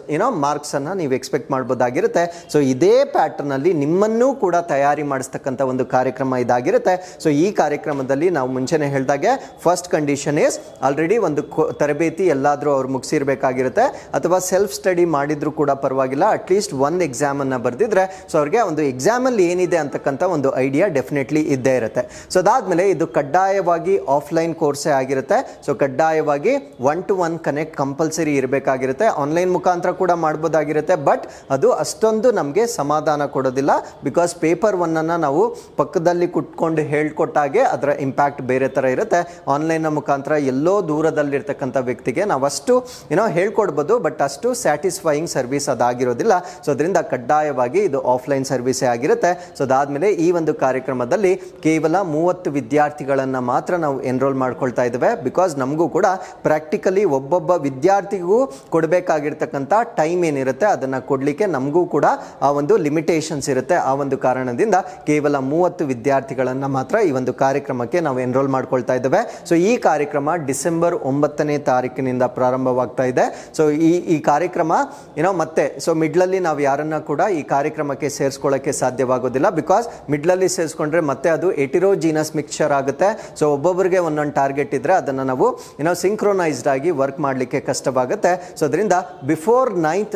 ಮಾರ್ಕ್ಸ್ ಅನ್ನ ನೀವು ಎಕ್ಸ್ಪೆಕ್ಟ್ ಮಾಡಬಹುದಾಗಿರುತ್ತೆ. ಸೊ ಇದೇ ಪ್ಯಾಟರ್ನ್ ಅಲ್ಲಿ ನಿಮ್ಮನ್ನೂ ಕೂಡ ತಯಾರಿ ಮಾಡಿಸ್ತಕ್ಕಂಥ ಒಂದು ಕಾರ್ಯಕ್ರಮ ಇದಾಗಿರುತ್ತೆ. ಸೊ ಈ ಕಾರ್ಯಕ್ರಮದಲ್ಲಿ ನಾವು ಮುಂಚೆನೆ ಹೇಳಿದಾಗೆ ಫಸ್ಟ್ ಕಂಡೀಷನ್ ಇಸ್ ಆಲ್ರೆಡಿ ಒಂದು ತರಬೇತಿ ಎಲ್ಲಾದ್ರೂ ಅವ್ರು ಮುಗಿಸಿರ್ಬೇಕಾಗಿರುತ್ತೆ ಅಥವಾ ಸೆಲ್ಫ್ ಸ್ಟಡಿ ಮಾಡಿದ್ರು ಕೂಡ ಪರವಾಗಿಲ್ಲ, ಅಟ್ಲೀಸ್ಟ್ ಒಂದು ಎಕ್ಸಾಮ್ ಅನ್ನ ಬರೆದಿದ್ರೆ ಸೊ ಅವ್ರಿಗೆ ಒಂದು ಎಕ್ಸಾಮ್ ಅಲ್ಲಿ ಏನಿದೆ ಅಂತಕ್ಕಂಥ ಒಂದು ಐಡಿಯಾ ಡೆಫಿನೆಟ್ಲಿ ಇದ್ದೇ ಇರುತ್ತೆ. ಸೊ ಅದಾದ್ಮೇಲೆ ಇದು ಕಡ್ಡಾಯವಾಗಿ ಆಫ್ಲೈನ್ ಕೋರ್ಸೇ ಆಗಿರುತ್ತೆ. ಸೊ ಕಡ್ಡಾಯವಾಗಿ 1-to-1 ಕನೆಕ್ಟ್ ಕಂಪಲ್ಸರಿ ಇರಬೇಕಾಗಿರುತ್ತೆ. ಆನ್ಲೈನ್ ಮುಖಾಂತರ ಕೂಡ ಮಾಡಬಹುದಾಗಿರುತ್ತೆ. ಬಟ್ ಅದು ಅಷ್ಟೊಂದು ನಮಗೆ ಸಮಾಧಾನ ಕೊಡೋದಿಲ್ಲ. ಬಿಕಾಸ್ ಪೇಪರ್ 1 ಅನ್ನ ನಾವು ಪಕ್ಕದಲ್ಲಿ ಕುಟ್ಕೊಂಡು ಹೇಳ್ಕೊಟ್ಟಾಗೆ ಅದರ ಇಂಪ್ಯಾಕ್ಟ್ ಬೇರೆ ತರ ಇರುತ್ತೆ. ಆನ್ಲೈನ್ ಮುಖಾಂತರ ಎಲ್ಲೋ ದೂರದಲ್ಲಿರ್ತಕ್ಕಂಥ ವ್ಯಕ್ತಿಗೆ ನಾವಷ್ಟು ಹೇಳ್ಕೊಡ್ಬೋದು, ಬಟ್ ಅಷ್ಟು ಸ್ಯಾಟಿಸ್ಫೈಯಿಂಗ್ ಸರ್ವಿಸ್ ಅದಾಗಿರೋದಿಲ್ಲ. ಸೊ ಅದರಿಂದ ಕಡ್ಡಾಯವಾಗಿ ಇದು ಆಫ್ಲೈನ್ ಸರ್ವಿಸೇ ಆಗಿರುತ್ತೆ. ಸೊ ಅದಾದ್ಮೇಲೆ ಈ ಒಂದು ಕಾರ್ಯಕ್ರಮದಲ್ಲಿ ಕೇವಲ 30 ವಿದ್ಯಾರ್ಥಿಗಳನ್ನ ಮಾತ್ರ ನಾವು ಎನ್ರೋಲ್ ಮಾಡ್ಕೊಳ್ತಾ ಇದ್ದೇವೆ. ಬಿಕಾಸ್ ನಮಗೂ ಕೂಡ ಪ್ರಾಕ್ಟಿಕಲಿ ಒಬ್ಬೊಬ್ಬ ವಿದ್ಯಾರ್ಥಿಗೂ ಕೊಡಬೇಕಾಗಿರ್ತಕ್ಕಂಥ ಟೈಮ್ ಏನಿರುತ್ತೆ ಅದನ್ನ ಕೊಡ್ಲಿಕ್ಕೆ ನಮಗೂ ಕೂಡ ಆ ಒಂದು ಲಿಮಿಟೇಷನ್ಸ್ ಇರುತ್ತೆ. ಆ ಒಂದು ಕಾರಣದಿಂದ ಕೇವಲ 30 ವಿದ್ಯಾರ್ಥಿಗಳನ್ನ ಮಾತ್ರ ಈ ಒಂದು ಕಾರ್ಯಕ್ರಮಕ್ಕೆ ನಾವು ಎನ್ರೋಲ್ ಮಾಡ್ಕೊಳ್ತಾ ಇದ್ದೇವೆ. ಸೊ ಈ ಕಾರ್ಯಕ್ರಮ ಡಿಸೆಂಬರ್ 9ನೇ ತಾರೀಕಿನಿಂದ ಪ್ರಾರಂಭವಾಗ್ತಾ ಇದೆ. ಸೊ ಈ ಕಾರ್ಯಕ್ರಮ ಮತ್ತೆ ಸೊ ಮಿಡ್ಲಲ್ಲಿ ನಾವು ಯಾರನ್ನ ಕೂಡ ಈ ಕಾರ್ಯಕ್ರಮಕ್ಕೆ ಸೇರಿಸ್ಕೊಳ್ಳೋಕೆ ಸಾಧ್ಯವಾಗೋದಿಲ್ಲ. ಬಿಕಾಸ್ ಮಿಡ್ಲಲ್ಲಿ ಸೇರಿಸ್ಕೊಂಡ್ರೆ ಮತ್ತೆ ಅದು ಎಟಿರೋಜಿನಸ್ ಮಿಕ್ಸ್ಚರ್ ಆಗುತ್ತೆ. ಸೊ ಒಬ್ಬೊಬ್ಬರಿಗೆ ಒಂದೊಂದು ಟಾರ್ಗೆಟ್ ಇದ್ರೆ ಅದನ್ನ ನಾವು ಸಿಂಕ್ರೋನೈಸ್ಡ್ ಆಗಿ ವರ್ಕ್ ಮಾಡಲಿಕ್ಕೆ ಕಷ್ಟವಾಗುತ್ತೆ. ಸೊ ಅದರಿಂದ ಬಿಫೋರ್ 9th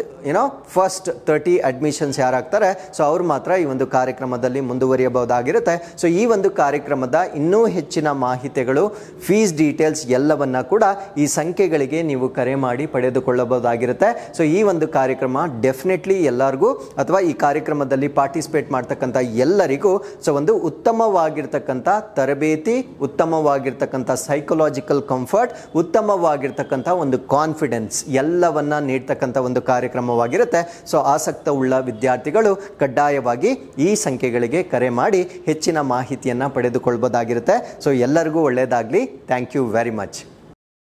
ಫಸ್ಟ್ 30 ಅಡ್ಮಿಷನ್ಸ್ ಯಾರಾಗ್ತಾರೆ ಸೊ ಅವ್ರು ಮಾತ್ರ ಈ ಒಂದು ಕಾರ್ಯಕ್ರಮದಲ್ಲಿ ಮುಂದುವರಿಯಬಹುದಾಗಿರುತ್ತೆ. ಸೊ ಈ ಒಂದು ಕಾರ್ಯಕ್ರಮದ ಇನ್ನೂ ಹೆಚ್ಚಿನ ಮಾಹಿತಿಗಳು, ಫೀಸ್ ಡೀಟೇಲ್ಸ್ ಎಲ್ಲವನ್ನ ಕೂಡ ಈ ಸಂಖ್ಯೆಗಳಿಗೆ ನೀವು ಕರೆ ಮಾಡಿ ಪಡೆದುಕೊಳ್ಳಬಹುದಾಗಿರುತ್ತೆ. ಸೊ ಈ ಒಂದು ಕಾರ್ಯಕ್ರಮ ಡೆಫಿನೆಟ್ಲಿ ಎಲ್ಲರಿಗೂ ಅಥವಾ ಈ ಕಾರ್ಯಕ್ರಮದಲ್ಲಿ ಪಾರ್ಟಿಸಿಪೇಟ್ ಮಾಡ್ತಕ್ಕಂಥ ಎಲ್ಲರಿಗೂ ಎಲ್ಲರಿಗೂ ಸೊ ಒಂದು ಉತ್ತಮವಾಗಿರ್ತಕ್ಕಂಥ ತರಬೇತಿ, ಉತ್ತಮವಾಗಿರ್ತಕ್ಕಂಥ ಸೈಕಲಾಜಿಕಲ್ ಕಂಫರ್ಟ್, ಉತ್ತಮವಾಗಿರ್ತಕ್ಕಂಥ ಒಂದು ಕಾನ್ಫಿಡೆನ್ಸ್ ಎಲ್ಲವನ್ನ ನೀಡ್ತಕ್ಕಂಥ ಒಂದು ಕಾರ್ಯಕ್ರಮವಾಗಿರುತ್ತೆ. ಸೊ ಆಸಕ್ತ ಉಳ್ಳ ವಿದ್ಯಾರ್ಥಿಗಳು ಕಡ್ಡಾಯವಾಗಿ ಈ ಸಂಖ್ಯೆಗಳಿಗೆ ಕರೆ ಮಾಡಿ ಹೆಚ್ಚಿನ ಮಾಹಿತಿಯನ್ನು ಪಡೆದುಕೊಳ್ಳಬಹುದಾಗಿರುತ್ತೆ. ಸೊ ಎಲ್ಲರಿಗೂ ಒಳ್ಳೆಯದಾಗಲಿ. Thank you very much.